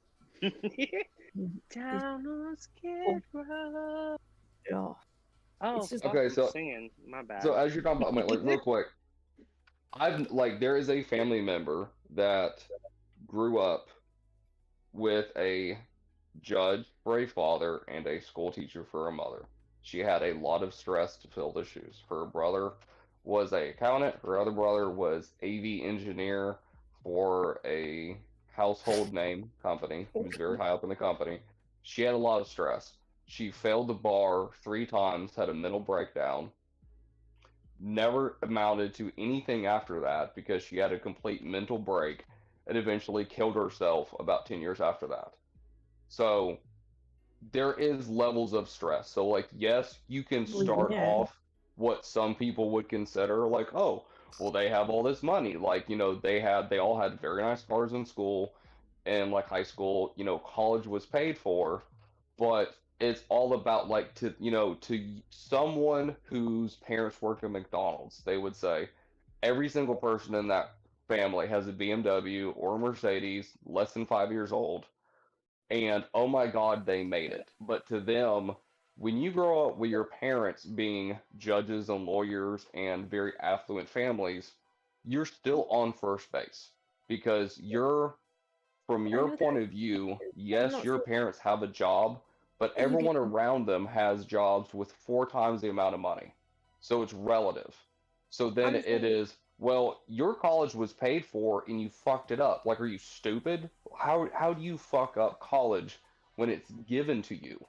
Down on Skid Row. Oh. Oh, okay, so singing. My bad. So as you're talking about, like, real quick, there is a family member that grew up with a judge for a father and a school teacher for a mother. She had a lot of stress to fill the shoes. Her brother was an accountant. Her other brother was AV engineer for a household name company. He was very high up in the company. She had a lot of stress. She failed the bar 3 times, had a mental breakdown, never amounted to anything after that because she had a complete mental break and eventually killed herself about 10 years after that. So there is levels of stress. So, like, yes, you can start off what some people would consider like, oh, well, they have all this money. Like, they all had very nice cars in school and like high school, college was paid for, but it's all about like to someone whose parents worked at McDonald's, they would say every single person in that family has a BMW or a Mercedes less than 5 years old, and oh my god, they made it. But to them, when you grow up with your parents being judges and lawyers and very affluent families, you're still on first base because from your point of view, yes, your parents have a job, but everyone around them has jobs with 4 times the amount of money. So it's relative. So then it is, well, your college was paid for and you fucked it up. Like, are you stupid? How do you fuck up college when it's given to you?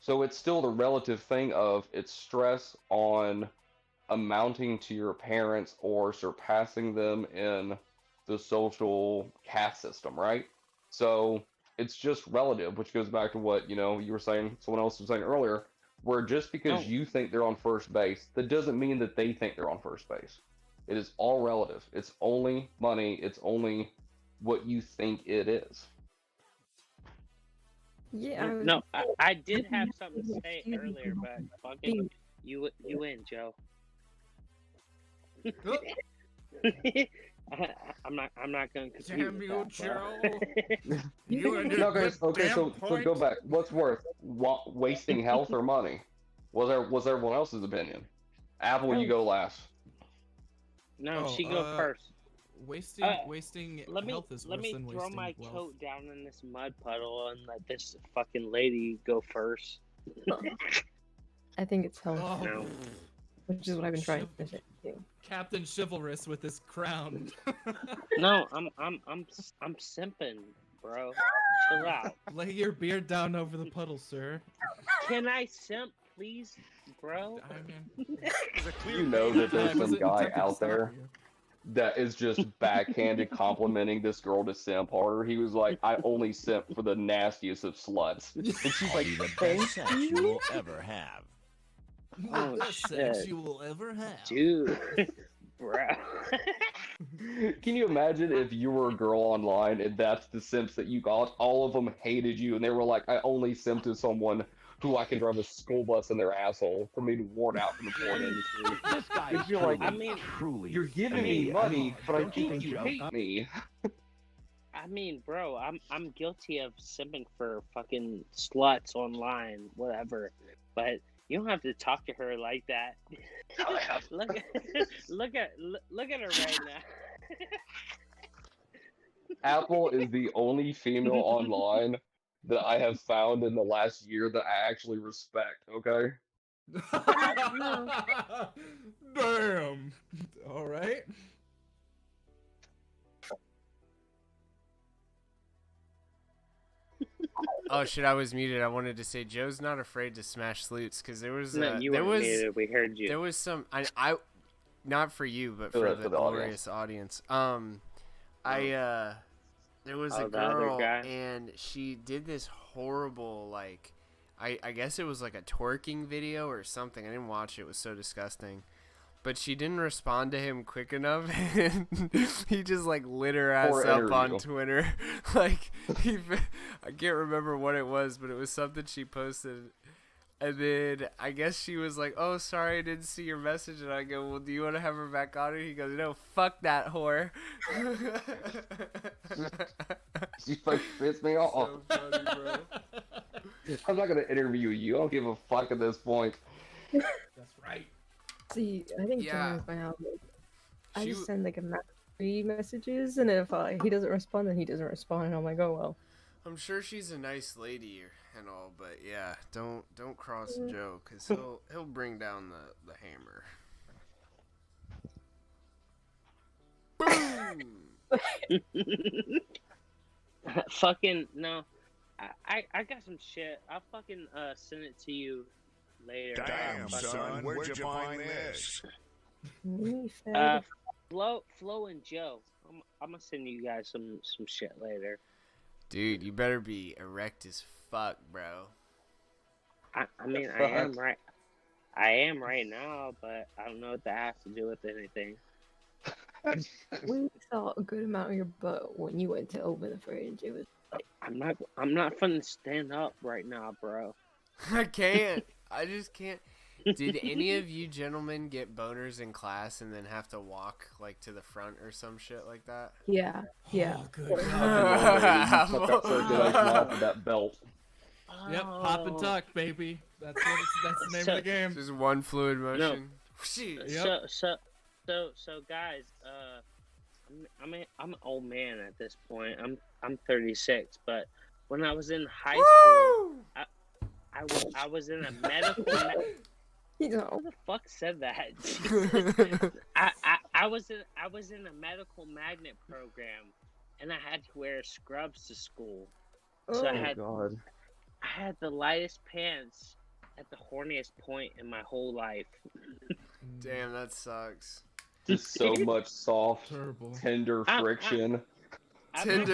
So it's still the relative thing of it's stress on amounting to your parents or surpassing them in the social caste system, right? So it's just relative, which goes back to what, you were saying, someone else was saying earlier, where just because you think they're on first base, that doesn't mean that they think they're on first base. It is all relative. It's only money. It's only what you think it is. Yeah. No, I did have something to say earlier, but fucking you win, Joe. I'm not going to confuse. Damn you, Joe. Okay, so go back. What's worse, wasting health or money? Was everyone else's opinion? Apple, you go last. No, she go first. Wasting health is let worse me than throw wasting my wealth. coat down in this mud puddle and let this fucking lady go first. I think it's health. No. which is what I've been trying to do. Captain Chivalrous with his crown. No, I'm simping, bro. Chill out. Lay your beard down over the puddle, sir. Can I simp, please, bro? You know that there's some guy out there that is just backhanded complimenting this girl to simp harder. He was like, I only simp for the nastiest of sluts. And she's like, the best sex you will ever have. Oh, The best sex you will ever have. Dude. Bro. Can you imagine if you were a girl online and that's the simps that you got? All of them hated you and they were like, I only simp to someone who I can drive a school bus in their asshole for me to worn out from the porn industry. This guy's You're like, I mean, truly. you're giving me money, but I think you hate me. I mean, bro, I'm guilty of simping for fucking sluts online, whatever. But you don't have to talk to her like that. look at her right now. Apple is the only female online that I have found in the last year that I actually respect, okay? Damn. All right. Oh shit! I was muted. I wanted to say Joe's not afraid to smash salutes because there was No, you there weren't was muted. We heard you. There was some I not for you but for the glorious audience. There was a girl and she did this horrible like I guess it was like a twerking video or something. I didn't watch it. It was so disgusting. But she didn't respond to him quick enough, and he just like lit her ass up on Twitter. Like I can't remember what it was, but it was something she posted. And then I guess she was like, "Oh, sorry, I didn't see your message." And I go, "Well, do you want to have her back on?" And he goes, "No, fuck that whore." She fucking pissed me off. So funny, bro. I'm not gonna interview you. I don't give a fuck at this point. That's right. See, I think John is my house. I just send like a free messages, and if he doesn't respond, then he doesn't respond, and I'm like, oh well. I'm sure she's a nice lady and all, but yeah, don't cross Joe, cause he'll bring down the hammer. Boom. Fucking no, I got some shit. I'll fucking send it to you later. Damn, son, where'd you find this? Flo and Joe. I'm gonna send you guys some shit later. Dude, you better be erect as fuck, bro. I mean, I am right. I am right now, but I don't know what that has to do with anything. We saw a good amount of your butt when you went to open the fridge. It was like I'm not fun to stand up right now, bro. I can't. I just can't. Did any of you gentlemen get boners in class and then have to walk like to the front or some shit like that? Yeah. Oh, good That belt. Yep, pop and tuck, baby. That's the name of the game. Just one fluid motion. No. So guys, I'm an old man at this point. I'm 36, but when I was in high school, I was in a medical. Who the fuck said that? I was in a medical magnet program, and I had to wear scrubs to school. So I had the lightest pants at the horniest point in my whole life. Damn, that sucks. Just so much soft, tender friction. I'm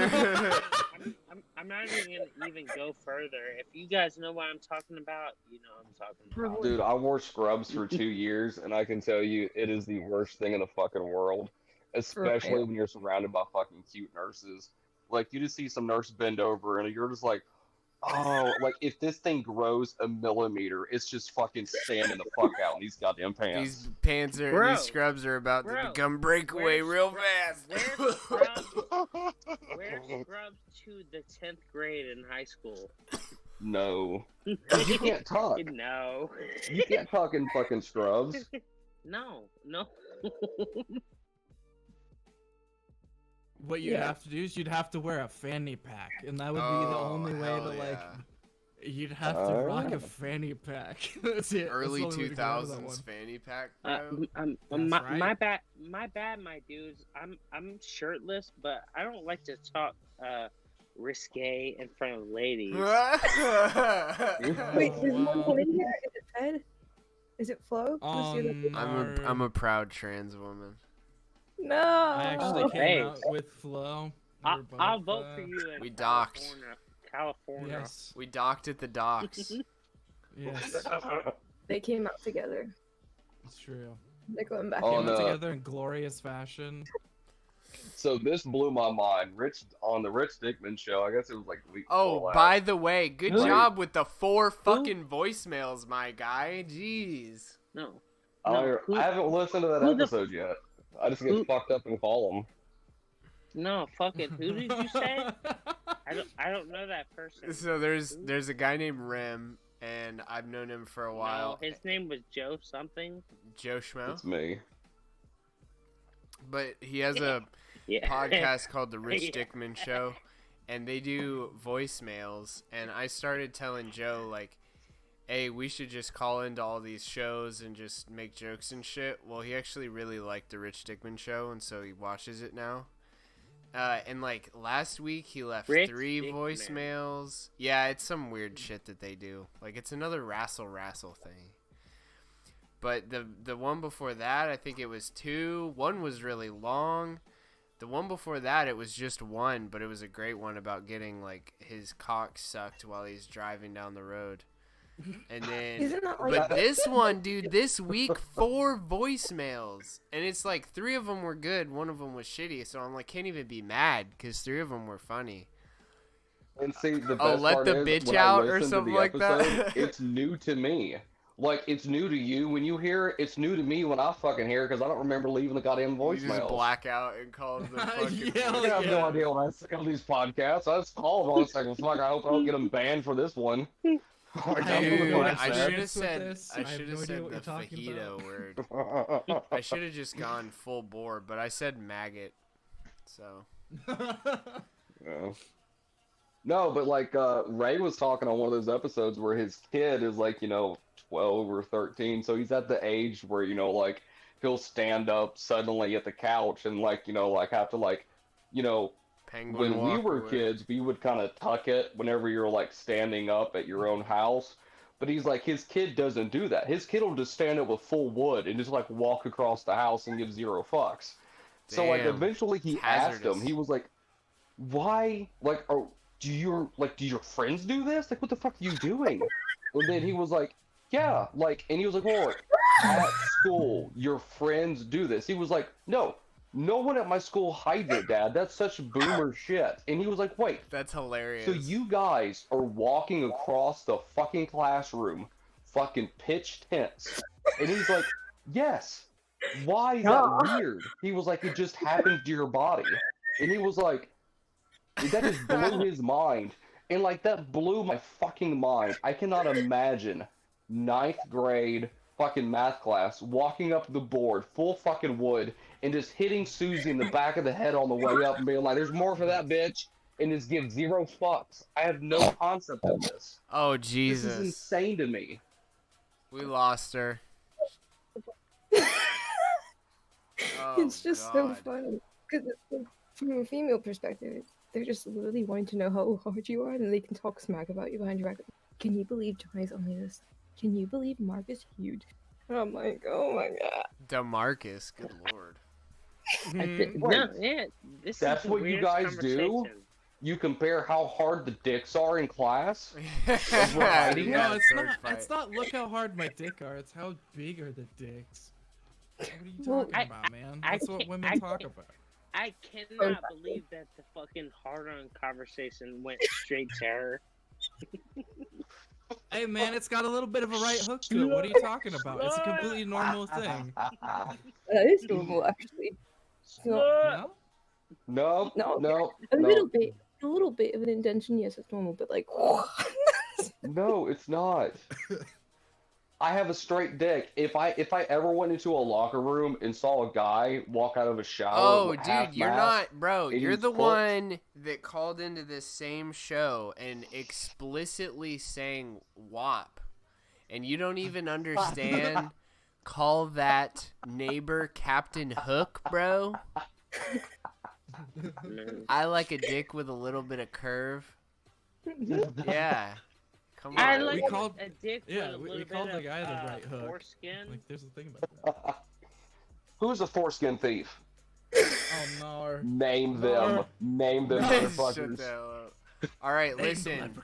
not even gonna go further. If you guys know what I'm talking about, you know what I'm talking about. Dude, I wore scrubs for 2 years, and I can tell you, it is the worst thing in the fucking world. Especially when you're surrounded by fucking cute nurses. Like, you just see some nurse bend over, and you're just like, oh, like, if this thing grows a millimeter, it's just fucking standing the fuck out in these goddamn pants. These scrubs are about to become breakaway real fast. Wear scrubs to the 10th grade in high school. No. You can't talk. No. You can't talk in fucking scrubs. No. What you'd have to do is you'd have to wear a fanny pack, and that would be the only way to like. You'd have to rock a fanny pack. That's it. Early That's the only way to get out of that 2000s one. fanny pack, bro. My bad, my dudes. I'm shirtless, but I don't like to talk risque in front of ladies. Wait, is one in here? Is it Ted? Is it Flo? I'm a proud trans woman. No. I actually came Hey. out with Flo. I'll vote for you. In We docked. California. Yes. We docked at the docks. Yes. They came out together. It's true. They're going back. Oh, Came no. out together in glorious fashion. So this blew my mind. On the Rich Dickman show, I guess it was like week Oh, before by last. the way, good Wait. job with the 4 fucking voicemails, my guy. Jeez. No. I who- haven't listened to that who the- episode yet. I just get who- fucked up and call them. No, fucking. Who did you say? I don't know that person. So there's a guy named Rem, and I've known him for a while. No, his name was Joe something. Joe Schmo. It's me. But he has a Yeah. podcast called The Rich Yeah. Dickman Show, and they do voicemails. And I started telling Joe, like, hey, we should just call into all these shows and just make jokes and shit. Well, he actually really liked The Rich Dickman Show, and so he watches it now. And, like, last week he left Rich 3 Dickman. voicemails. Yeah, it's some weird shit that they do. Like, it's another rassle thing. But the one before that, I think it was 2. One was really long. The one before that, it was just 1, but it was a great one about getting, like, his cock sucked while he's driving down the road. And then, Isn't that like- but this one, dude, this week, 4 voicemails. And it's like 3 of them were good, 1 of them was shitty. So I'm like, can't even be mad because 3 of them were funny. And see, the best Oh, let part the is, bitch when I out or listen to something the like that? episode, it's new to me. Like, it's new to you when you hear it. It's new to me when I fucking hear it because I don't remember leaving the goddamn You just voicemails. black out and call the fucking. I have no idea when I say on these podcasts. I just called on a second. Fuck, I hope I don't get them banned for this one. Dude, I I should have have said this. I I have should no have idea said what the you're talking fajito word. I should have just gone full bore, but I said maggot. So Yeah. No, but like Ray was talking on one of those episodes where his kid is like, 12 or 13, so he's at the age where, like he'll stand up suddenly at the couch and like, like have to like, penguin when we walk were away. kids, we would kind of tuck it whenever you're like standing up at your own house. But he's like, his kid doesn't do that. His kid will just stand up with full wood and just like walk across the house and give 0 fucks. So like Damn. eventually he asked him, Hazardous. he was like, why, like, do your friends do this? Like, what the fuck are you doing? And then he was like, yeah, like, and he was like, well, at school, your friends do this. He was like, no one at my school hides it, Dad. That's such boomer shit. And he was like, wait, That's hilarious. so you guys are walking across the fucking classroom, fucking pitch tense. And he's like, yes. Why is that weird? He was like, it just happens to your body. And he was like, that just blew his mind. And like, that blew my fucking mind. I cannot imagine 9th grade fucking math class walking up the board, full fucking wood, and just hitting Susie in the back of the head on the way up and being like, there's more for that bitch, and just give 0 fucks. I have no concept of this. Oh This Jesus! is insane to me. We lost her. Oh, It's just so God. funny because from a female perspective, they're just literally wanting to know how hard you are, and then they can talk smack about you behind your back. Can you believe Johnny's only this? Can you believe Mark is huge? And I'm like, oh my god. Demarcus, good lord. No, yeah, this That's is the what you weirdest guys do? conversation. You compare how hard the dicks are in class? No, Yeah, it's sword not. fight. It's not. Look how hard my dick are. It's how big are the dicks. What are you Well, talking about, man? I That's what can't- women I talk can't- about. I cannot believe that the fucking hard-on conversation went straight to her. Hey, man, it's got a little bit of a right hook to it. What are you talking about? It's a completely normal thing. That is normal, actually. So, No? No. a little bit of an intention, yes, it's normal, but like, No, it's not. I have a straight dick. If I ever went into a locker room and saw a guy walk out of a shower, Oh, half dude, you're mast, not, bro. and You're he's the cooked- one that called into this same show and explicitly sang WAP, and you don't even understand. Call that neighbor Captain Hook, bro. I like a dick with a little bit of curve. Yeah. Come on. I like We called- a dick with Yeah, a we little called bit the of guy the right hook. foreskin. Like, there's a thing about that. Who's a foreskin thief? Oh no. Name them. Name them, Shut motherfuckers. the hell up. All right, listen.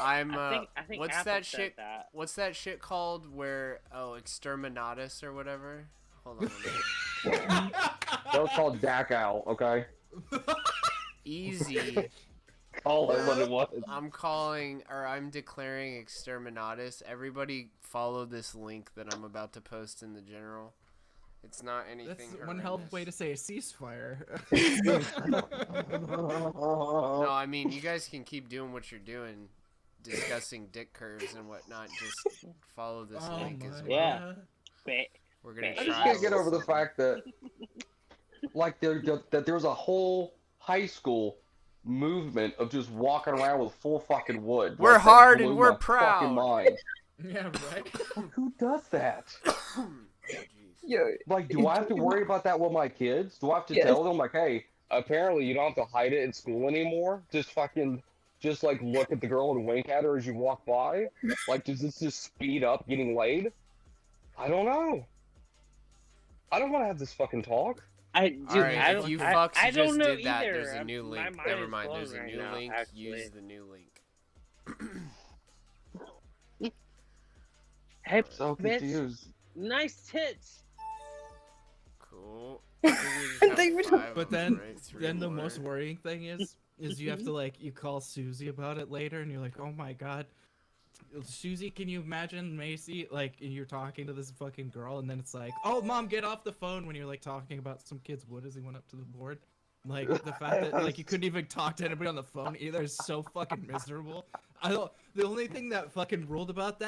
I'm. I think what's Apple that said shit? that. What's that shit called? Where exterminatus or whatever. Hold on. A minute. That was called Dak Owl, okay? Easy. Call it what it was. I'm declaring exterminatus. Everybody follow this link that I'm about to post in the general. It's not anything. That's one hell of a way to say a ceasefire. No, I mean, you guys can keep doing what you're doing, discussing dick curves and whatnot. Just follow this link as well. Yeah. We're gonna I try. just can't get over the fact that, like, that there's a whole high school movement of just walking around with full fucking wood. We're Like, that hard blew and we're my fucking proud. mind. Yeah, right. Who does that? Yo, Like, do I have to worry about that with my kids? Do I have to Yes. tell them, like, hey, apparently you don't have to hide it in school anymore? Just like, look at the girl and wink at her as you walk by? Like, does this just speed up getting laid? I don't know. I don't want to have this fucking talk. Alright, I if you don't- fucks I don't just know did that, either. there's a I'm- new my link. mind Never is mind, blown there's a right new now, link. actually. Use the new link. Hey, So bitch, confused. nice tits. Cool. But then the most worrying thing is you have to you call Susie about it later, and you're like, oh my god, Susie, can you imagine Macy and you're talking to this fucking girl, and then it's like, oh mom, get off the phone when you're talking about some kid's wood as he went up to the board. Like the fact that you couldn't even talk to anybody on the phone either is so fucking miserable. The only thing that fucking ruled about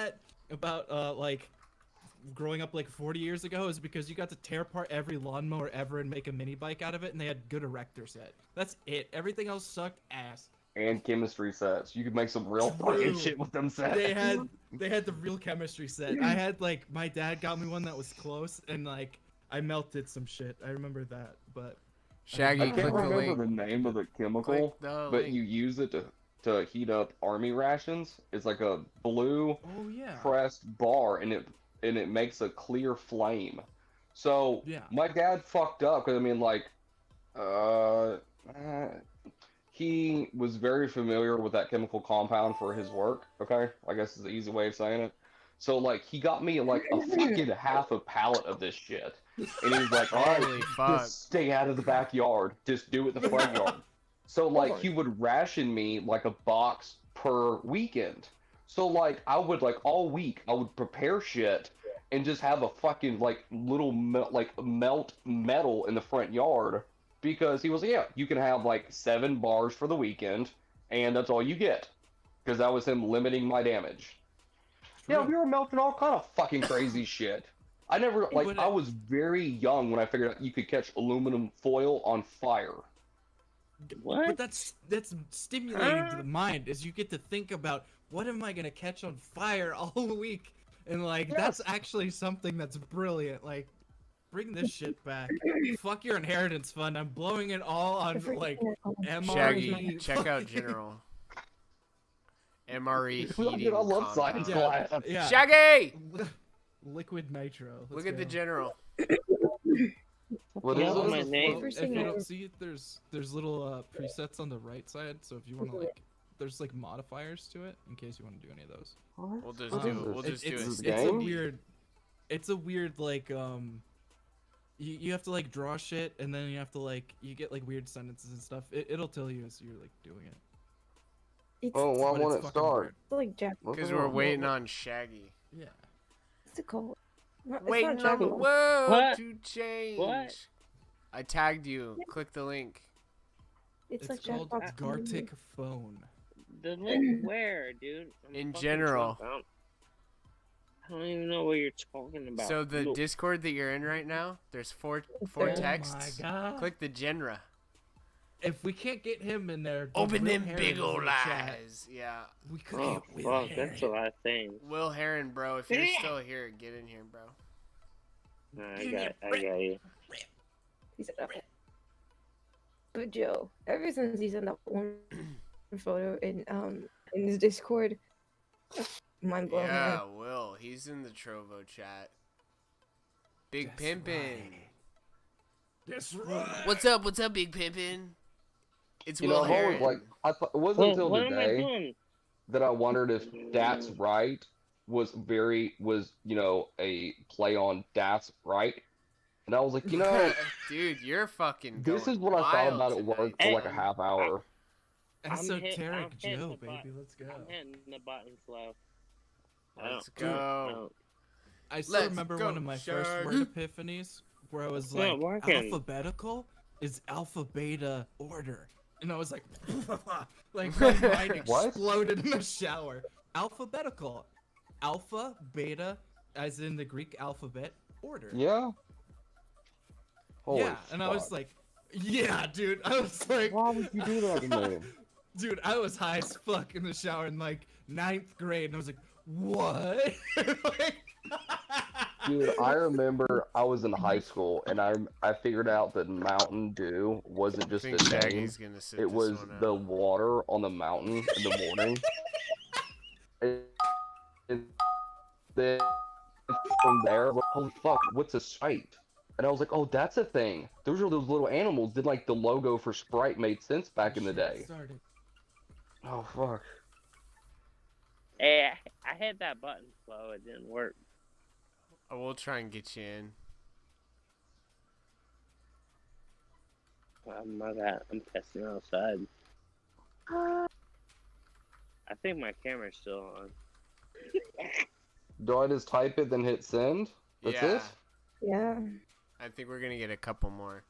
growing up 40 years ago is because you got to tear apart every lawnmower ever and make a mini bike out of it, and they had good erector set. That's it. Everything else sucked ass. And chemistry sets. You could make some real fucking shit with them sets. They had the real chemistry set. I had my dad got me one that was close, and I melted some shit. I remember that, but Shaggy, I can't click the remember link. the name of the chemical, Click the but link. you use it to heat up army rations. It's like a blue oh yeah, pressed bar, and it makes a clear flame. So Yeah. my dad fucked up because he was very familiar with that chemical compound for his work. Okay, I guess is the easy way of saying it. So he got me a fucking half a pallet of this shit, and he was like, "All Holy right, fuck. just stay out of the backyard. Just do it in the front yard." So he would ration me a box per weekend. So I would all week I would prepare shit and just have a fucking little melt metal in the front yard, because he was you can have 7 bars for the weekend and that's all you get, because that was him limiting my damage. Yeah, we were melting all kind of fucking crazy shit. I never I was very young when I figured out you could catch aluminum foil on fire. What? But that's stimulating to the mind, as you get to think about, what am I gonna catch on fire all week? And that's actually something that's brilliant. Bring this shit back. Fuck your inheritance fund. I'm blowing it all on MRE. Shaggy, check out General. MRE heating. I love science compound. class. Yeah. Shaggy! Liquid nitro. Look at the General. What Yeah, is well, it? my name. If you don't see it, there's little presets on the right side. So if you want to there's modifiers to it in case you want to do any of those. We'll just do. We'll just do It's it. a game? It's a weird you have to draw shit, and then you have to you get weird sentences and stuff. It'll tell you as you're doing it. It's Oh, why But won't it's it fucking start? like Jack. Because we're waiting on Shaggy. Yeah. What's it called? It's Waiting not on Jack. the world What? to change. What? I tagged you. Click the link. It's It's like called Jackbox. Gartic Phone. The link where, dude? I'm In fucking general. drunk. I don't even know what you're talking about. So the Look, Discord that you're in right now, there's four Oh texts. my God. Click the genre. If we can't get him in there, then Open Will them Heron big is ol' in the chat. eyes. Yeah. We could oh, get Will fuck, Heron. that's a lot of things. Will Heron, bro. If you're still here, get in here, bro. Nah, I got you. He said, okay. But Joe, ever since he sent that one photo in his Discord, mind blown. Yeah, Man. Will. He's in the Trovo chat. Big That's Pimpin'. right. That's right. What's up? What's up, Big Pimpin'? It's You Will know, I've always Heron. I thought it wasn't until What am I today doing? that I wondered if That's Right was a play on That's Right. And I was like, Dude, you're fucking this going is what I thought wild about at work tonight, for like a son. half hour. Esoteric hitting Joe, the baby. button. Let's go. I'm hitting the button slow. Let's go. I still Let's remember go, one of my first Shark. word epiphanies where I was Not like, working. alphabetical is alpha beta order. And I was like, like my mind What? exploded in the shower. Alphabetical. Alpha, beta, as in the Greek alphabet, order. Yeah. Holy yeah, and I was fuck. like, yeah, dude. I was like, Why would you do that to me? dude, I was high as fuck in the shower in like 9th grade, and I was like, what? Like, Dude, I remember I was in high school and I figured out that Mountain Dew wasn't just think a name. Shaggy's gonna sit It this was one out. the water on the mountain in the morning. And then from there, I was like, holy fuck, what's a Sprite? And I was like, oh, that's a thing. Those are those little animals. Did like the logo for Sprite made sense back in the day? started. Oh fuck. Hey, I hit that button slow. It didn't work. I will try and get you in. My bad. I'm testing outside. I think my camera's still on. Do I just type it then hit send? That's Yeah. it? Yeah. I think we're gonna get a couple more.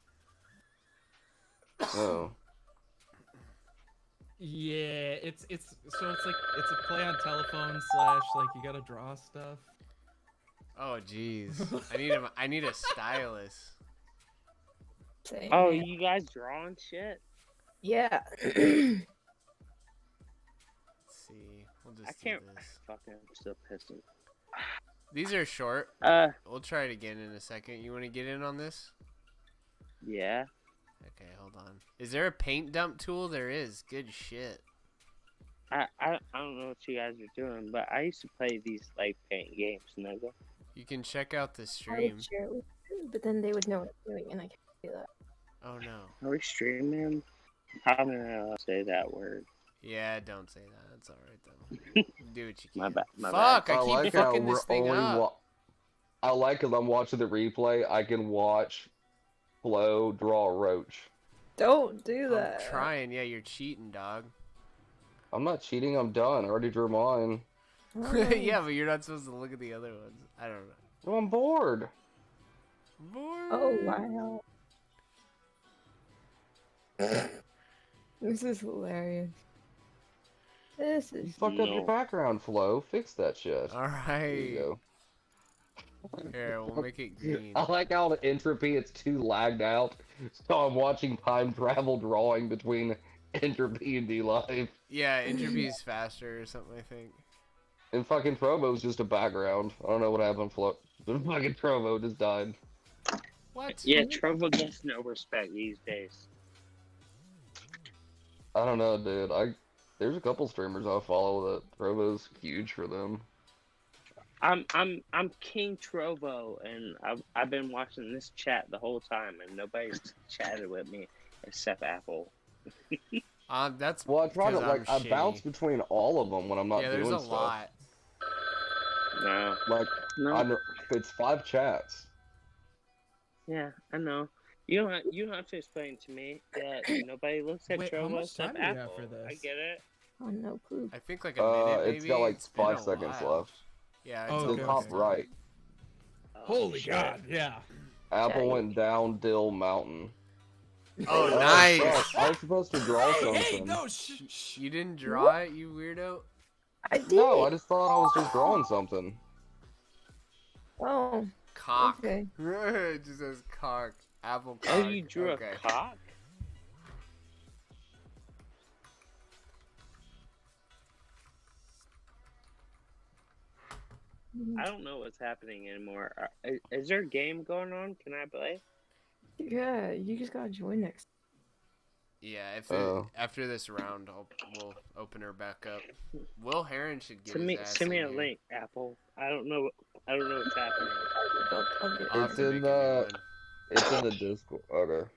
Oh. Yeah, it's so it's like it's a play on telephone slash like you gotta draw stuff. Oh jeez. I need a stylus. Same, Oh, man. you guys drawing shit? Yeah. Let's see. We'll just I do can't. this. Fucking, I'm still pissing. These are short. We'll try it again in a second. You want to get in on this? Yeah. Okay, hold on. Is there a paint dump tool? There is. Good shit. I don't know what you guys are doing, but I used to play these like paint games, nigga. You can check out the I stream. would share it with you, but then they would know what I'm doing, and I can't do that. Oh no. Are we streaming? I'm gonna say that word. Yeah, don't say that. That's alright though. Do what you can. My bad. My Fuck! bad. I keep fucking this thing up. I like because I'm watching the replay. I can watch Flo draw a roach. Don't do that. I'm trying. Yeah, you're cheating, dog. I'm not cheating. I'm done. I already drew mine. Yeah, but you're not supposed to look at the other ones. I don't know. Well, I'm bored. Bored. Oh wow. This is hilarious. This You is fucked up your background, Flo. Fix that shit. All There you right. go. Here, we'll make it green. I like how the entropy it's too lagged out, so I'm watching time travel drawing between entropy and D-Live. Yeah, entropy is faster or something, I think. And fucking Provo's just a background. I don't know what happened, Flo. The fucking Provo just died. What? Yeah, Trovo gets no respect these days. I don't know, dude. There's a couple streamers I follow that Provo's huge for them. I'm King Trovo, and I've been watching this chat the whole time, and nobody's chatted with me except Apple. That's Well, I try to 'cause like I'm I bounce shitty. between all of them when I'm not Yeah, there's doing a stuff. lot. No. Like No. it's 5 chats. Yeah, I know. You don't have to explain to me that nobody looks at Wait, how Trovo much except time do you have Apple. for this? I get it. Oh no clue. I think like a minute, maybe. It's got like been 5 a seconds while. left. Yeah, Oh, it's The okay, top okay. right. Holy shit. God, yeah. Apple went down Dill Mountain. Oh, Oh, nice. fuck, I was supposed to draw something. Hey, no, shh. You didn't draw it, you weirdo? I did. No, I just thought I was just drawing something. Oh. Cock. Okay. It just says cock. Apple cock. Oh, you drew okay. a cock? I don't know what's happening anymore. Is there a game going on? Can I play? Yeah, you just gotta join next. Yeah, if after this round, we'll open her back up. Will Heron should get his ass Send me in a here. link, Apple. I don't know what's happening. I'll have to make a new one. It's in the Discord. Okay.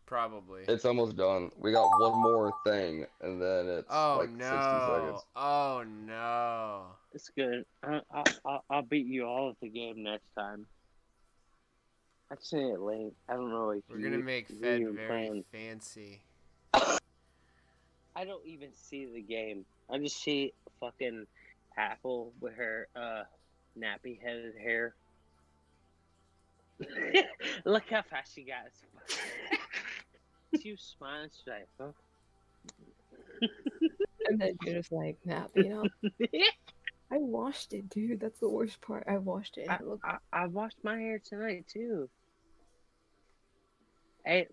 Probably. It's almost done. We got one more thing, and then it's like 60 seconds. Oh no! It's good. I'll beat you all at the game next time. I sent it link. I don't know if We're gonna make Fed very fancy. I don't even see the game. I just see fucking Apple with her nappy headed hair. Look how fast she got it. She was smiling. She's like, huh? And then you're just like, nap, you know? I washed it, dude. That's the worst part. I washed it. I washed my hair tonight too. Hey,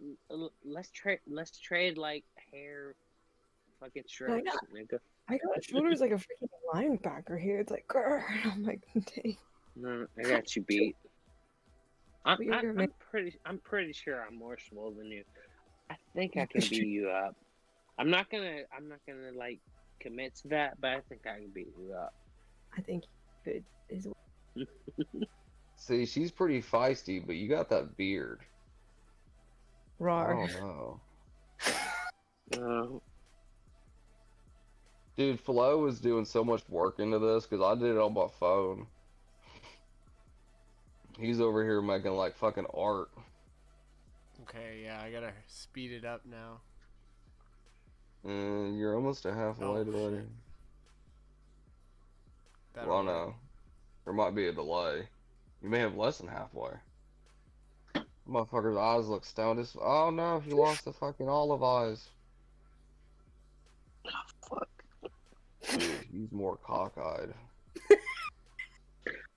let's trade like hair, fucking strokes, nigga. I got shoulders like a freaking linebacker here. It's like, grr. I'm like, dang. No, I got you beat. I'm pretty sure I'm more swole than you. I think I can beat you up. I'm not gonna like commit to that, but I think I can beat you up. I think you could as well. See, she's pretty feisty, but you got that beard. Rawr. I don't know. Dude, Flo was doing so much work into this because I did it on my phone. He's over here making like fucking art. Okay, yeah, I gotta speed it up now. You're almost at halfway, buddy. Well, no. There might be a delay. You may have less than halfway. Motherfucker's eyes look stoned as. Oh no, he lost the fucking olive eyes. Fuck. Dude, he's more cockeyed.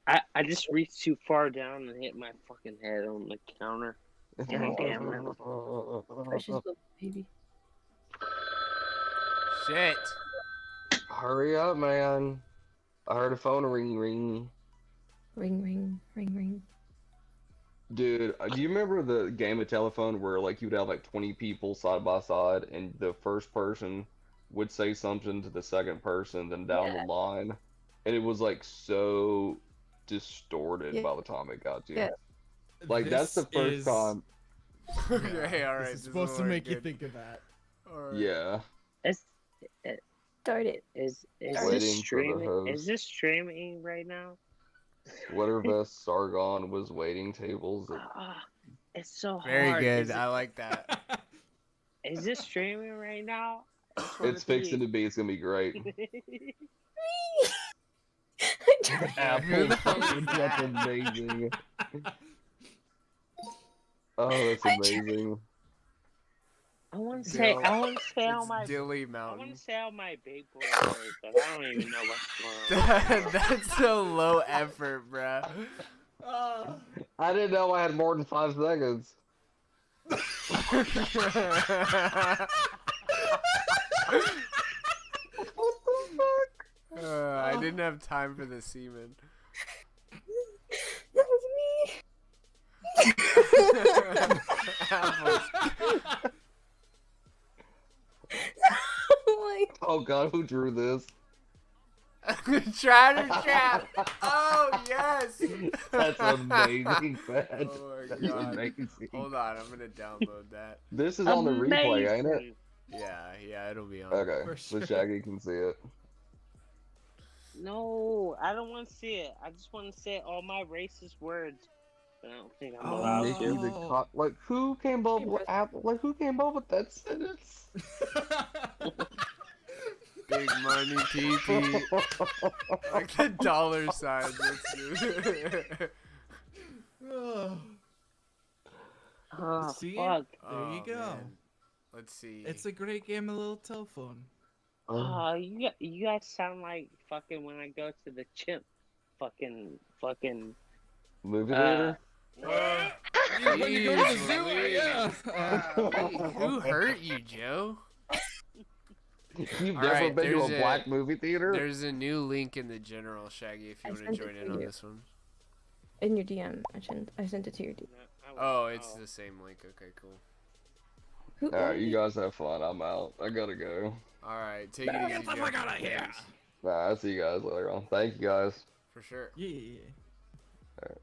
I just reached too far down and hit my fucking head on the counter. Damn Precious little baby. Shit. Hurry up, man. I heard a phone ring. Ring, ring, ring, ring. Dude, do you remember the game of telephone where like you'd have like 20 people side by side and the first person would say something to the second person, then down the line, and it was like so distorted by the time it got to you. Like that's the first time. Okay, all right. This is supposed to make you think of that. Yeah. Start it. Is Waiting this for the streaming? host. Is this streaming right now? Sweater vest Sargon was waiting tables. It's so Very hard. good. I like that. Is this streaming right now? It's fixing to be. It's gonna be great. Apple fucking that's amazing. Oh, that's amazing. I want to say all my Dilly I Mountain. want to say all my big boy words, but I don't even know what's going on. That's so low effort, bruh. I didn't know I had more than 5 seconds. I didn't have time for the semen. That was me. Oh god, who drew this? Trotter Trap! Oh, yes! That's amazing, man. Oh my That's god. amazing. Hold on, I'm gonna download that. This is on the replay, ain't it? Yeah, it'll be on. Okay, For so sure. Shaggy can see it. No, I don't want to see it. I just want to say all my racist words. But I don't think I'm allowed Nikki to. the like who came up with Apple? Like who came up with that sentence? Big money, PP. Like the dollar sign. Oh, See? fuck. There you go. Man. Let's see. It's a great game of little telephone. Oh, you guys sound like fucking when I go to the chimp fucking Movie theater? When you go to the zoo, yeah. Who hurt you, Joe? You've All never right, been to a there's black movie theater? There's a new link in the general, Shaggy, if you I want to sent it join to in on you. this one. In your DM, I sent it to your DM. Oh, it's the same link. Okay, cool. Alright, you guys have fun. I'm out. I gotta go. Alright, take it easy, Get the Joe. fuck out of here. Thanks. Nah, I'll see you guys later on. Thank you guys. For sure. Yeah. Alright.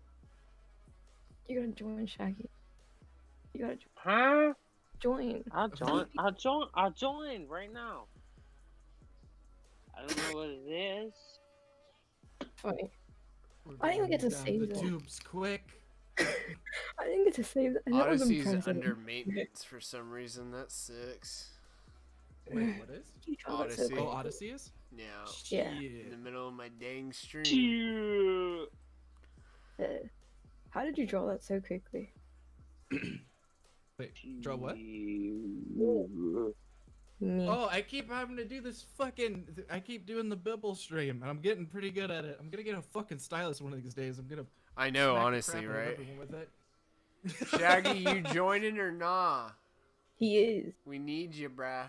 You gotta join, Shaggy. You gotta Huh? join. I'll join right now. I don't know what it is. Wait. I didn't even get to save the that. tubes quick. I didn't get to save that. And that was Odyssey's impressive. under maintenance for some reason. That sucks. Wait, what is? You draw that so Odyssey. Oh, Odyssey is? Yeah. Yeah. In the middle of my dang stream. How did you draw that so quickly? Wait, draw what? Me. Oh, I keep having to do this fucking. I keep doing the Bibble stream, and I'm getting pretty good at it. I'm gonna get a fucking stylus one of these days. I'm gonna. I know, smack the honestly, crap out of right? everyone with it. Shaggy, you joining or nah? He is. We need you, bruh.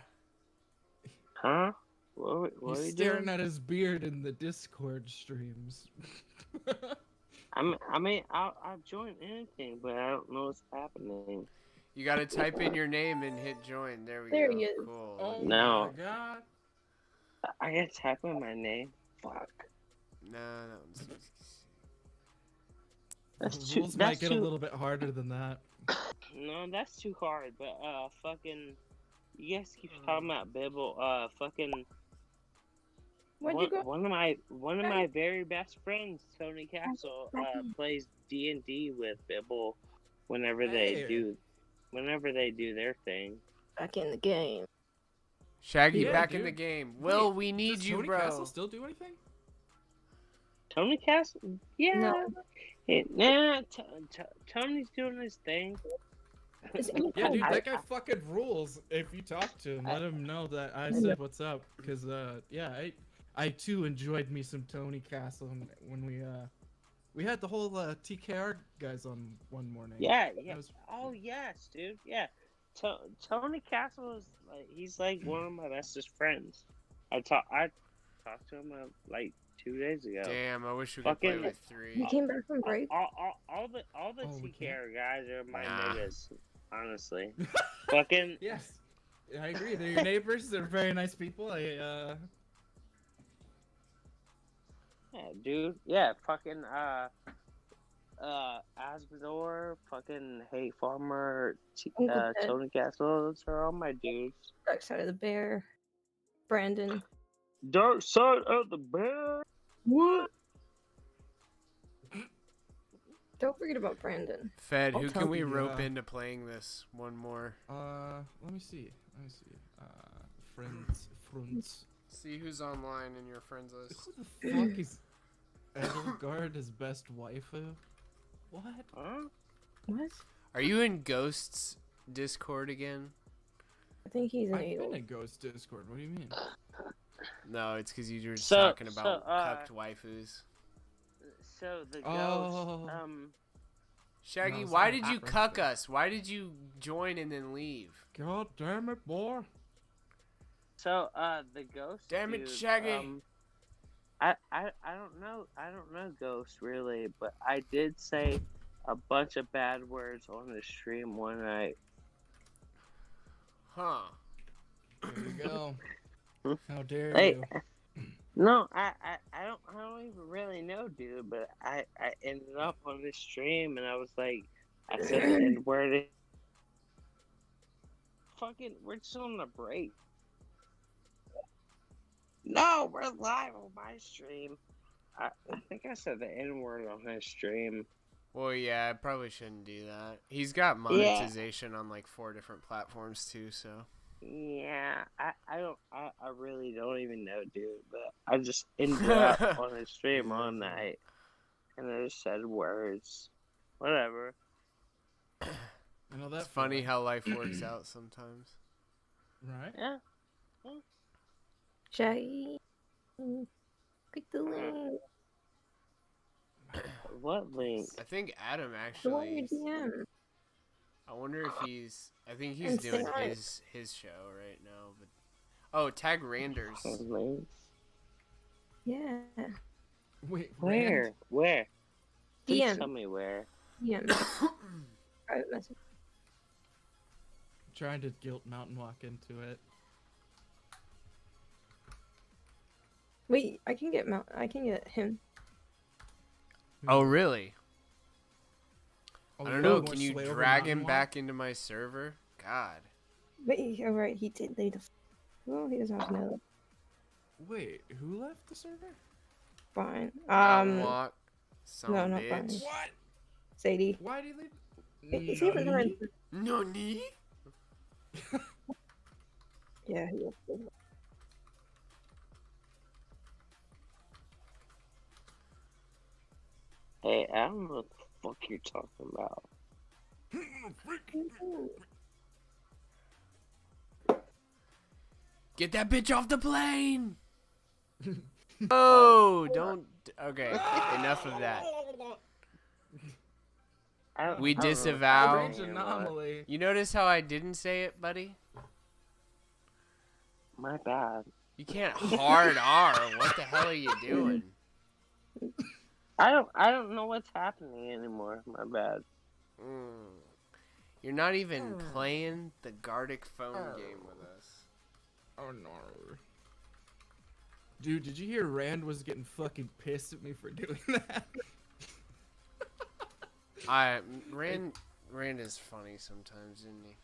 Huh? What are He's you staring doing? at his beard in the Discord streams. I'll join anything, but I don't know what's happening. You gotta type in your name and hit join. There we There go. he is. Cool. Oh No. my god. I gotta type in my name. Fuck. No, that one's. That's The too. rules might That's get a too. little bit harder than that. No, that's too hard. But fucking. You guys keep talking about Bibble. Fucking. Where'd you go? One of my very best friends, Tony Castle, plays D&D with Bibble whenever they do their thing. Back in the game. Shaggy, Yeah, back in dude. the game. Will, Wait, we need does you, Tony bro. Castle still do anything? Tony Castle? Yeah. No. Tony's doing his thing. Yeah, dude, I- that guy fucking rules. If you talk to him, let him know that I said what's up. Cause yeah, I too enjoyed me some Tony Castle when we had the whole TKR guys on one morning. Yeah. That was- Oh yes, dude. Yeah. Tony Castle is he's like one of my bestest friends. I talked to him like 2 days ago. Damn, I wish we could play with three. You came back from break? All the Oh, we TKR guys are my Nah. niggas. Honestly. Fucking. Yes, I agree. They're your neighbors. They're very nice people. Yeah, dude. Yeah, fucking Asmodor, fucking Hate Farmer, Uncle Ted. Tony Castle, those are all my dudes. Dark Side of the Bear. Brandon. Dark Side of the Bear. What? Don't forget about Brandon. Fed, I'll who tell can we you, rope into playing this? One more. Let me see. Friends. See who's online in your friends list. Who the fuck is Edelgard best waifu? What? Huh? What? Are you in Ghost's Discord again? I think he's an I've been idol. in Ghost Discord. What do you mean? No, it's because you were just So- talking about so, cucked waifus. So the ghost, Oh. Shaggy, No, why sorry, did you cuck us? Why did you join and then leave? God damn it, boy. So the ghost. Damn it, dude, Shaggy. I don't know Ghost really, but I did say a bunch of bad words on the stream one night. Huh. There you go. How dare Like, you? no, I don't even really know, dude. But I ended up on this stream and I was like, I said the N word. Fucking, we're just on a break. No, we're live on my stream. I think I said the N word on his stream. Well, yeah, I probably shouldn't do that. He's got monetization on like 4 different platforms too, so. Yeah, I really don't even know, dude. But I just ended up on his stream all night, and I just said words. Whatever. I know that. It's funny how life works out sometimes. Right? Yeah. Shaggy. Click the link. What link? I think Adam The one you actually. DM. I wonder if he's. I think he's And stay doing on it. his show right now. But oh, tag Randers. Yeah. Wait, Where? Where? Please DM. tell me where. DM. Private message. Trying to guilt mountain walk into it. Wait, I can get I can get him. Oh really? Oh, I don't you know. want more Can you sway over drag Mountain him Walk? back into my server? God. Wait, alright, he did leave the. Well, he doesn't have to know that. Wait, who left the server? Fine. Mountain walk. Some no, not bitch. fine. What? Sadie. Why did you leave? Is he even Nani? around? No knee. Yeah, he is. Hey, I don't know what the fuck you're talking about. Get that bitch off the plane. Oh, don't. Okay, enough of that. We disavow. Strange anomaly. You notice how I didn't say it, buddy? My bad. You can't hard R. What the hell are you doing? I don't know what's happening anymore. My bad. You're not even playing the Gardic phone game with us. Oh no. Dude, did you hear Rand was getting fucking pissed at me for doing that? Rand is funny sometimes, isn't he?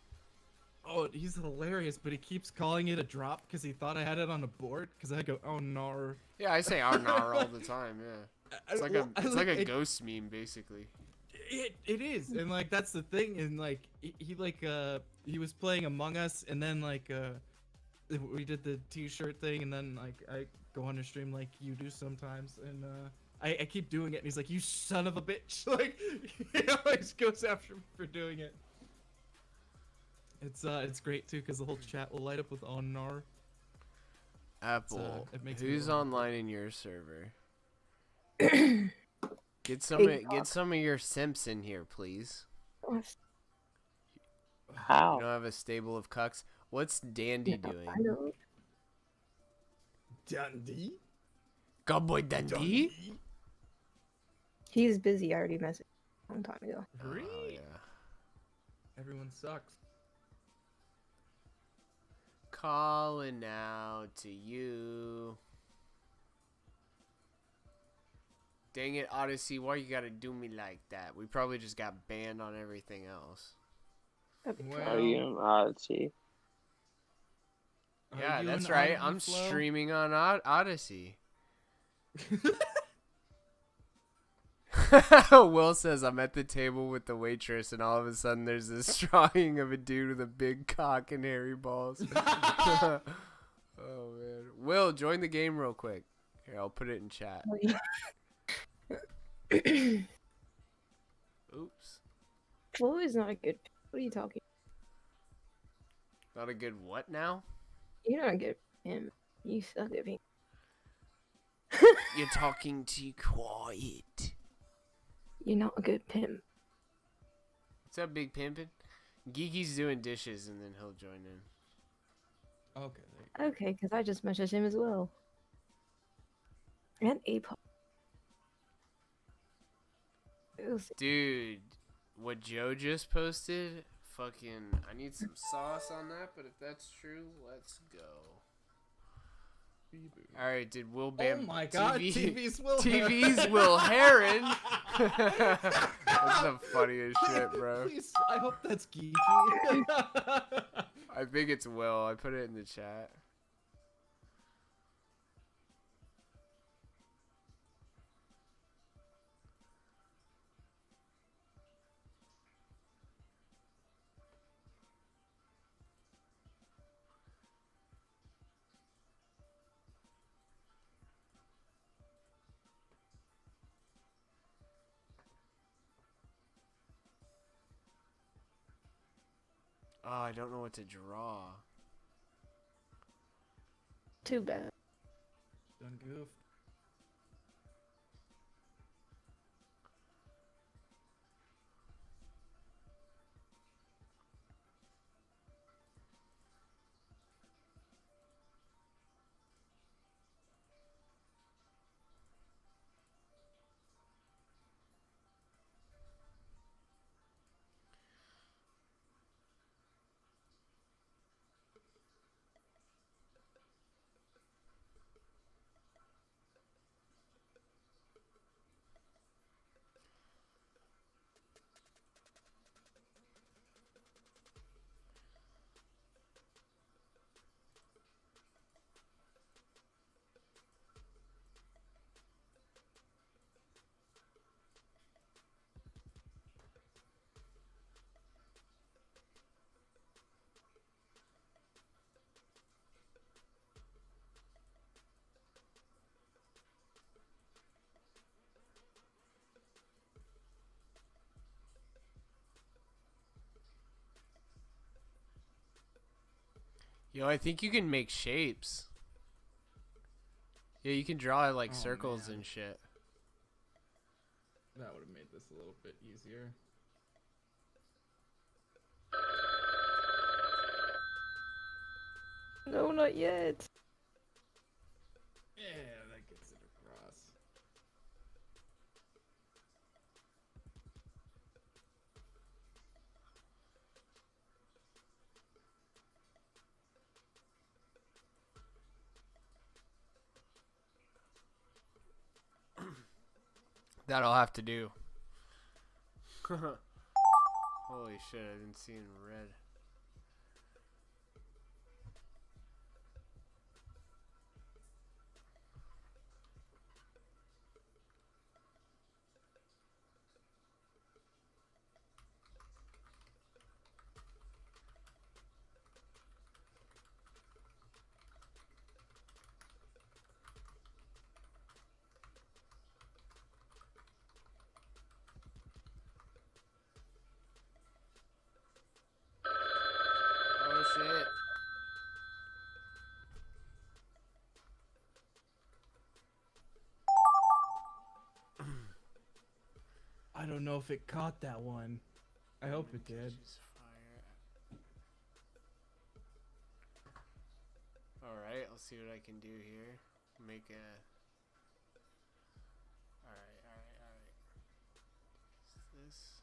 Oh, he's hilarious, but he keeps calling it a drop because he thought I had it on a board. Because I go, oh no. Yeah, I say Arnar all the time. Yeah, it's like a ghost meme, basically. It is, and like that's the thing, and like he was playing Among Us, and then like we did the T-shirt thing, and then like I go on a stream like you do sometimes, and I keep doing it, and he's like, you son of a bitch, like he always goes after me for doing it. It's great too because the whole chat will light up with Onar. Apple, it makes me who's laugh. online in your server? Get some of your simps in here, please. How? You don't have a stable of cucks. What's Dandy doing? I know. Dundee? Cowboy Dundee? He's busy. I already messaged a long time ago. Really? Oh, yeah. Everyone sucks. Calling out to you. Dang it, Odyssey, why you gotta do me like that? We probably just got banned on everything else. Are you an Odyssey? Yeah, you that's an right. Odyssey I'm Flow? streaming on Odyssey. Will says, I'm at the table with the waitress, and all of a sudden there's this drawing of a dude with a big cock and hairy balls. Oh, man. Will, join the game real quick. Here, I'll put it in chat. Oops. Flo is not a good. What are you talking? Not a good what now? You're not a good him. You suck at being. You're talking too quiet. You're not a good pimp. What's up, Big Pimpin'? Geeky's doing dishes, and then he'll join in. Okay. Okay, because I just messaged him as well. And Apop. Dude, what Joe just posted, fucking, I need some sauce on that, but if that's true, let's go. Alright, did Will Bam... Oh my god, TV's Will TV's Will Heron! That's the funniest shit, bro. Please, I hope that's geeky. I think it's Will. I put it in the chat. Oh, I don't know what to draw. Too bad. Done goof. Yo, I think you can make shapes. Yeah, you can draw like Oh, circles man. and shit. That would have made this a little bit easier. No, not yet. Yeah, that gets it across. That'll have to do. Holy shit, I didn't see in red. Oh shit. I don't know if it caught that one. I hope it did. Alright, I'll see what I can do here. Make a... Alright. Is this...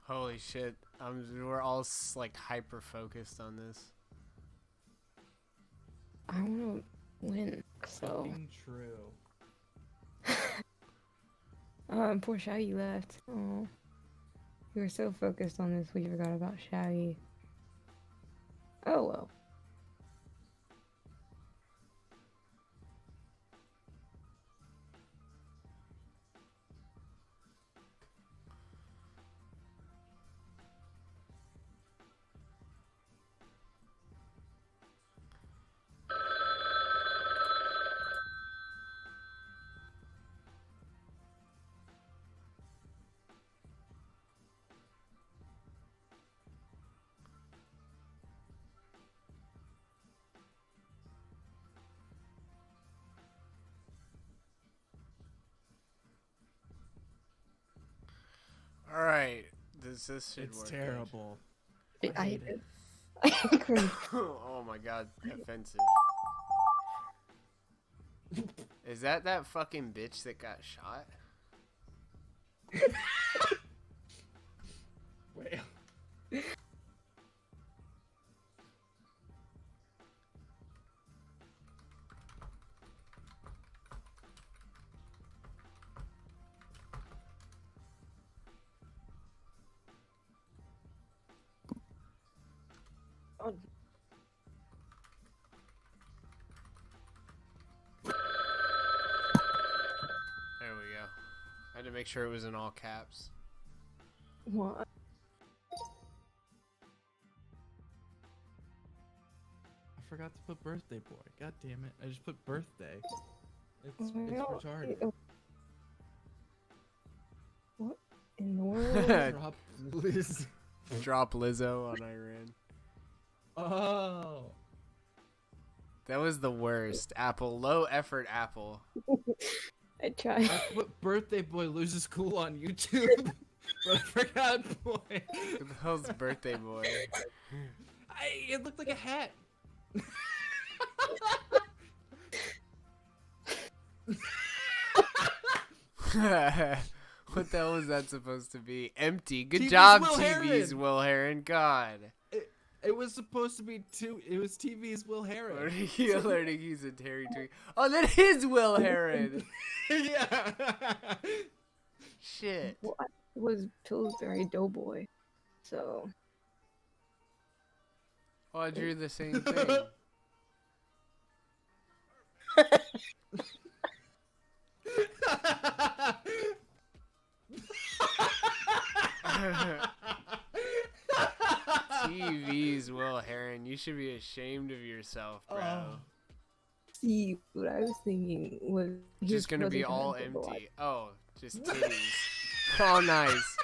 Holy shit. We're all like hyper focused on this. I want to win, so. Fucking true. Poor Shaggy left. Oh, we were so focused on this, we forgot about Shaggy. Oh well. Alright. This should It's work. terrible. I hate it. agree. Oh my god, offensive. Is that fucking bitch that got shot? Wait. Oh, There we go. I had to make sure it was in all caps. what? I forgot to put birthday boy. God damn it. I just put birthday. It's Well, retarded. What in the world? Drop Liz. Drop Lizzo on Iran. Oh. That was the worst. Apple. Low effort Apple. I tried. I put birthday boy loses cool on YouTube. But I forgot boy. Who the hell's birthday boy? It looked like a hat. What the hell was that supposed to be? Empty. Good TV's job, Will TV's Heron. Will Heron. God. It was supposed to be It was TV's Will Heron. Learning he's a Terry Tweet. Oh, that is Will Heron. Yeah. Shit. Well, I was Pillsbury Doughboy, so. Oh, I drew the same thing. TV's Will Heron. You should be ashamed of yourself, bro. See, what I was thinking was he Just gonna be wasn't all gonna go empty. Oh, just titties. Oh, nice.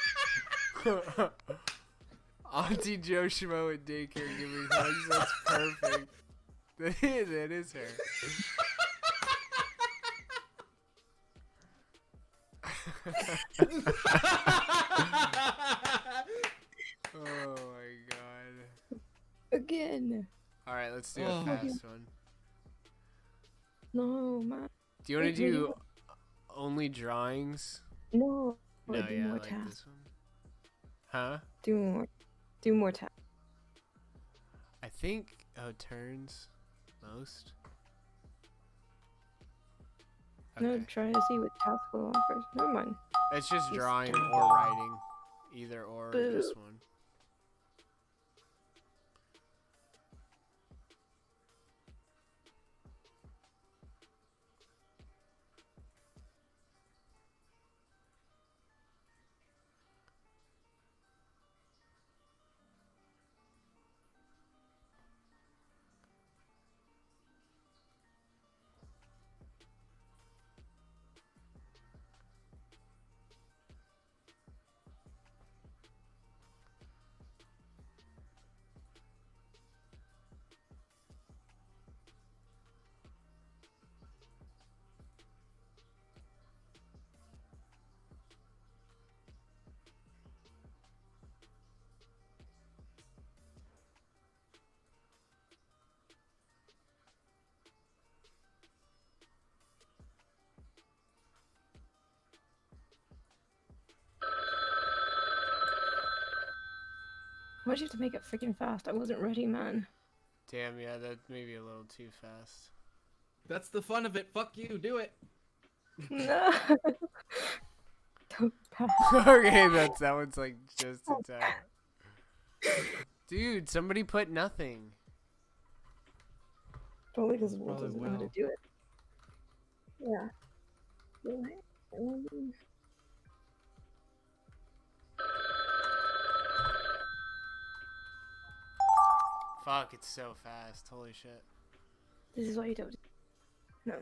Auntie Joe Schmo at daycare giving hugs. That's perfect. That is her. Oh my god. Again. Alright, let's do a fast one. No, man. Do you want to do only drawings? No. No, do yeah, more like tasks. this one. Huh? Do more tasks. I think, turns most. No, trying to see what task will on first. Never mind. It's just Just drawing drawing. or writing. Either or, Boo. just one. Why'd you have to make it freaking fast? I wasn't ready, man. Damn, yeah, that may be a little too fast. That's the fun of it. Fuck you. Do it. No. Don't pass. Okay, that one's like just a tad. Dude, somebody put nothing. Probably because Will Probably doesn't know how to Will. do it. Yeah. Right. Fuck, it's so fast. Holy shit. This is why you don't. No.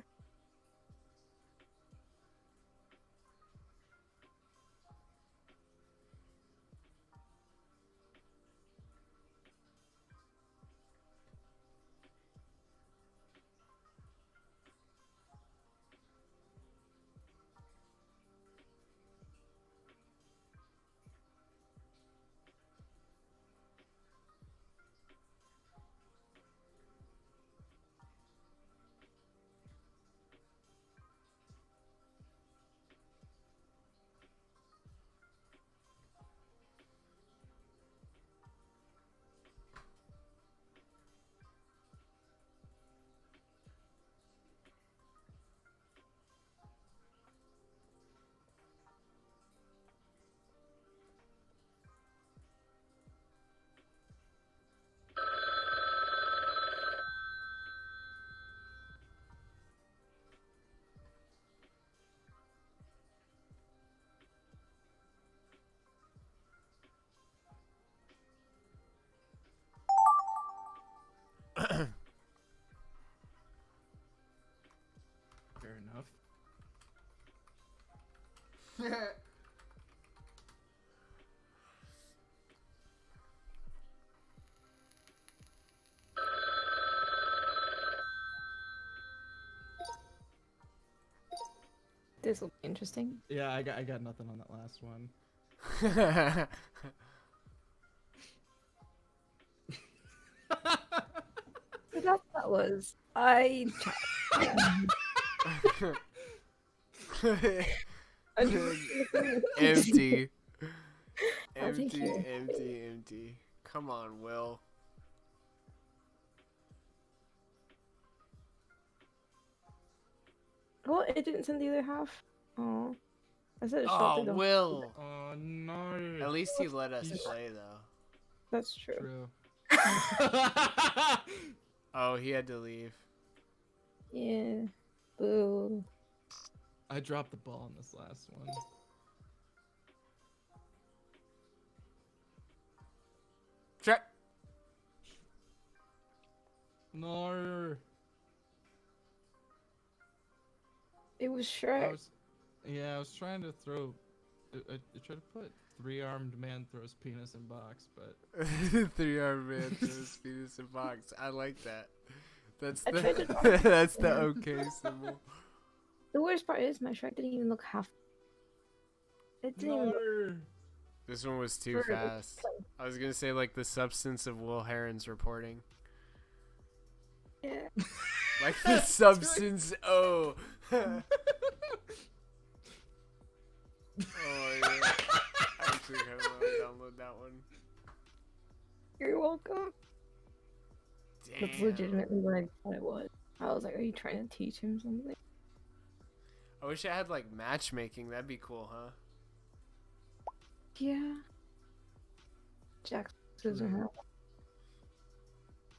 Fair enough. This will be interesting. Yeah, I got nothing on that last one. So that's what that was. I. Empty. I'll take Empty, it. empty, empty. Come on, Will. Well, it didn't send the other half. Oh, I said it Oh, shot through the. Will. Oh no. At least he let us play, though. That's true. Oh, he had to leave. Yeah. Boo. I dropped the ball in this last one. Check. No. It was Shrek. I was trying to throw. I tried to put three-armed man throws penis in box, but 3-armed man throws penis in box. I like that. That's I tried the to- that's the okay symbol. The worst part is my Shrek didn't even look half. It didn't even look. This one was too For- fast. I was gonna say like the substance of Will Heron's reporting. Yeah. Like the substance. Oh. Oh yeah. I actually kind of want to download that one. You're welcome. That's Damn. legitimately what I thought it was. I was like, are you trying to teach him something? I wish I had like matchmaking. That'd be cool, huh? Yeah. Jack doesn't have.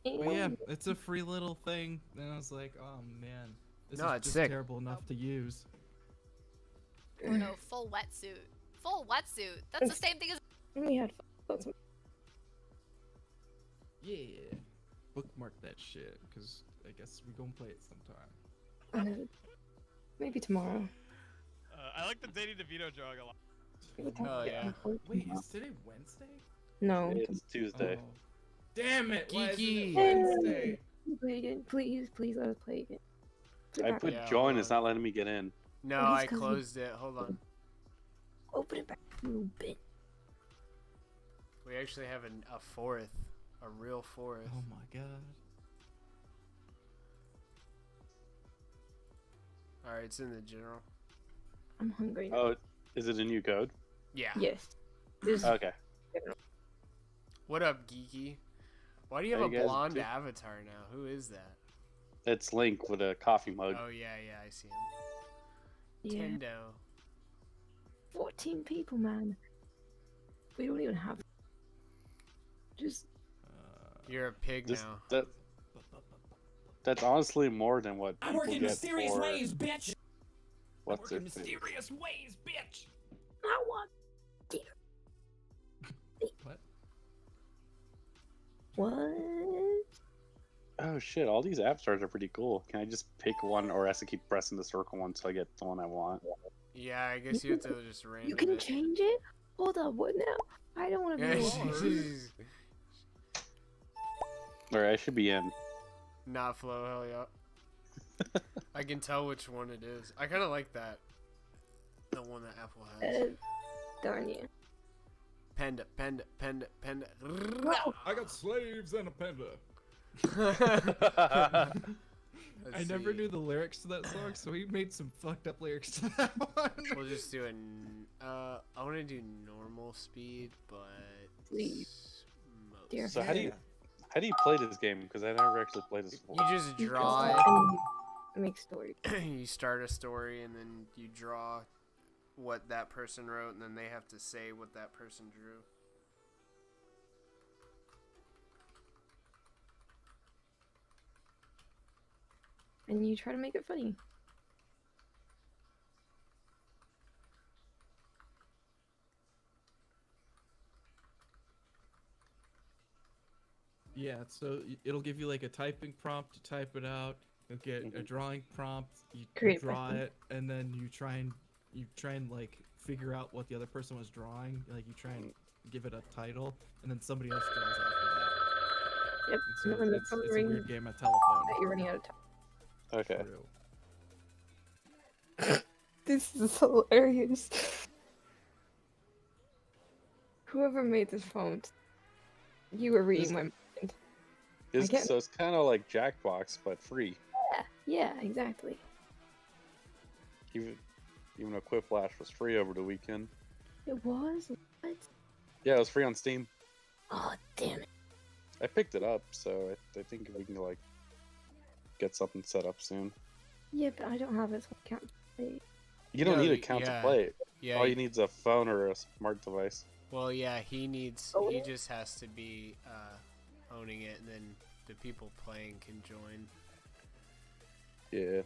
But yeah, it's a free little thing. And I was like, oh man, this No, is it's just sick. terrible enough to use. Or no, full wetsuit. Full wetsuit. That's the same thing as. We had fun. Yeah. Bookmark that shit, because I guess we're gonna play it sometime. Maybe tomorrow. I like the Danny DeVito drawing a lot. Oh yeah. Wait, is today Wednesday? No. It's Tuesday. Oh. Damn it! Why isn't Geeky. it Wednesday? Play again. Please let us play again. I put Yeah, join, hold it's not letting me get in. No, Oh, I he's 'cause he- closed it. Hold on. Open it back a little bit. We actually have a fourth, a real fourth. Oh my god. All right, it's in the general. I'm hungry. Oh, is it a new code? Yeah. Yes. This Okay. What up, Geeky? Why do you How have you a guys blonde do- avatar now? Who is that? It's Link with a coffee mug. Oh yeah, I see him. Yeah. Tendo. 14 people, man. We don't even have. Just. You're a pig This- now. That's honestly more than what I people work in get mysterious for ways, bitch. what's it? Mysterious ways, bitch. I want. What? What? Oh shit! All these app stars are pretty cool. Can I just pick one, or I have to keep pressing the circle until I get the one I want? Yeah, I guess you have to just random You can it. change it? Hold up, what now? I don't want to be lost. Or I should be in. Not flow, hell yeah. I can tell which one it is. I kind of like that. The one that Apple has. Darn you. Panda, panda, panda, panda. I got slaves and a panda. I Let's never see. knew the lyrics to that song, so he made some fucked up lyrics to that one. We'll just do I want to do normal speed, but Please. most. Dear So how do you play this game? Because I never actually played this before. You just draw And make story. it. You start a story and then you draw what that person wrote, and then they have to say what that person drew. And you try to make it funny. Yeah, so it'll give you like a typing prompt to type it out. You'll get a drawing prompt. You Create draw question. it, and then you try and like figure out what the other person was drawing. Like you try and give it a title, and then somebody else draws after that. Yep. And so And then the it's a phone rings weird game of telephone. that you're running out of time. Okay. This is hilarious. Whoever made this font, you were reading my mind. So it's kind of like Jackbox, but free. Yeah, exactly. Even though Quiplash was free over the weekend. It was? What? Yeah, it was free on Steam. Oh, damn it. I picked it up, so I think we can like get something set up soon. Yeah, but I don't have it, so I can't play. You don't need an account to play it. Yeah, All you need is a phone or a smart device. Well, yeah, he just has to be owning it, and then the people playing can join. Yeah.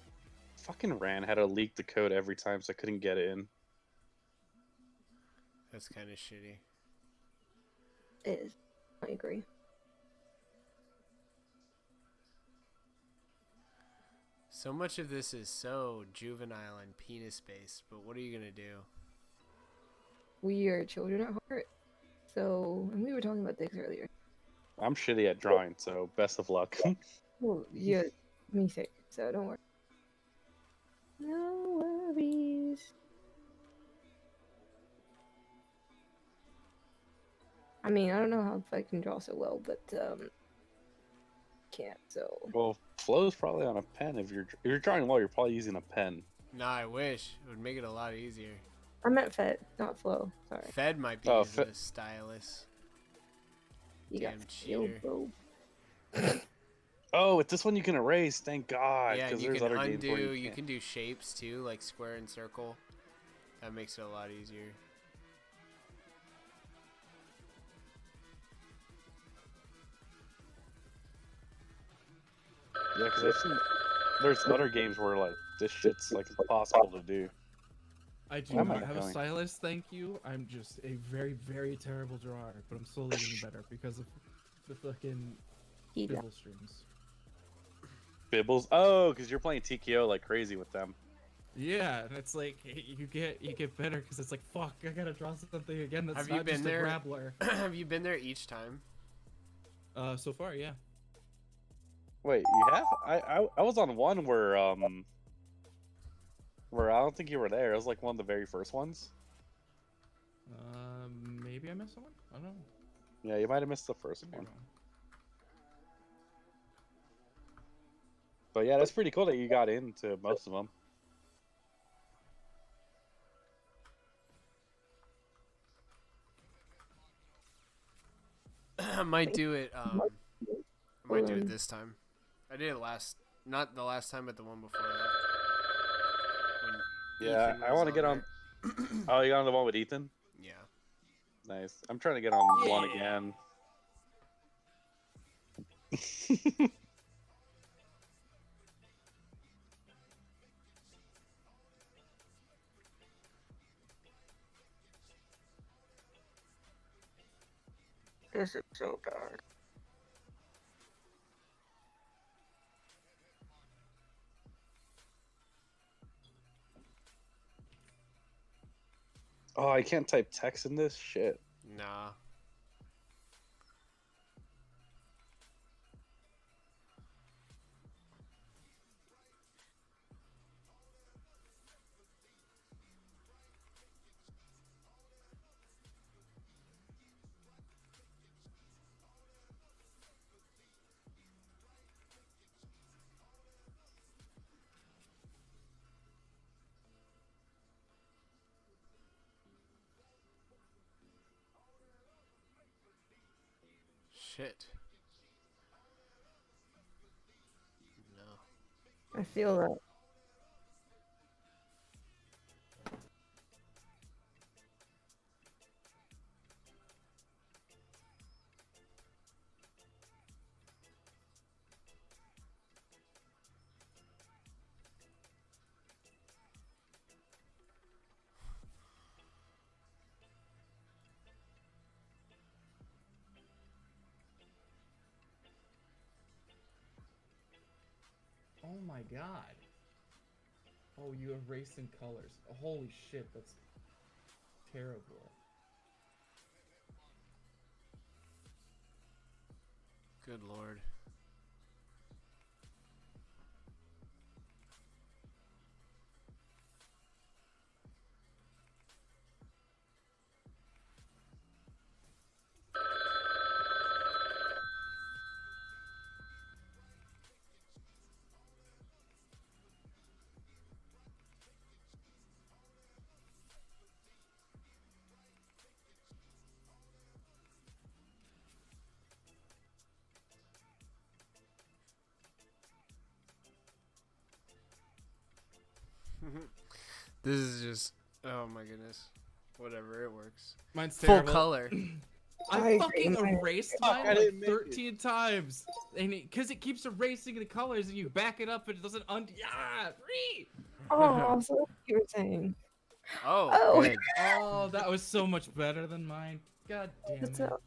Fucking Ran had to leak the code every time, so I couldn't get it in. That's kind of shitty. It is. I agree. So much of this is so juvenile and penis-based, but what are you gonna do? We are children at heart. So, and we were talking about dicks earlier. I'm shitty at drawing, so best of luck. Well, yeah, me sick, so don't worry. No worries. I mean, I don't know how I can draw so well, but can't. So. Well, Flow's probably on a pen. If you're drawing well, you're probably using a pen. Nah, I wish. It would make it a lot easier. I meant Fed, not Flow. Sorry. Fed might be using a stylus. You Damn got skill, cheater. bro. Oh, with this one you can erase. Thank God. Yeah, Because you there's can other games where undo. you You can't. can do shapes too, like square and circle. That makes it a lot easier. Yeah, because I've seen there's other games where like this shit's like impossible to do. I do Why am I not have a going? stylus, thank you. I'm just a very, very terrible drawer, but I'm slowly getting better because of the fucking Bibble streams. Bibbles? Oh, because you're playing TKO like crazy with them. Yeah, and it's like you get better because it's like fuck, I gotta draw something again that's Have not you been just there? a grappler. Have you been there each time? So far, yeah. Wait, you have? I was on one where I don't think you were there. It was like one of the very first ones. Maybe I missed one. I don't know. Yeah, you might have missed the first one. But yeah, that's pretty cool that you got into most of them. I might do it. I might do it this time. I did it not the last time, but the one before that. When Yeah, Ethan I was want to get on. Oh, you got on the one with Ethan? Yeah. Nice. I'm trying to get on one again. This is so bad. Oh, I can't type text in this shit. Nah. Shit. No. I feel that. Oh my god. Oh, you erased in colors. Holy shit, that's terrible. Good lord. This is just. Oh my goodness. Whatever, it works. Mine's Full terrible. color. I fucking Mine- erased Fuck, mine I like didn't make it. 13 times, and because it keeps erasing the colors, and you back it up, and it doesn't Yeah, free. Oh, so what you were saying. Oh, Oh. good. Oh, that was so much better than mine. God damn What's it. up?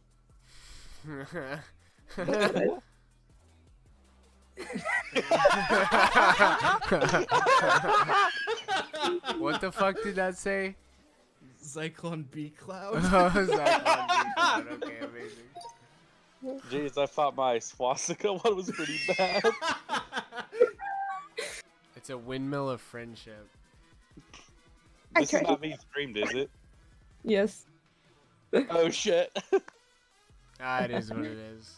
What the fuck did that say? Zyklon B Cloud. Oh, Zyklon B Cloud. Okay, amazing. Jeez, I thought my swastika one was pretty bad. It's a windmill of friendship. This is not being streamed, is it? Yes. Oh shit. Ah, it is what it is.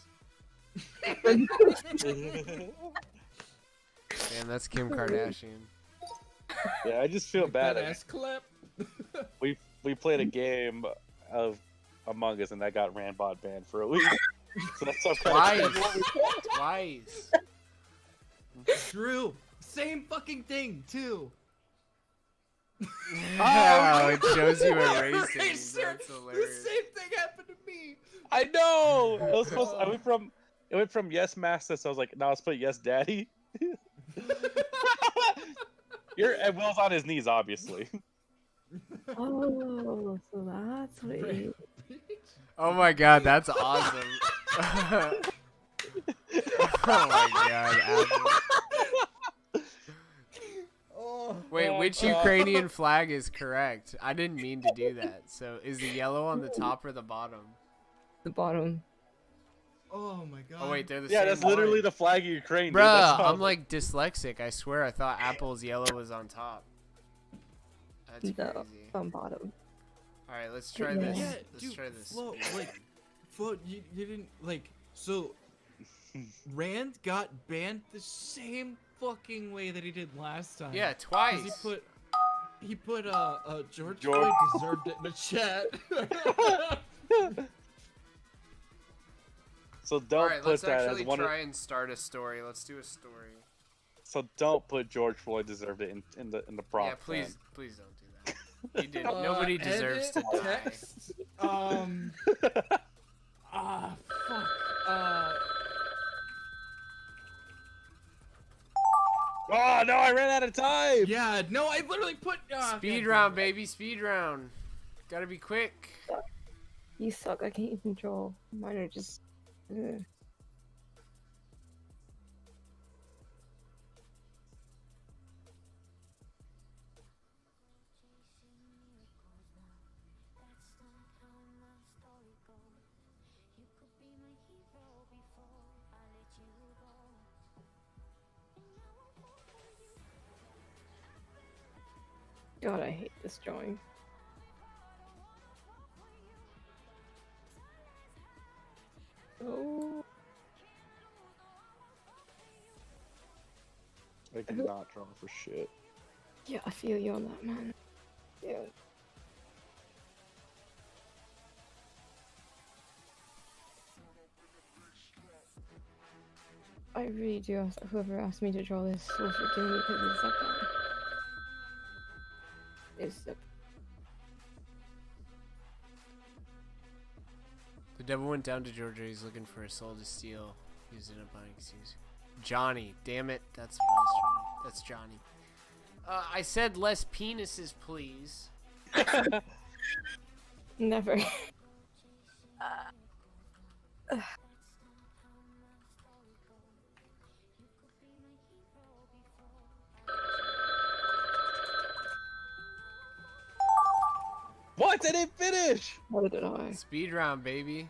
Damn, that's Kim Kardashian. Yeah, I just feel bad. Badass clip. We played a game of Among Us and that got Randbot banned for a week. So that's okay. Twice. True. Same fucking thing too. Oh, it shows you erasing. Eraser. That's The hilarious. same thing happened to me. I know. It was supposed. It went from yes master, so I was like, no, let's put yes daddy. And Will's on his knees, obviously. Oh, so that's what it is. Oh my god, that's awesome. Oh my god, Apple. Wait, which Ukrainian flag is correct? I didn't mean to do that. So, is the yellow on the top or the bottom? The bottom. Oh my god. Oh wait, they're the same. Yeah, that's literally one. the flag of Ukraine. Dude. Bruh, That's how- I'm like dyslexic. I swear, I thought Apple's yellow was on top. That's No, crazy. on bottom. All right, let's try Yeah. this. Yeah, Let's dude, try this. Flo, speed. like, Flo, you didn't like. So, Rand got banned the same fucking way that he did last time. Yeah, 'Cause twice. He put George George- Floyd deserved it in the chat. So All don't right, put let's that actually as one. try and start a story. Let's do a story. So don't put George Floyd deserved it in the prompt. Yeah, please, then. please don't do that. You did. Nobody deserves to edit die. text. Fuck. Oh no, I ran out of time. Yeah, no, I literally put Speed round, baby, speed round. Gotta be quick. You suck. I can't even draw. Mine are just. Ugh. God, I hate this drawing. Oh. I cannot draw for shit. Yeah, I feel you on that, man. Yeah. I really do ask whoever asked me to draw this will forgive me because it's that bad. It's the The devil went down to Georgia. He's looking for a soul to steal. Using a buying excuse. Johnny, damn it. That's what I was trying. That's Johnny. I said less penises, please. never. What? I didn't finish. How did I? Speed round, baby.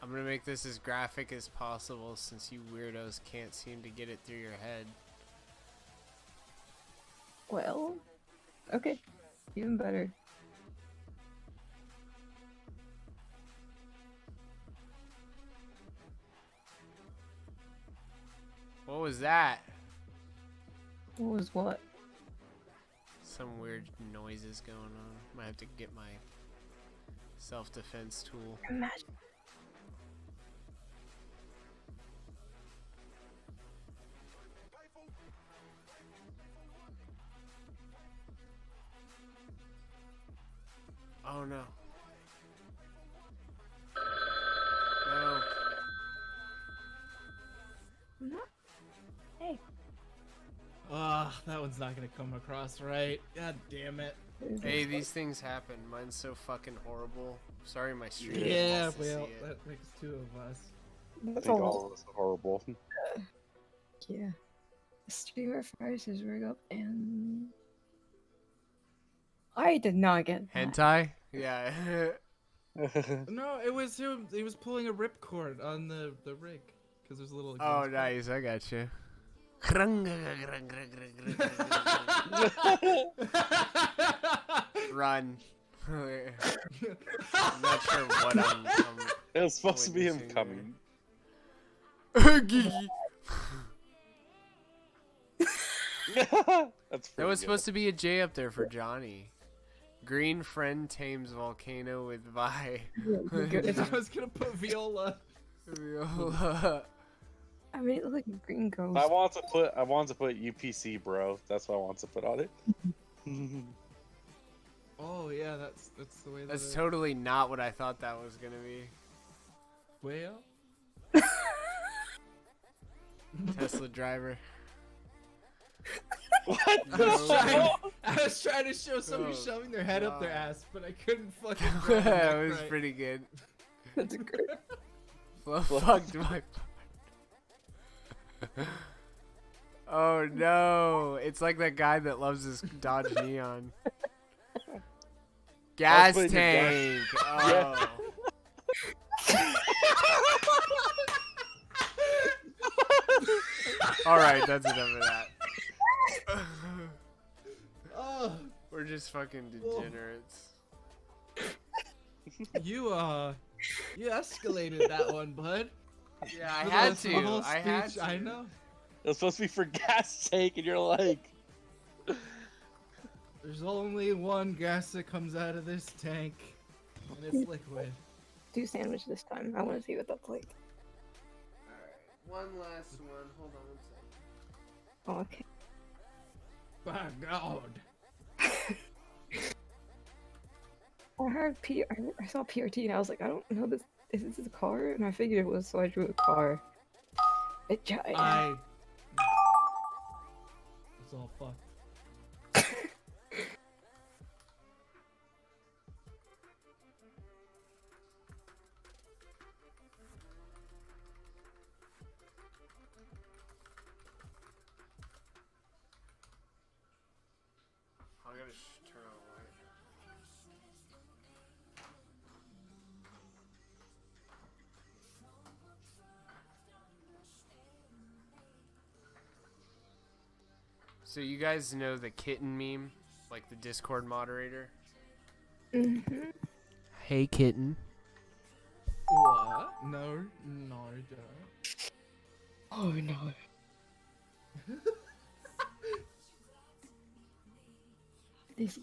I'm gonna make this as graphic as possible since you weirdos can't seem to get it through your head. Well, okay. Even better. What was that? What was what? Some weird noises going on. Might have to get my Self-defense tool. Imagine. Oh no. No. Hey. That one's not gonna come across right. God damn it. Hey, these things happen. Mine's so fucking horrible. Sorry, my stream. Yeah, wants to see well, it. that makes two of us. I That's think all. all of us are horrible. Yeah. The streamer fires his rig up and I did not get that. Hentai? Yeah. No, it was him. He was pulling a ripcord on the rig because there's a little. Oh, exhaust nice. I got you. Run. I'm not sure what I'm It was supposed to be him witnessing coming. Gigi. That's That was supposed to be a J up there for Johnny. Green friend tames volcano with Vi. I was gonna put Viola. Viola. I mean, it looked like a green ghost. I want to put UPC, bro. That's what I want to put on it. Oh yeah, that's the way. That's totally not what I thought that was gonna be. Well. Tesla driver. What? I was trying to show somebody Oh, shoving their head up their God. ass, but I couldn't fucking. That was pretty good. That's great. Well, fucked my. Oh no! It's like that guy that loves his Dodge Neon. Gas putting your tank. gas- Oh. All right, that's enough of that. Oh, We're just fucking degenerates. you escalated that one, bud. Yeah, I For had the to. whole I had speech, to. I know. It was supposed to be for gas tank, and you're like, There's only one gas that comes out of this tank, and it's liquid. Do sandwich this time. I want to see what that's like. One last one. Hold on one second. Oh, okay. By God. I heard I saw PRT and I was like, I don't know this. Is this a car? And I figured it was, so I drew a car. It's all fucked. I gotta turn on the light. So you guys know the kitten meme, like the Discord moderator? Mm-hmm. Hey kitten. What? No, I don't. Oh no. This.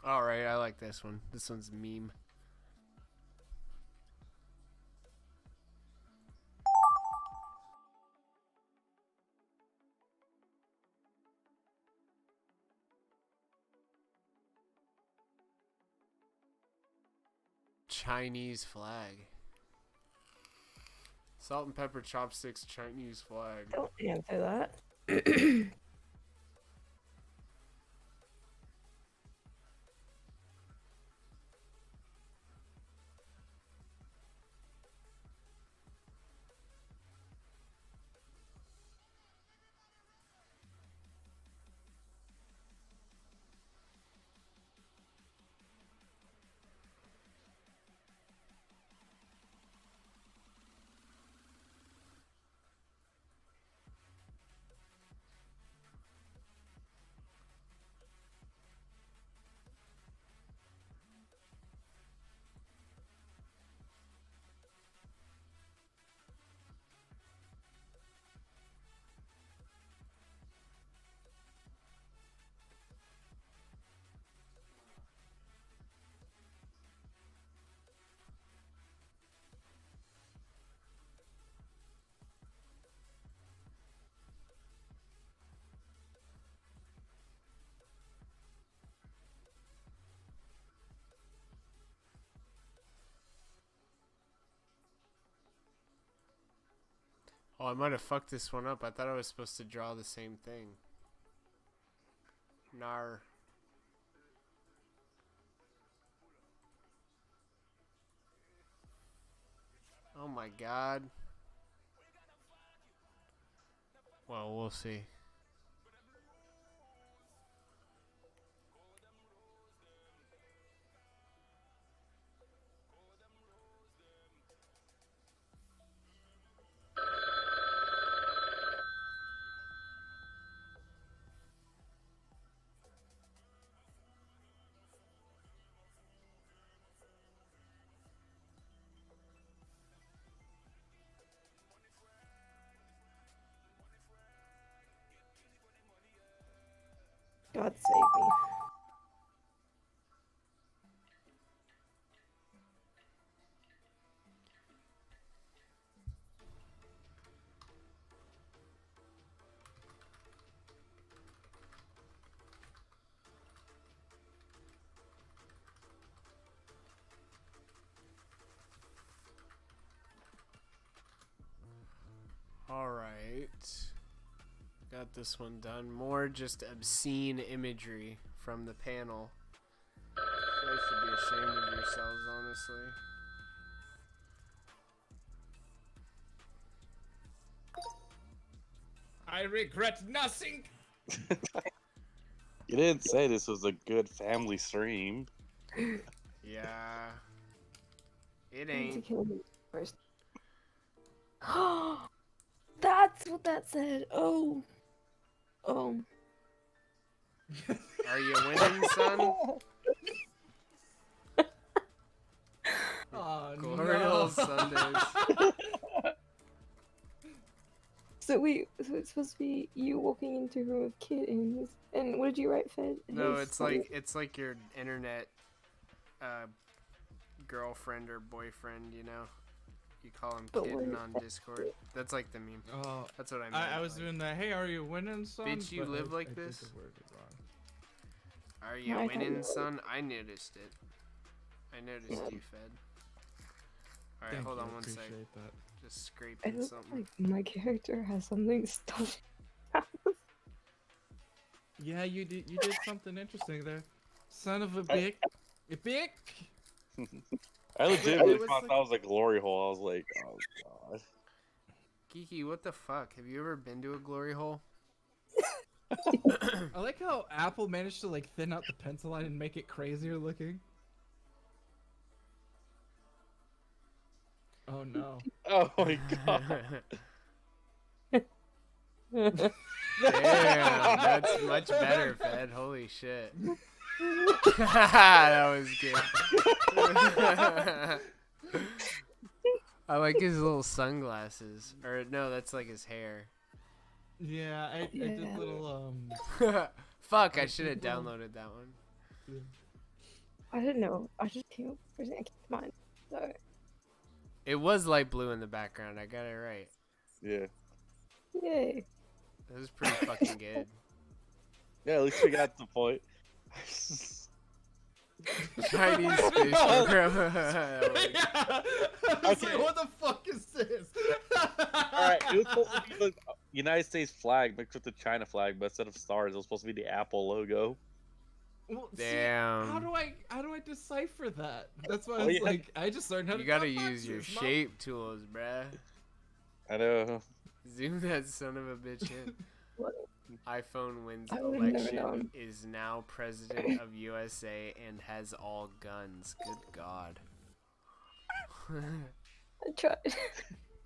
Alright, I like this one. This one's a meme. Chinese flag. Salt and pepper chopsticks, Chinese flag. Don't answer that. Oh, I might have fucked this one up. I thought I was supposed to draw the same thing. Nar. Oh my god. Well, we'll see. God save me. Alright. Got this one done. More just obscene imagery from the panel. You guys should be ashamed of yourselves, honestly. I regret nothing. You didn't say this was a good family stream. Yeah. It I need to ain't. kill him first. That's what that said. Oh. Oh. Are you winning, son? Oh, Glory no. hole Sundays. So wait, so it's supposed to be you walking into a room with kittens, and what did you write, Fed? No, His it's like your internet girlfriend or boyfriend, you know? You call him But kitten what- on Discord. That's like the meme. Oh, That's what I meant. I was doing the, hey, are you winning, son? Bitch, you But live like I think this? I worded it wrong. Are you No, I thought winning, you- son? I noticed it. I noticed you, Fed. Alright, Thank hold you, on one sec. appreciate that. Just I scraping look something. like my character has something stuck. Yeah, you did something interesting there. Son of a bick. A bick? I legitimately It was thought like- that was a glory hole. I was like, oh god. Kiki, what the fuck? Have you ever been to a glory hole? I like how Apple managed to like thin out the pencil line and make it crazier looking. Oh no. Oh my god. Damn, that's much better, Fed. Holy shit. That was good. I like his little sunglasses. Or no, that's like his hair. Yeah, I did little Fuck, I should have downloaded that one. I didn't know. I just came up with it. I can't mind. Sorry. It was light blue in the background. I got it right. Yeah. Yay. That was pretty fucking good. Yeah, at least we got the point. Chinese space program. Okay. What the fuck is this? Alright, it was supposed to be the United States flag mixed with the China flag, but instead of stars, it was supposed to be the Apple logo. Well, Damn. See, how do I decipher that? That's why I Well, was yeah. like, I just learned how to. You gotta draw use your boxes, Mom. shape tools, bruh. I know. Zoom that son of a bitch in. iPhone wins I would've never election, known. is now president of USA, and has all guns. Good God. I tried.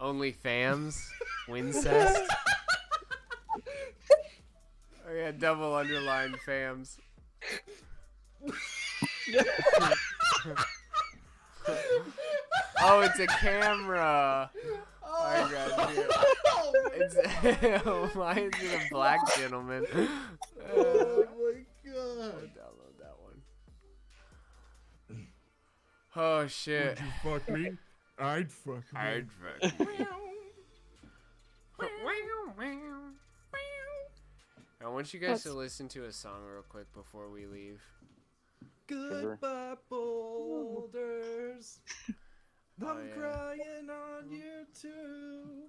Only fams? Wincest? Oh yeah, double underlined fams. Oh, it's a camera. I got you. It's why is it a black gentleman? Oh my god. I'll download that one. Oh shit. Would you fuck me? I'd fuck you. I'd fuck you. I want you guys to listen to a song real quick before we leave. Goodbye, boulders. Oh, I'm yeah. crying on you too.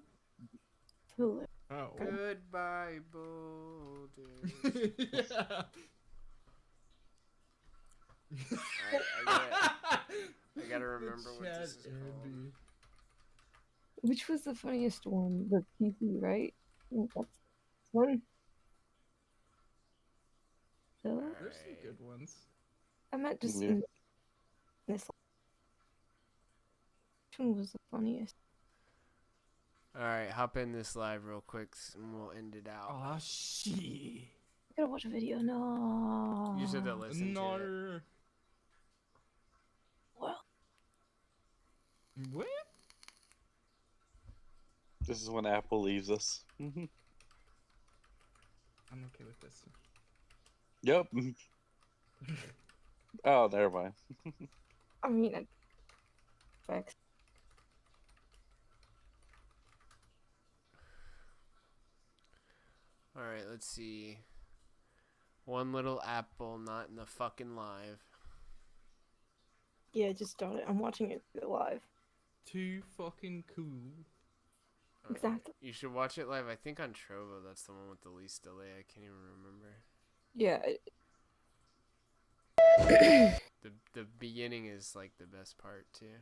Hulu. Oh. Goodbye, boulders. Yeah. I gotta remember what this is Chat called. Andy. Which was the funniest one? The PC, right? I think that's one. So, There's some good ones. I meant just Yeah. in this. Which one was the funniest? Alright, hop in this live real quick and we'll end it out. Aw, shit. I gotta watch a video. No. You should have listened to it. No. Well. What? This is when Apple leaves us. I'm okay with this. Yep. Oh, never mind. I mean, facts. Alright, let's see. One little apple, not in the fucking live. Yeah, just start it. I'm watching it live. Too fucking cool. Exactly. You should watch it live. I think on Trovo, that's the one with the least delay. I can't even remember. Yeah. The beginning is like the best part too.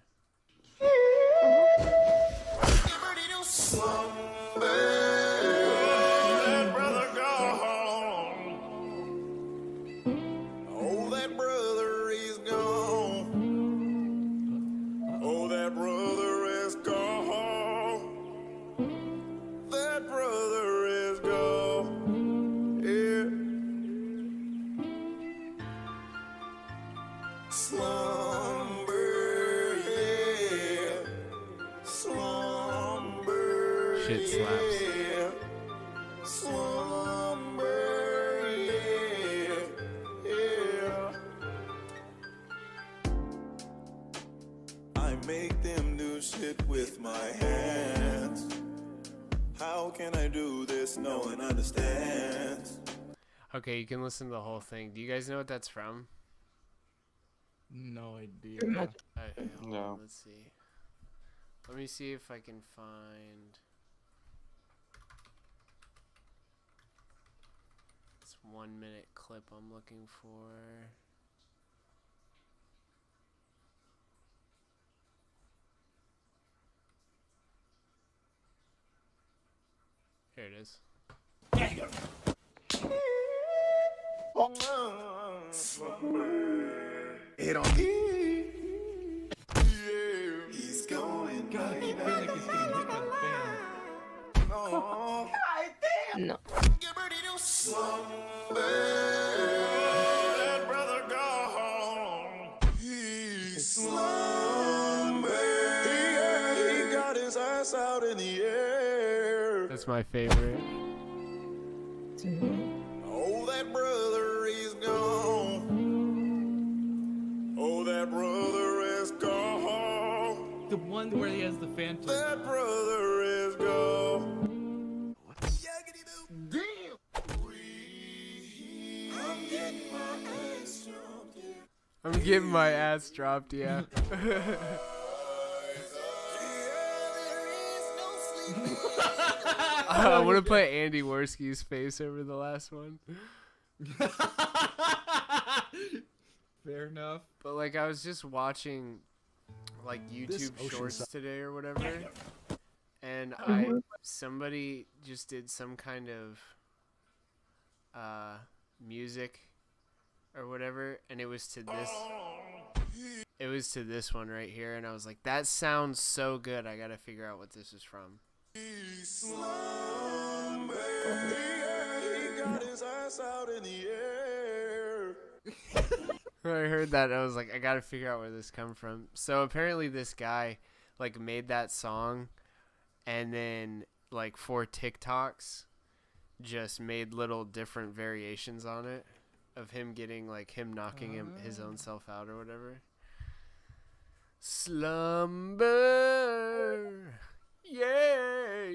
Brother gone. Oh, that brother is gone. Oh, that brother is gone. That brother is gone. Yeah. Slumber, yeah. Slumber. Shit slaps. Yeah. Slumber, yeah, yeah. I make them do shit with my hands. How can I do this? No one understands. Okay, you can listen to the whole thing. Do you guys know what that's from? No idea. Hold No. on, let's see. Let me see if I can find. This 1 minute clip I'm looking for. Here it is. Hit on me. Yeah, he's going. God, I keep feeling like he's getting hit by the fan. Oh, No. get ready to slumber. That brother gone. He's slumber. He got his ass out in the air. That's my favorite. Oh, that brother is gone. Oh, one where he has the phantom. That brother is gone. I'm getting my ass dropped, yeah. I want to put Andy Worski's face over the last one. Fair enough. But like I was just watching like YouTube shorts today or whatever, and somebody just did some kind of music or whatever, and it was to this one right here, and I was like, that sounds so good, I gotta figure out what this is from. I heard that, and I was like, I gotta figure out where this come from. So apparently this guy like made that song, and then like for TikToks just made little different variations on it of him getting like him knocking his own self out or whatever. Slumber, yeah.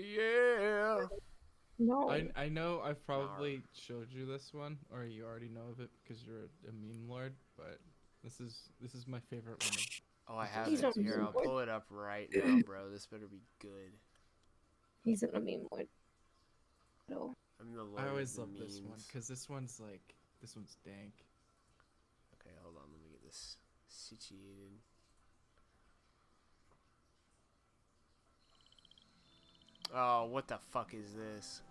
No. I know I've probably showed you this one, or you already know of it because you're a meme lord, but this is my favorite one. Oh, I have it here. I'll pull it up right now, bro. This better be good. He's in a meme lord. No. I'm the Lord I always of the love this one memes. because this one's dank. Okay, hold on. Let me get this situated. Oh, what the fuck is this?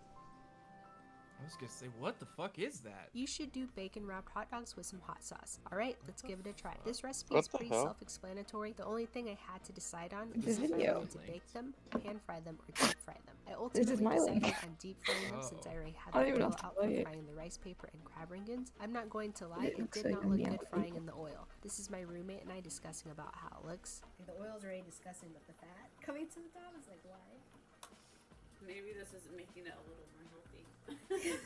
I was gonna say, what the fuck is that? You should do bacon wrapped hot dogs with some hot sauce. Alright, let's give it a try. This recipe What is the pretty hell? self-explanatory. The only thing I had to decide on It's is a if I video. wanted to bake them, pan fry them, or deep fry them. I This is ultimately my decided link. on deep frying them since I already had I don't the even oil have to out play from it. frying the rice paper and crab rangoons. I'm not going to lie, It it looks did like not a look meow good frying thing. in the oil. This is my roommate and I discussing about how it looks. The oil's already disgusting, but the fat coming to the top is like, why? Maybe this is making it a little more healthy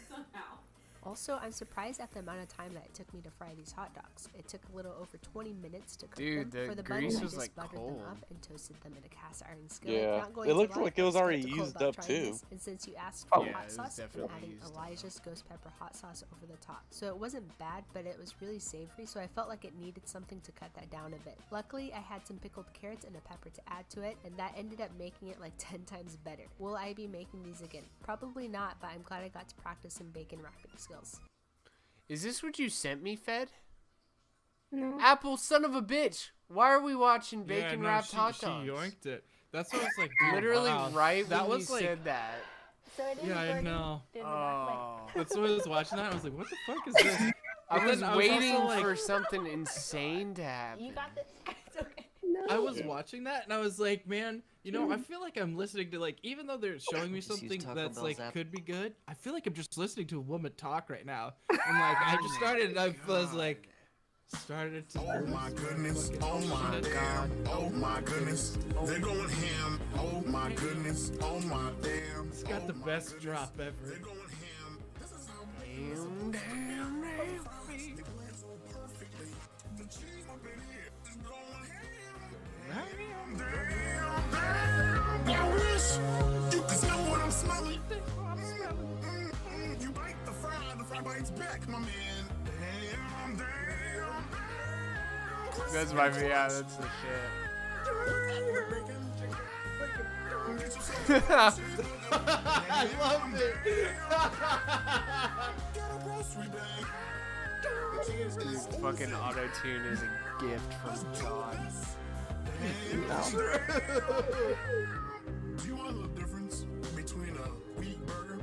somehow. Also, I'm surprised at the amount of time that it took me to fry these hot dogs. It took a little over 20 minutes to cook Dude, them. the For the grease buns, I was, just like, buttered cold. them up and toasted them in a cast iron skillet. Yeah, Not going it to looked lie, like it I was already skeptical used about up, trying too. this, and since you asked Oh, for yeah, hot it was sauce, I'm definitely adding used up. Elijah's ghost pepper hot sauce over the top. So it wasn't bad, but it was really savory, so I felt like it needed something to cut that down a bit. Luckily, I had some pickled carrots and a pepper to add to it, and that ended up making it like 10 times better. Will I be making these again? Probably not, but I'm glad I got to practice some bacon wrapping skills. Is this what you sent me, Fed? No. Apple, son of a bitch! Why are we watching Yeah, bacon no, wrapped she, hot she dogs? yoinked it. That's what I was like, dude, Literally wow. right that when was you like, said that. So it is Yeah, I burning know. in the back, like- Oh. That's what I was watching that. And I was like, what the fuck is this? I But was then waiting also, like, for something insane to happen. You got this. It's okay. I was watching that and I was like, man, you know, I feel like I'm listening to like, even though they're showing me Just use something Taco that's Bell's like app. could be good, I feel like I'm just listening to a woman talk right now. And like, I just started and I was like, started to. Oh my goodness, oh my god, oh my goodness, they're going ham, oh my goodness, oh my damn. It's got the best drop ever. They're going ham. This is how Damn, damn, damn. the cheese up in here is going Right? I wish you could smell what I'm smelling. You bite the fry bites back, my man. Damn, damn. That's my yeah, that's the shit. I love it. Dude, fucking auto-tune is a gift from God. Do you want to know the difference between a wheat burger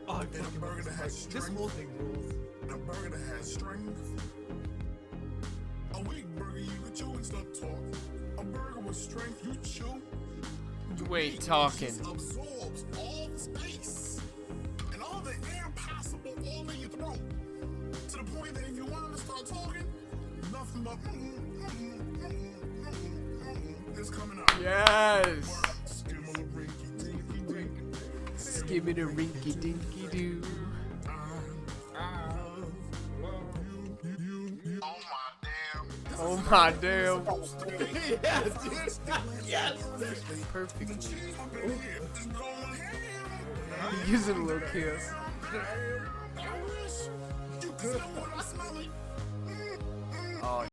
Oh, and a burger that has this strength? whole thing rules. And a burger that has strength. A weak burger you can chew and stop talking. A burger with strength you chew. The Wait, meat talking. just absorbs all the space and all the air possible all in your throat. To the point that if you wanted to start talking, nothing but is coming out. Yes! Skimming Give it a rinky dinky doo. Oh my damn. Oh my damn. Yeah, dude. Yes. Perfectly. Using a little kiss. Oh.